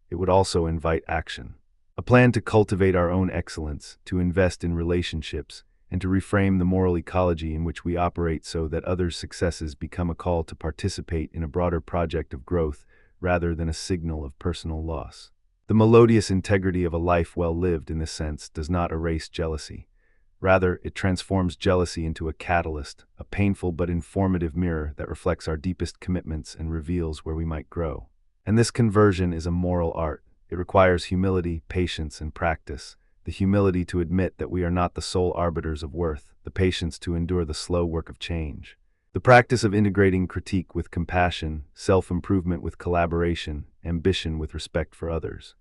It would also invite action. A plan to cultivate our own excellence, to invest in relationships, and to reframe the moral ecology in which we operate so that others' successes become a call to participate in a broader project of growth rather than a signal of personal loss. The melodious integrity of a life well lived in this sense does not erase jealousy. Rather, it transforms jealousy into a catalyst, a painful but informative mirror that reflects our deepest commitments and reveals where we might grow. And this conversion is a moral art. It requires humility, patience, and practice. The humility to admit that we are not the sole arbiters of worth, the patience to endure the slow work of change. The practice of integrating critique with compassion, self-improvement with collaboration, ambition with respect for others.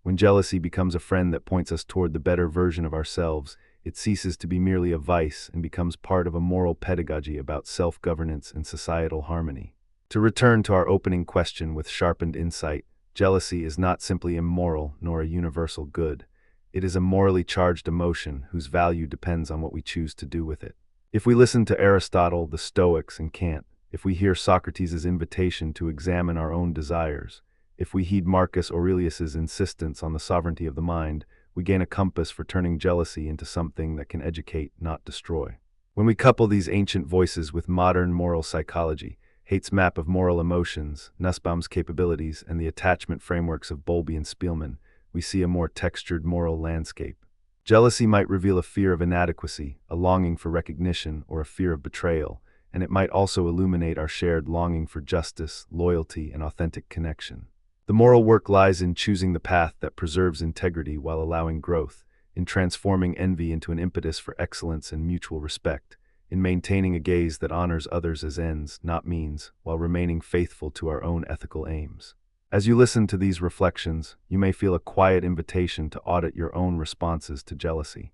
When jealousy becomes a friend that points us toward the better version of ourselves, it ceases to be merely a vice and becomes part of a moral pedagogy about self-governance and societal harmony. To return to our opening question with sharpened insight, jealousy is not simply immoral nor a universal good. It is a morally charged emotion whose value depends on what we choose to do with it. If we listen to Aristotle, the Stoics, and Kant, if we hear Socrates' invitation to examine our own desires, if we heed Marcus Aurelius' insistence on the sovereignty of the mind, we gain a compass for turning jealousy into something that can educate, not destroy. When we couple these ancient voices with modern moral psychology, Hate's map of moral emotions, Nussbaum's capabilities, and the attachment frameworks of Bowlby and Spielman, we see a more textured moral landscape. Jealousy might reveal a fear of inadequacy, a longing for recognition, or a fear of betrayal, and it might also illuminate our shared longing for justice, loyalty, and authentic connection. The moral work lies in choosing the path that preserves integrity while allowing growth, in transforming envy into an impetus for excellence and mutual respect, in maintaining a gaze that honors others as ends, not means, while remaining faithful to our own ethical aims. As you listen to these reflections, you may feel a quiet invitation to audit your own responses to jealousy.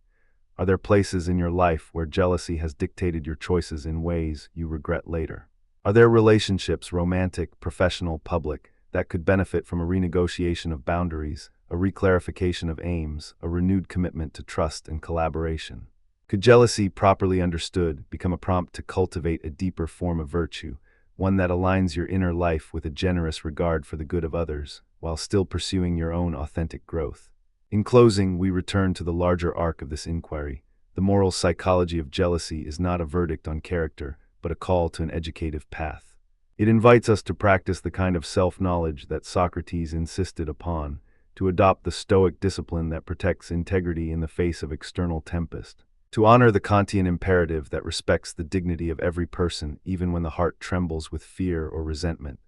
Are there places in your life where jealousy has dictated your choices in ways you regret later? Are there relationships, romantic, professional, public, that could benefit from a renegotiation of boundaries, a reclarification of aims, a renewed commitment to trust and collaboration? Could jealousy, properly understood, become a prompt to cultivate a deeper form of virtue, one that aligns your inner life with a generous regard for the good of others, while still pursuing your own authentic growth? In closing, we return to the larger arc of this inquiry. The moral psychology of jealousy is not a verdict on character, but a call to an educative path. It invites us to practice the kind of self-knowledge that Socrates insisted upon, to adopt the Stoic discipline that protects integrity in the face of external tempest, to honor the Kantian imperative that respects the dignity of every person even when the heart trembles with fear or resentment,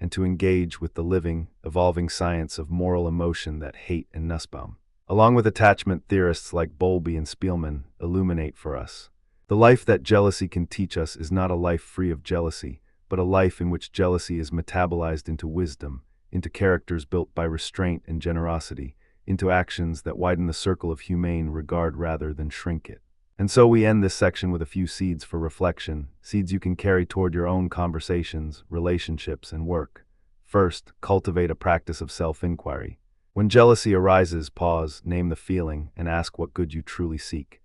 and to engage with the living, evolving science of moral emotion that hate and Nussbaum, along with attachment theorists like Bowlby and Spielman, illuminate for us. The life that jealousy can teach us is not a life free of jealousy, but a life in which jealousy is metabolized into wisdom, into characters built by restraint and generosity, into actions that widen the circle of humane regard rather than shrink it. And so we end this section with a few seeds for reflection, seeds you can carry toward your own conversations, relationships, and work. First, cultivate a practice of self-inquiry. When jealousy arises, pause, name the feeling, and ask what good you truly seek.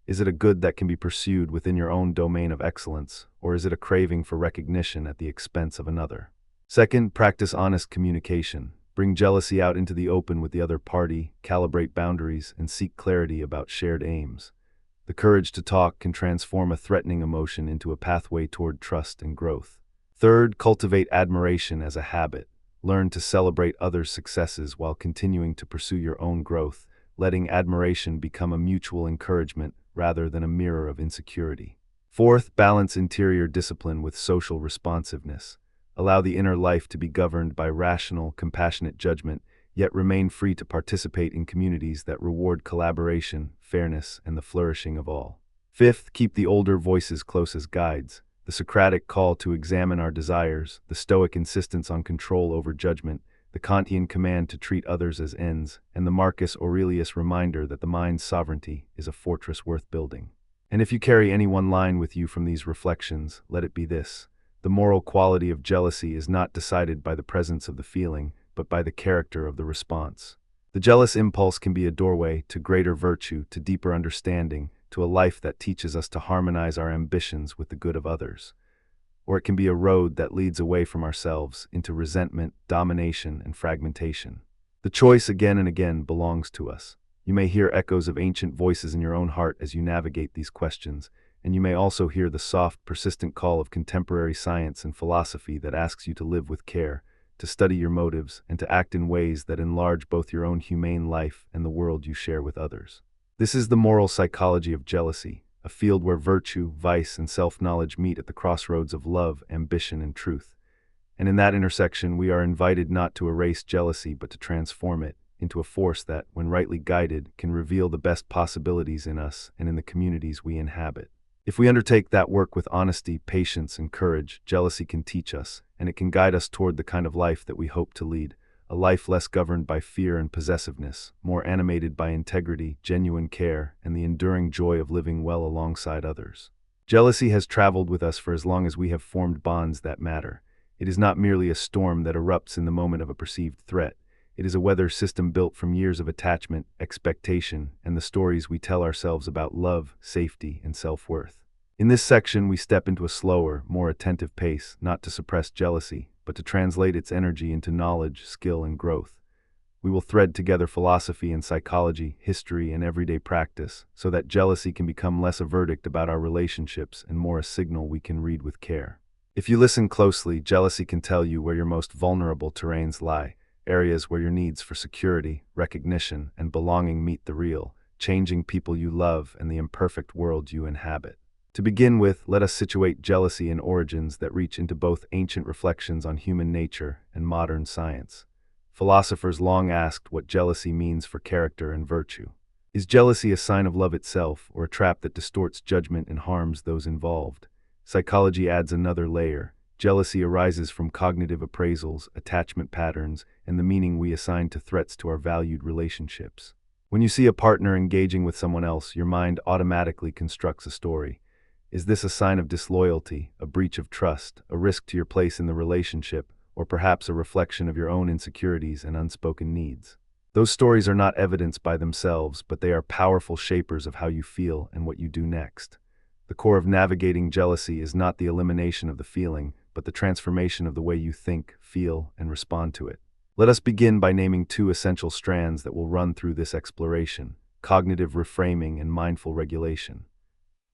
Is it a good that can be pursued within your own domain of excellence, or is it a craving for recognition at the expense of another? Second, practice honest communication. Bring jealousy out into the open with the other party, calibrate boundaries, and seek clarity about shared aims. The courage to talk can transform a threatening emotion into a pathway toward trust and growth. Third, cultivate admiration as a habit. Learn to celebrate others' successes while continuing to pursue your own growth, letting admiration become a mutual encouragement rather than a mirror of insecurity. Fourth, balance interior discipline with social responsiveness. Allow the inner life to be governed by rational, compassionate judgment, yet remain free to participate in communities that reward collaboration, fairness, and the flourishing of all. Fifth, keep the older voices close as guides. The Socratic call to examine our desires, the Stoic insistence on control over judgment, the Kantian command to treat others as ends, and the Marcus Aurelius reminder that the mind's sovereignty is a fortress worth building. And if you carry any one line with you from these reflections, let it be this: the moral quality of jealousy is not decided by the presence of the feeling, but by the character of the response. The jealous impulse can be a doorway to greater virtue, to deeper understanding, to a life that teaches us to harmonize our ambitions with the good of others. Or it can be a road that leads away from ourselves into resentment, domination, and fragmentation. The choice again and again belongs to us. You may hear echoes of ancient voices in your own heart as you navigate these questions, and you may also hear the soft, persistent call of contemporary science and philosophy that asks you to live with care, to study your motives, and to act in ways that enlarge both your own humane life and the world you share with others. This is the moral psychology of jealousy, a field where virtue, vice, and self-knowledge meet at the crossroads of love, ambition, and truth. And in that intersection, we are invited not to erase jealousy, but to transform it into a force that, when rightly guided, can reveal the best possibilities in us and in the communities we inhabit. If we undertake that work with honesty, patience, and courage, jealousy can teach us, and it can guide us toward the kind of life that we hope to lead, a life less governed by fear and possessiveness, more animated by integrity, genuine care, and the enduring joy of living well alongside others. Jealousy has traveled with us for as long as we have formed bonds that matter. It is not merely a storm that erupts in the moment of a perceived threat. It is a weather system built from years of attachment, expectation, and the stories we tell ourselves about love, safety, and self-worth. In this section, we step into a slower, more attentive pace, not to suppress jealousy, but to translate its energy into knowledge, skill, and growth. We will thread together philosophy and psychology, history, and everyday practice, so that jealousy can become less a verdict about our relationships and more a signal we can read with care. If you listen closely, jealousy can tell you where your most vulnerable terrains lie, areas where your needs for security, recognition, and belonging meet the real, changing people you love and the imperfect world you inhabit. To begin with, let us situate jealousy in origins that reach into both ancient reflections on human nature and modern science. Philosophers long asked what jealousy means for character and virtue. Is jealousy a sign of love itself, or a trap that distorts judgment and harms those involved? Psychology adds another layer. Jealousy arises from cognitive appraisals, attachment patterns, and the meaning we assign to threats to our valued relationships. When you see a partner engaging with someone else, your mind automatically constructs a story. Is this a sign of disloyalty, a breach of trust, a risk to your place in the relationship, or perhaps a reflection of your own insecurities and unspoken needs? Those stories are not evidence by themselves, but they are powerful shapers of how you feel and what you do next. The core of navigating jealousy is not the elimination of the feeling, but the transformation of the way you think, feel, and respond to it. Let us begin by naming two essential strands that will run through this exploration: cognitive reframing and mindful regulation.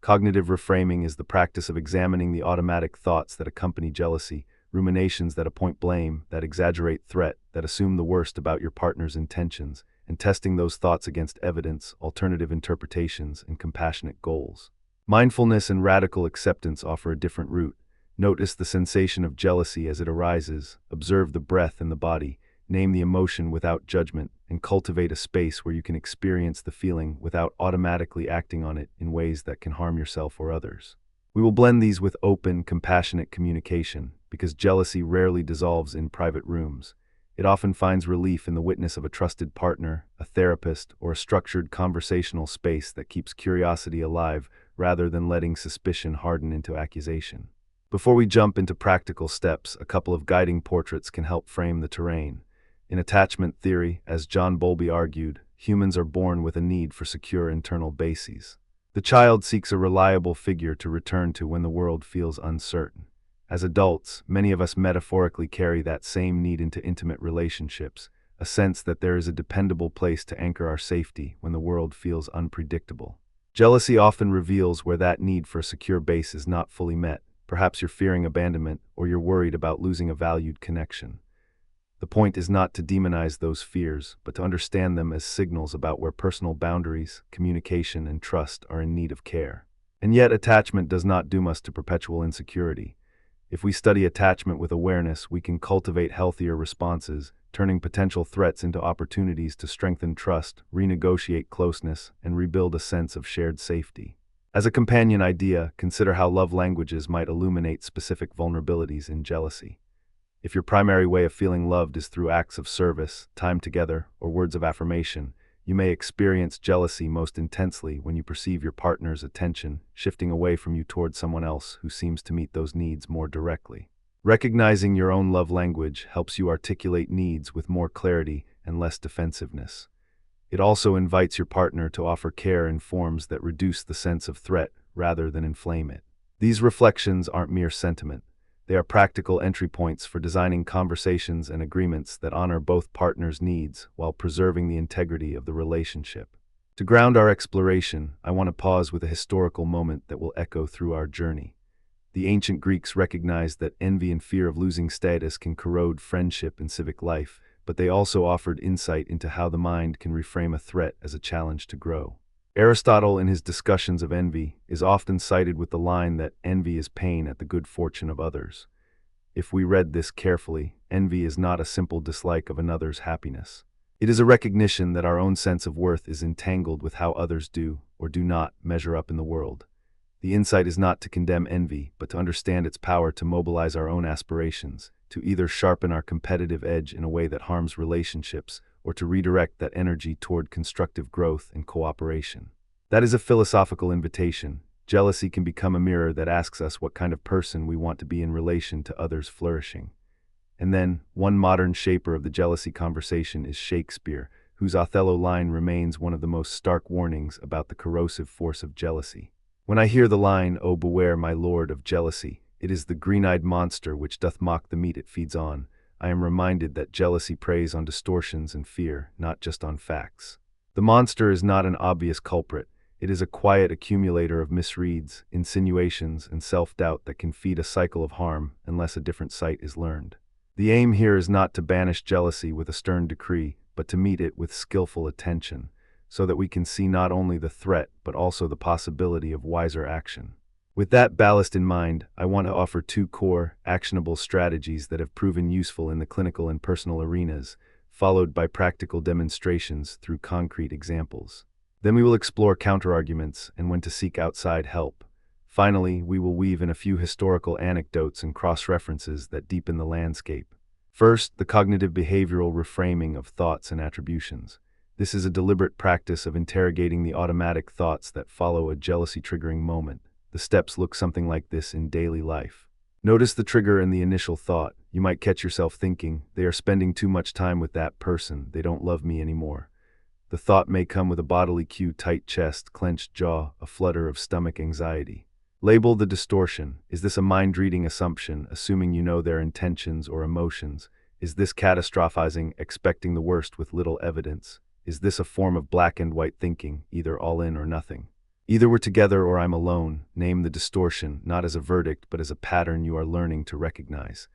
Cognitive reframing is the practice of examining the automatic thoughts that accompany jealousy, ruminations that appoint blame, that exaggerate threat, that assume the worst about your partner's intentions, and testing those thoughts against evidence, alternative interpretations, and compassionate goals. Mindfulness and radical acceptance offer a different route. Notice the sensation of jealousy as it arises, observe the breath in the body, name the emotion without judgment, and cultivate a space where you can experience the feeling without automatically acting on it in ways that can harm yourself or others. We will blend these with open, compassionate communication, because jealousy rarely dissolves in private rooms. It often finds relief in the witness of a trusted partner, a therapist, or a structured conversational space that keeps curiosity alive rather than letting suspicion harden into accusation. Before we jump into practical steps, a couple of guiding portraits can help frame the terrain. In attachment theory, as John Bowlby argued, humans are born with a need for secure internal bases. The child seeks a reliable figure to return to when the world feels uncertain. As adults, many of us metaphorically carry that same need into intimate relationships, a sense that there is a dependable place to anchor our safety when the world feels unpredictable. Jealousy often reveals where that need for a secure base is not fully met. Perhaps you're fearing abandonment, or you're worried about losing a valued connection. The point is not to demonize those fears, but to understand them as signals about where personal boundaries, communication, and trust are in need of care. And yet, attachment does not doom us to perpetual insecurity. If we study attachment with awareness, we can cultivate healthier responses, turning potential threats into opportunities to strengthen trust, renegotiate closeness, and rebuild a sense of shared safety. As a companion idea, consider how love languages might illuminate specific vulnerabilities in jealousy. If your primary way of feeling loved is through acts of service, time together, or words of affirmation, you may experience jealousy most intensely when you perceive your partner's attention shifting away from you toward someone else who seems to meet those needs more directly. Recognizing your own love language helps you articulate needs with more clarity and less defensiveness. It also invites your partner to offer care in forms that reduce the sense of threat rather than inflame it. These reflections aren't mere sentiment. They are practical entry points for designing conversations and agreements that honor both partners' needs while preserving the integrity of the relationship. To ground our exploration, I want to pause with a historical moment that will echo through our journey. The ancient Greeks recognized that envy and fear of losing status can corrode friendship and civic life, but they also offered insight into how the mind can reframe a threat as a challenge to grow. Aristotle, in his discussions of envy, is often cited with the line that envy is pain at the good fortune of others. If we read this carefully, envy is not a simple dislike of another's happiness. It is a recognition that our own sense of worth is entangled with how others do, or do not, measure up in the world. The insight is not to condemn envy, but to understand its power to mobilize our own aspirations, to either sharpen our competitive edge in a way that harms relationships, or to redirect that energy toward constructive growth and cooperation. That is a philosophical invitation. Jealousy can become a mirror that asks us what kind of person we want to be in relation to others' flourishing. And then, one modern shaper of the jealousy conversation is Shakespeare, whose Othello line remains one of the most stark warnings about the corrosive force of jealousy. When I hear the line, "Oh, beware, my lord, of jealousy, it is the green-eyed monster which doth mock the meat it feeds on," I am reminded that jealousy preys on distortions and fear, not just on facts. The monster is not an obvious culprit. It is a quiet accumulator of misreads, insinuations, and self-doubt that can feed a cycle of harm unless a different sight is learned. The aim here is not to banish jealousy with a stern decree, but to meet it with skillful attention, so that we can see not only the threat but also the possibility of wiser action. With that ballast in mind, I want to offer two core, actionable strategies that have proven useful in the clinical and personal arenas, followed by practical demonstrations through concrete examples. Then we will explore counterarguments and when to seek outside help. Finally, we will weave in a few historical anecdotes and cross-references that deepen the landscape. First, the cognitive behavioral reframing of thoughts and attributions. This is a deliberate practice of interrogating the automatic thoughts that follow a jealousy-triggering moment. The steps look something like this in daily life. Notice the trigger and the initial thought. You might catch yourself thinking, "They are spending too much time with that person, they don't love me anymore." The thought may come with a bodily cue: tight chest, clenched jaw, a flutter of stomach anxiety. Label the distortion. Is this a mind-reading assumption, assuming you know their intentions or emotions? Is this catastrophizing, expecting the worst with little evidence? Is this a form of black and white thinking, either all in or nothing? Either we're together or I'm alone. Name the distortion, not as a verdict, but as a pattern you are learning to recognize.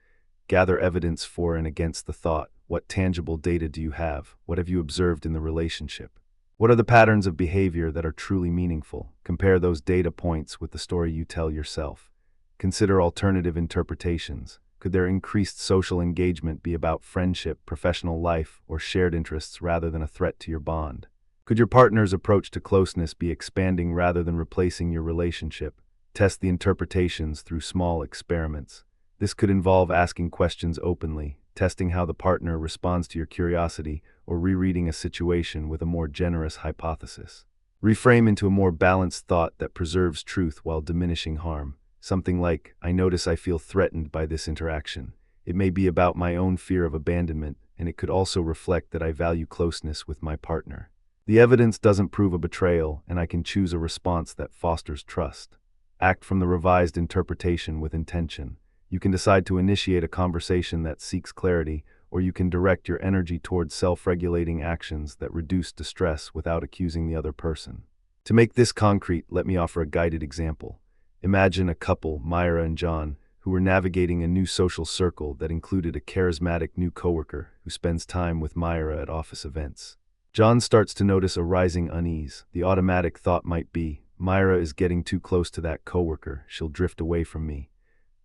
Gather evidence for and against the thought. What tangible data do you have? What have you observed in the relationship? What are the patterns of behavior that are truly meaningful? Compare those data points with the story you tell yourself. Consider alternative interpretations. Could their increased social engagement be about friendship, professional life, or shared interests rather than a threat to your bond? Could your partner's approach to closeness be expanding rather than replacing your relationship? Test the interpretations through small experiments. This could involve asking questions openly, testing how the partner responds to your curiosity, or rereading a situation with a more generous hypothesis. Reframe into a more balanced thought that preserves truth while diminishing harm. Something like, I notice I feel threatened by this interaction. It may be about my own fear of abandonment, and it could also reflect that I value closeness with my partner. The evidence doesn't prove a betrayal, and I can choose a response that fosters trust. Act from the revised interpretation with intention. You can decide to initiate a conversation that seeks clarity, or you can direct your energy towards self-regulating actions that reduce distress without accusing the other person. To make this concrete, let me offer a guided example. Imagine a couple, Myra and John, who were navigating a new social circle that included a charismatic new coworker who spends time with Myra at office events. John starts to notice a rising unease. The automatic thought might be, Myra is getting too close to that coworker, she'll drift away from me.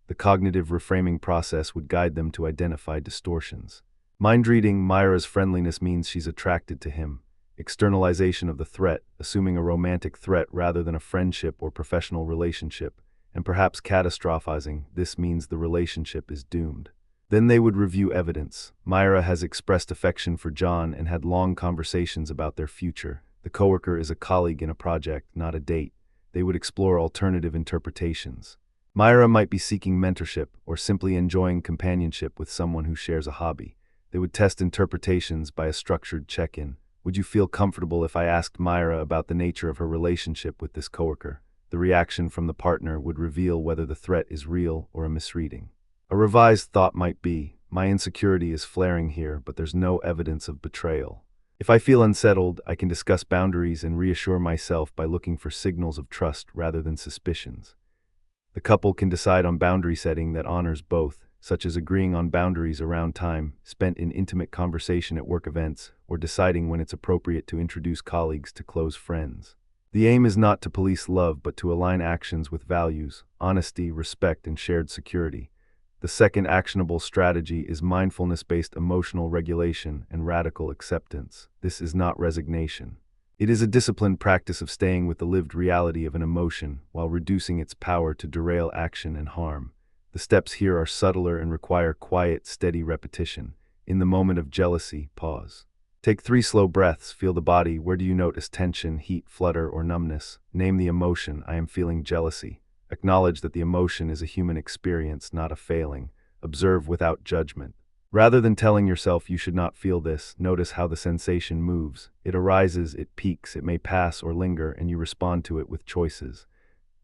The cognitive reframing process would guide them to identify distortions. Mind reading, Myra's friendliness means she's attracted to him. Externalization of the threat, assuming a romantic threat rather than a friendship or professional relationship, and perhaps catastrophizing, this means the relationship is doomed. Then they would review evidence. Myra has expressed affection for John and had long conversations about their future. The coworker is a colleague in a project, not a date. They would explore alternative interpretations. Myra might be seeking mentorship or simply enjoying companionship with someone who shares a hobby. They would test interpretations by a structured check-in. Would you feel comfortable if I asked Myra about the nature of her relationship with this coworker? The reaction from the partner would reveal whether the threat is real or a misreading. A revised thought might be, my insecurity is flaring here, but there's no evidence of betrayal. If I feel unsettled, I can discuss boundaries and reassure myself by looking for signals of trust rather than suspicions. The couple can decide on boundary setting that honors both, such as agreeing on boundaries around time spent in intimate conversation at work events, or deciding when it's appropriate to introduce colleagues to close friends. The aim is not to police love but to align actions with values, honesty, respect, and shared security. The second actionable strategy is mindfulness-based emotional regulation and radical acceptance. This is not resignation. It is a disciplined practice of staying with the lived reality of an emotion while reducing its power to derail action and harm. The steps here are subtler and require quiet, steady repetition. In the moment of jealousy, pause. Take 3 slow breaths, feel the body. Where do you notice tension, heat, flutter, or numbness? Name the emotion. I am feeling jealousy. Acknowledge that the emotion is a human experience, not a failing. Observe without judgment. Rather than telling yourself you should not feel this, notice how the sensation moves. It arises, it peaks, it may pass or linger, and you respond to it with choices.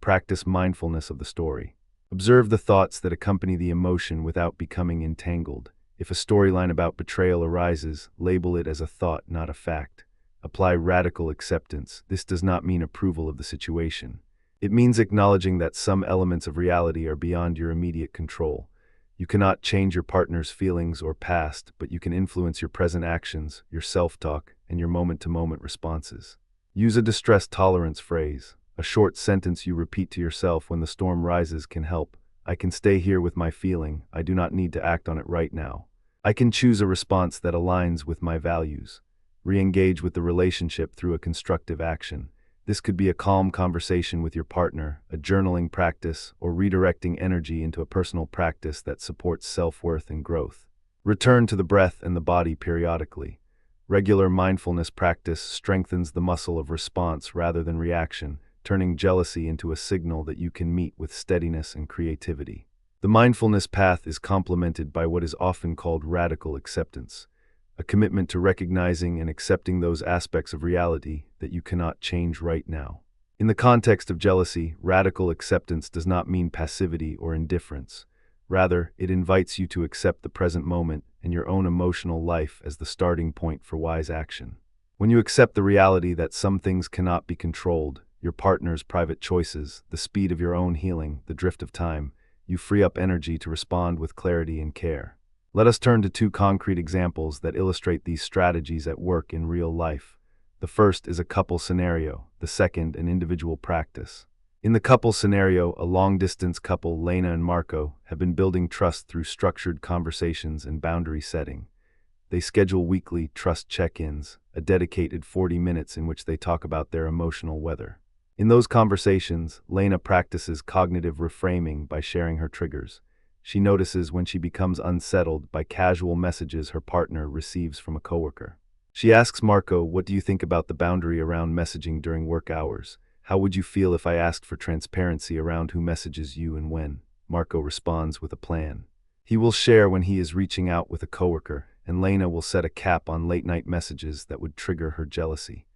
Practice mindfulness of the story. Observe the thoughts that accompany the emotion without becoming entangled. If a storyline about betrayal arises, label it as a thought, not a fact. Apply radical acceptance. This does not mean approval of the situation. It means acknowledging that some elements of reality are beyond your immediate control. You cannot change your partner's feelings or past, but you can influence your present actions, your self-talk, and your moment-to-moment responses. Use a distress tolerance phrase. A short sentence you repeat to yourself when the storm rises can help. I can stay here with my feeling. I do not need to act on it right now. I can choose a response that aligns with my values. Re-engage with the relationship through a constructive action. This could be a calm conversation with your partner, a journaling practice, or redirecting energy into a personal practice that supports self-worth and growth. Return to the breath and the body periodically. Regular mindfulness practice strengthens the muscle of response rather than reaction, turning jealousy into a signal that you can meet with steadiness and creativity. The mindfulness path is complemented by what is often called radical acceptance, a commitment to recognizing and accepting those aspects of reality that you cannot change right now. In the context of jealousy, radical acceptance does not mean passivity or indifference. Rather, it invites you to accept the present moment and your own emotional life as the starting point for wise action. When you accept the reality that some things cannot be controlled, your partner's private choices, the speed of your own healing, the drift of time, you free up energy to respond with clarity and care. Let us turn to two concrete examples that illustrate these strategies at work in real life. The first is a couple scenario, the second an individual practice. In the couple scenario, a long-distance couple, Lena and Marco, have been building trust through structured conversations and boundary setting. They schedule weekly trust check-ins, a dedicated 40 minutes in which they talk about their emotional weather. In those conversations, Lena practices cognitive reframing by sharing her triggers. She notices when she becomes unsettled by casual messages her partner receives from a coworker. She asks Marco, "What do you think about the boundary around messaging during work hours? How would you feel if I asked for transparency around who messages you and when?" Marco responds with a plan. He will share when he is reaching out with a coworker, and Lena will set a cap on late-night messages that would trigger her jealousy.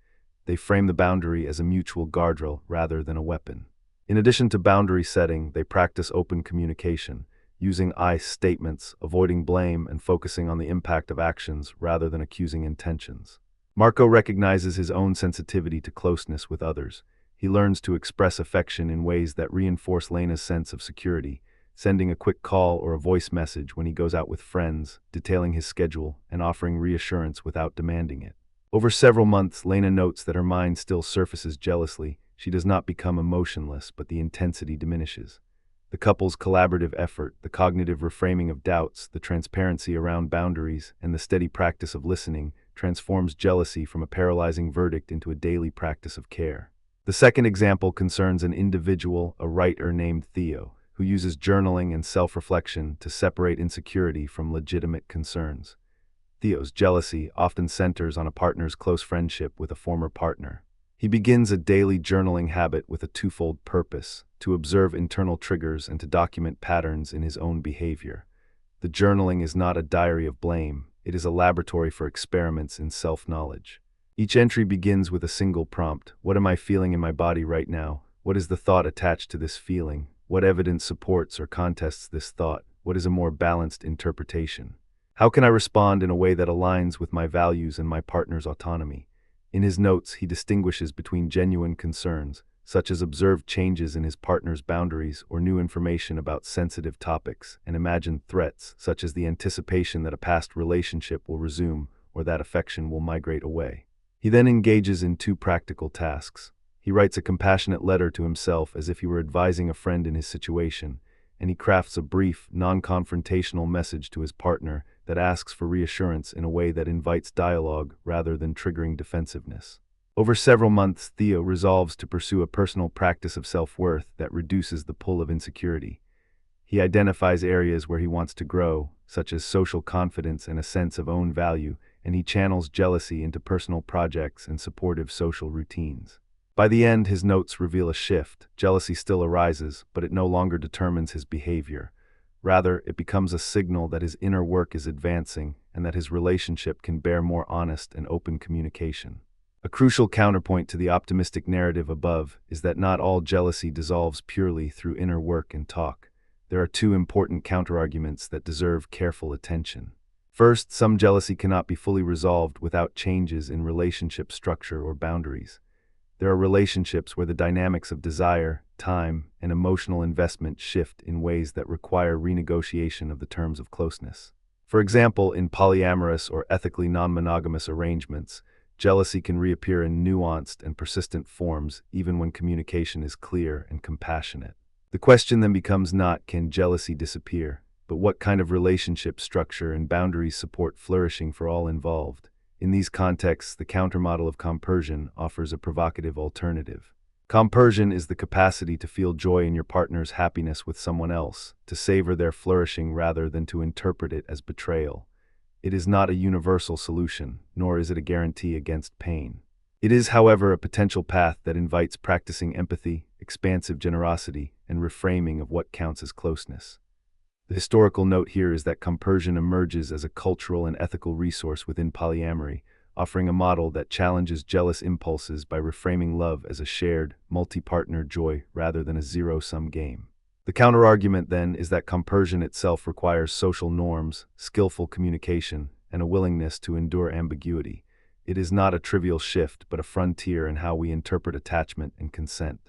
They frame the boundary as a mutual guardrail rather than a weapon. In addition to boundary setting, they practice open communication, using I statements, avoiding blame, and focusing on the impact of actions rather than accusing intentions. Marco recognizes his own sensitivity to closeness with others. He learns to express affection in ways that reinforce Lena's sense of security, sending a quick call or a voice message when he goes out with friends, detailing his schedule, and offering reassurance without demanding it. Over several months, Lena notes that her mind still surfaces jealously. She does not become emotionless, but the intensity diminishes. The couple's collaborative effort, the cognitive reframing of doubts, the transparency around boundaries, and the steady practice of listening transforms jealousy from a paralyzing verdict into a daily practice of care. The second example concerns an individual, a writer named Theo, who uses journaling and self-reflection to separate insecurity from legitimate concerns. Theo's jealousy often centers on a partner's close friendship with a former partner. He begins a daily journaling habit with a twofold purpose: to observe internal triggers and to document patterns in his own behavior. The journaling is not a diary of blame, it is a laboratory for experiments in self-knowledge. Each entry begins with a single prompt: what am I feeling in my body right now? What is the thought attached to this feeling? What evidence supports or contests this thought? What is a more balanced interpretation? How can I respond in a way that aligns with my values and my partner's autonomy? In his notes, he distinguishes between genuine concerns, such as observed changes in his partner's boundaries or new information about sensitive topics, and imagined threats, such as the anticipation that a past relationship will resume or that affection will migrate away. He then engages in two practical tasks. He writes a compassionate letter to himself as if he were advising a friend in his situation, and he crafts a brief, non-confrontational message to his partner that asks for reassurance in a way that invites dialogue rather than triggering defensiveness. Over several months, Theo resolves to pursue a personal practice of self-worth that reduces the pull of insecurity. He identifies areas where he wants to grow, such as social confidence and a sense of own value, and he channels jealousy into personal projects and supportive social routines. By the end, his notes reveal a shift. Jealousy still arises, but it no longer determines his behavior. Rather, it becomes a signal that his inner work is advancing and that his relationship can bear more honest and open communication. A crucial counterpoint to the optimistic narrative above is that not all jealousy dissolves purely through inner work and talk. There are two important counterarguments that deserve careful attention. First, some jealousy cannot be fully resolved without changes in relationship structure or boundaries. There are relationships where the dynamics of desire, time, and emotional investment shift in ways that require renegotiation of the terms of closeness. For example, in polyamorous or ethically non-monogamous arrangements, jealousy can reappear in nuanced and persistent forms even when communication is clear and compassionate. The question then becomes not, can jealousy disappear, but what kind of relationship structure and boundaries support flourishing for all involved? In these contexts, the countermodel of compersion offers a provocative alternative. Compersion is the capacity to feel joy in your partner's happiness with someone else, to savor their flourishing rather than to interpret it as betrayal. It is not a universal solution, nor is it a guarantee against pain. It is, however, a potential path that invites practicing empathy, expansive generosity, and reframing of what counts as closeness. The historical note here is that compersion emerges as a cultural and ethical resource within polyamory, offering a model that challenges jealous impulses by reframing love as a shared, multi-partner joy rather than a zero-sum game. The counterargument, then, is that compersion itself requires social norms, skillful communication, and a willingness to endure ambiguity. It is not a trivial shift, but a frontier in how we interpret attachment and consent.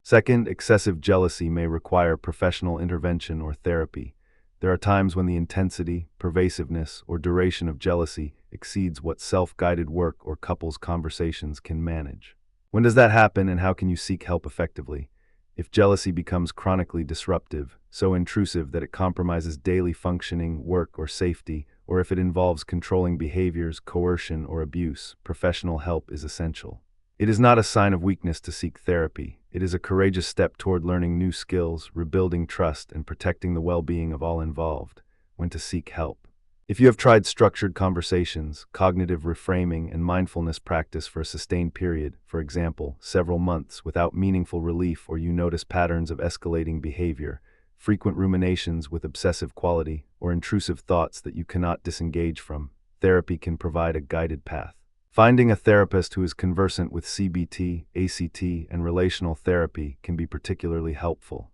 Second, excessive jealousy may require professional intervention or therapy. There are times when the intensity, pervasiveness, or duration of jealousy exceeds what self-guided work or couples conversations can manage. When does that happen, and how can you seek help effectively? If jealousy becomes chronically disruptive, so intrusive that it compromises daily functioning, work, or safety, or if it involves controlling behaviors, coercion, or abuse, professional help is essential. It is not a sign of weakness to seek therapy. It is a courageous step toward learning new skills, rebuilding trust, and protecting the well-being of all involved. When to seek help. If you have tried structured conversations, cognitive reframing, and mindfulness practice for a sustained period, for example, several months, without meaningful relief, or you notice patterns of escalating behavior, frequent ruminations with obsessive quality, or intrusive thoughts that you cannot disengage from, therapy can provide a guided path. Finding a therapist who is conversant with CBT, ACT, and relational therapy can be particularly helpful.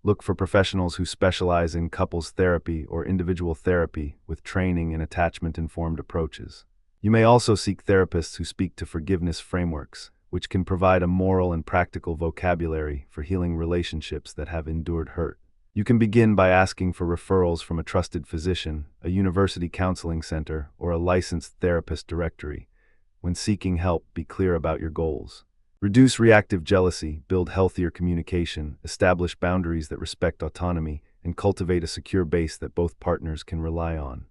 Look for professionals who specialize in couples therapy or individual therapy with training in attachment-informed approaches. You may also seek therapists who speak to forgiveness frameworks, which can provide a moral and practical vocabulary for healing relationships that have endured hurt. You can begin by asking for referrals from a trusted physician, a university counseling center, or a licensed therapist directory. When seeking help, be clear about your goals. Reduce reactive jealousy, build healthier communication, establish boundaries that respect autonomy, and cultivate a secure base that both partners can rely on.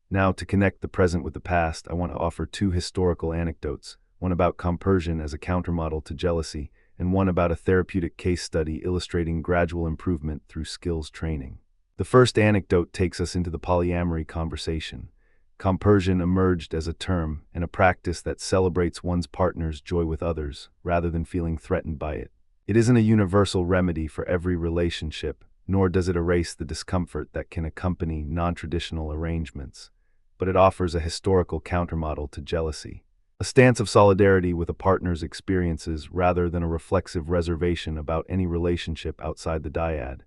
Now, to connect the present with the past, I want to offer two historical anecdotes, one about compersion as a countermodel to jealousy, and one about a therapeutic case study illustrating gradual improvement through skills training. The first anecdote takes us into the polyamory conversation. Compersion emerged as a term and a practice that celebrates one's partner's joy with others, rather than feeling threatened by it. It isn't a universal remedy for every relationship, nor does it erase the discomfort that can accompany non-traditional arrangements, but it offers a historical countermodel to jealousy. A stance of solidarity with a partner's experiences rather than a reflexive reservation about any relationship outside the dyad.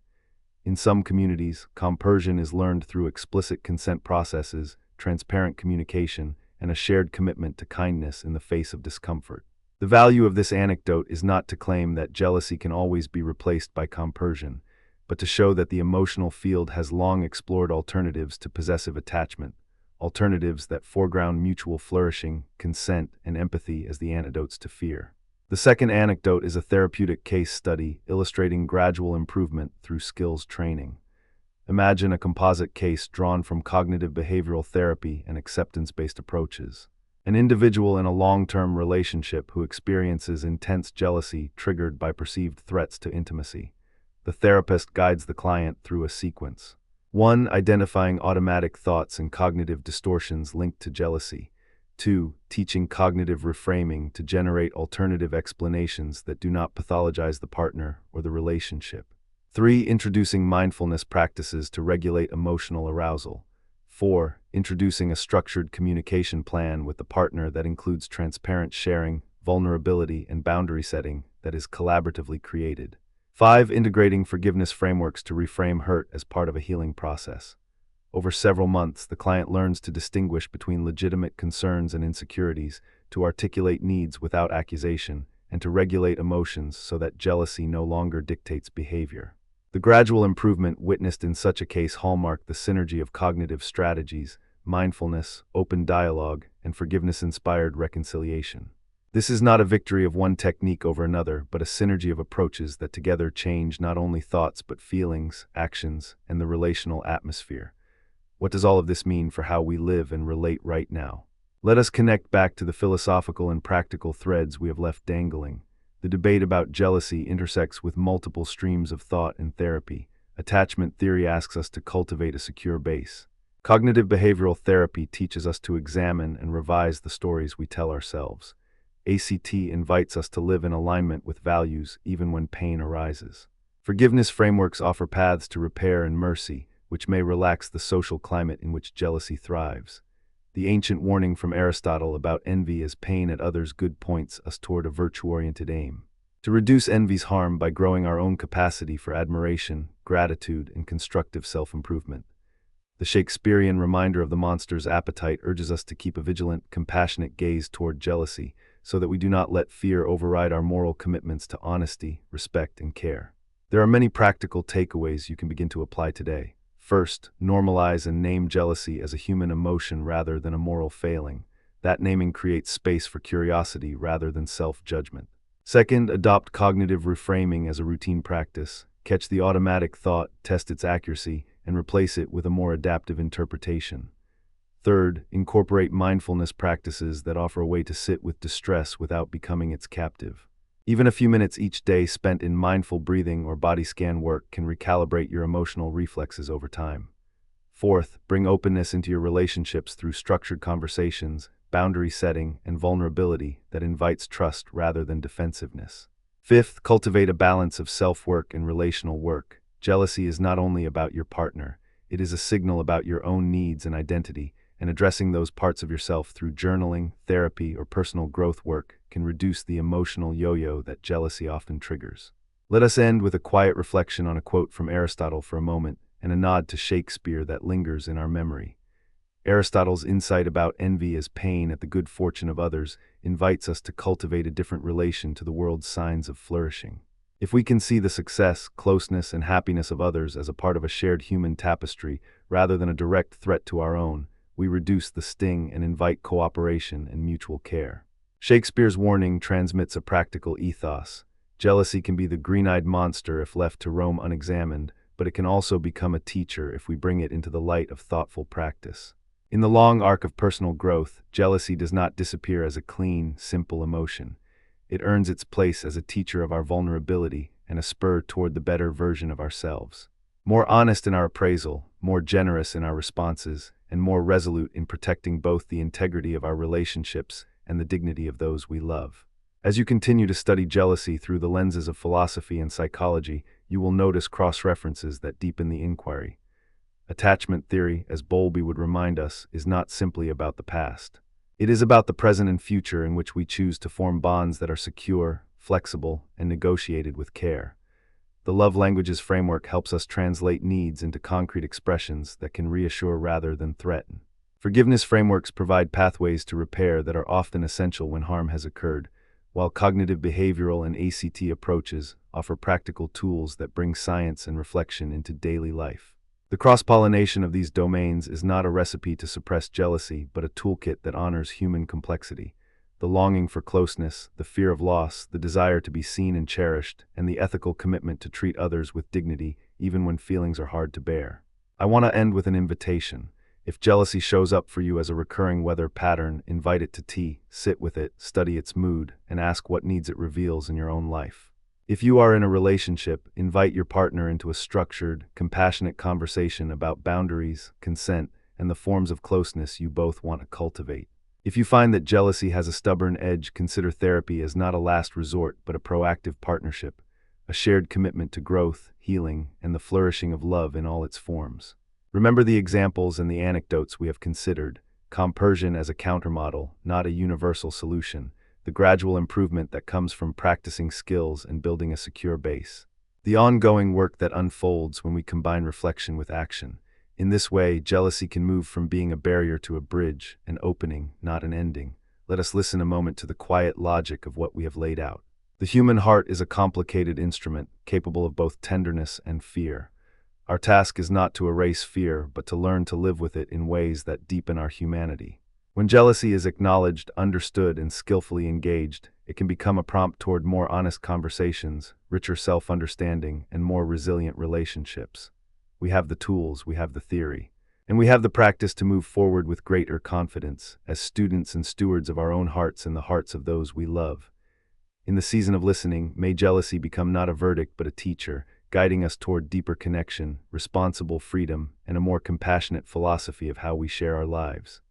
In some communities, compersion is learned through explicit consent processes, transparent communication, and a shared commitment to kindness in the face of discomfort. The value of this anecdote is not to claim that jealousy can always be replaced by compersion, but to show that the emotional field has long explored alternatives to possessive attachment, alternatives that foreground mutual flourishing, consent, and empathy as the antidotes to fear. The second anecdote is a therapeutic case study illustrating gradual improvement through skills training. Imagine a composite case drawn from cognitive behavioral therapy and acceptance-based approaches. An individual in a long-term relationship who experiences intense jealousy triggered by perceived threats to intimacy. The therapist guides the client through a sequence. 1. Identifying automatic thoughts and cognitive distortions linked to jealousy. 2. Teaching cognitive reframing to generate alternative explanations that do not pathologize the partner or the relationship. 3. Introducing mindfulness practices to regulate emotional arousal. 4. Introducing a structured communication plan with the partner that includes transparent sharing, vulnerability, and boundary setting that is collaboratively created. 5. Integrating forgiveness frameworks to reframe hurt as part of a healing process. Over several months, the client learns to distinguish between legitimate concerns and insecurities, to articulate needs without accusation, and to regulate emotions so that jealousy no longer dictates behavior. The gradual improvement witnessed in such a case hallmarked the synergy of cognitive strategies, mindfulness, open dialogue, and forgiveness-inspired reconciliation. This is not a victory of one technique over another, but a synergy of approaches that together change not only thoughts but feelings, actions, and the relational atmosphere. What does all of this mean for how we live and relate right now? Let us connect back to the philosophical and practical threads we have left dangling. The debate about jealousy intersects with multiple streams of thought and therapy. Attachment theory asks us to cultivate a secure base. Cognitive behavioral therapy teaches us to examine and revise the stories we tell ourselves. ACT invites us to live in alignment with values even when pain arises. Forgiveness frameworks offer paths to repair and mercy, which may relax the social climate in which jealousy thrives. The ancient warning from Aristotle about envy as pain at others' good points us toward a virtue-oriented aim. To reduce envy's harm by growing our own capacity for admiration, gratitude, and constructive self-improvement. The Shakespearean reminder of the monster's appetite urges us to keep a vigilant, compassionate gaze toward jealousy, so that we do not let fear override our moral commitments to honesty, respect, and care. There are many practical takeaways you can begin to apply today. First, normalize and name jealousy as a human emotion rather than a moral failing. That naming creates space for curiosity rather than self-judgment. Second, adopt cognitive reframing as a routine practice. Catch the automatic thought, test its accuracy, and replace it with a more adaptive interpretation. Third, incorporate mindfulness practices that offer a way to sit with distress without becoming its captive. Even a few minutes each day spent in mindful breathing or body scan work can recalibrate your emotional reflexes over time. Fourth, bring openness into your relationships through structured conversations, boundary setting, and vulnerability that invites trust rather than defensiveness. Fifth, cultivate a balance of self-work and relational work. Jealousy is not only about your partner, it is a signal about your own needs and identity, and addressing those parts of yourself through journaling, therapy, or personal growth work can reduce the emotional yo-yo that jealousy often triggers. Let us end with a quiet reflection on a quote from Aristotle for a moment, and a nod to Shakespeare that lingers in our memory. Aristotle's insight about envy as pain at the good fortune of others invites us to cultivate a different relation to the world's signs of flourishing. If we can see the success, closeness, and happiness of others as a part of a shared human tapestry rather than a direct threat to our own, we reduce the sting and invite cooperation and mutual care. Shakespeare's warning transmits a practical ethos. Jealousy can be the green-eyed monster if left to roam unexamined, but it can also become a teacher if we bring it into the light of thoughtful practice. In the long arc of personal growth, jealousy does not disappear as a clean, simple emotion. It earns its place as a teacher of our vulnerability and a spur toward the better version of ourselves. More honest in our appraisal, more generous in our responses, and more resolute in protecting both the integrity of our relationships and the dignity of those we love. As you continue to study jealousy through the lenses of philosophy and psychology, you will notice cross-references that deepen the inquiry. Attachment theory, as Bowlby would remind us, is not simply about the past. It is about the present and future in which we choose to form bonds that are secure, flexible, and negotiated with care. The love languages framework helps us translate needs into concrete expressions that can reassure rather than threaten. Forgiveness frameworks provide pathways to repair that are often essential when harm has occurred, while cognitive behavioral and ACT approaches offer practical tools that bring science and reflection into daily life. The cross-pollination of these domains is not a recipe to suppress jealousy, but a toolkit that honors human complexity. The longing for closeness, the fear of loss, the desire to be seen and cherished, and the ethical commitment to treat others with dignity, even when feelings are hard to bear. I want to end with an invitation. If jealousy shows up for you as a recurring weather pattern, invite it to tea, sit with it, study its mood, and ask what needs it reveals in your own life. If you are in a relationship, invite your partner into a structured, compassionate conversation about boundaries, consent, and the forms of closeness you both want to cultivate. If you find that jealousy has a stubborn edge, consider therapy as not a last resort, but a proactive partnership, a shared commitment to growth, healing, and the flourishing of love in all its forms. Remember the examples and the anecdotes we have considered. Compersion as a countermodel, not a universal solution. The gradual improvement that comes from practicing skills and building a secure base. The ongoing work that unfolds when we combine reflection with action. In this way, jealousy can move from being a barrier to a bridge, an opening, not an ending. Let us listen a moment to the quiet logic of what we have laid out. The human heart is a complicated instrument, capable of both tenderness and fear. Our task is not to erase fear, but to learn to live with it in ways that deepen our humanity. When jealousy is acknowledged, understood, and skillfully engaged, it can become a prompt toward more honest conversations, richer self-understanding, and more resilient relationships. We have the tools, we have the theory, and we have the practice to move forward with greater confidence, as students and stewards of our own hearts and the hearts of those we love. In the season of listening, may jealousy become not a verdict but a teacher, guiding us toward deeper connection, responsible freedom, and a more compassionate philosophy of how we share our lives.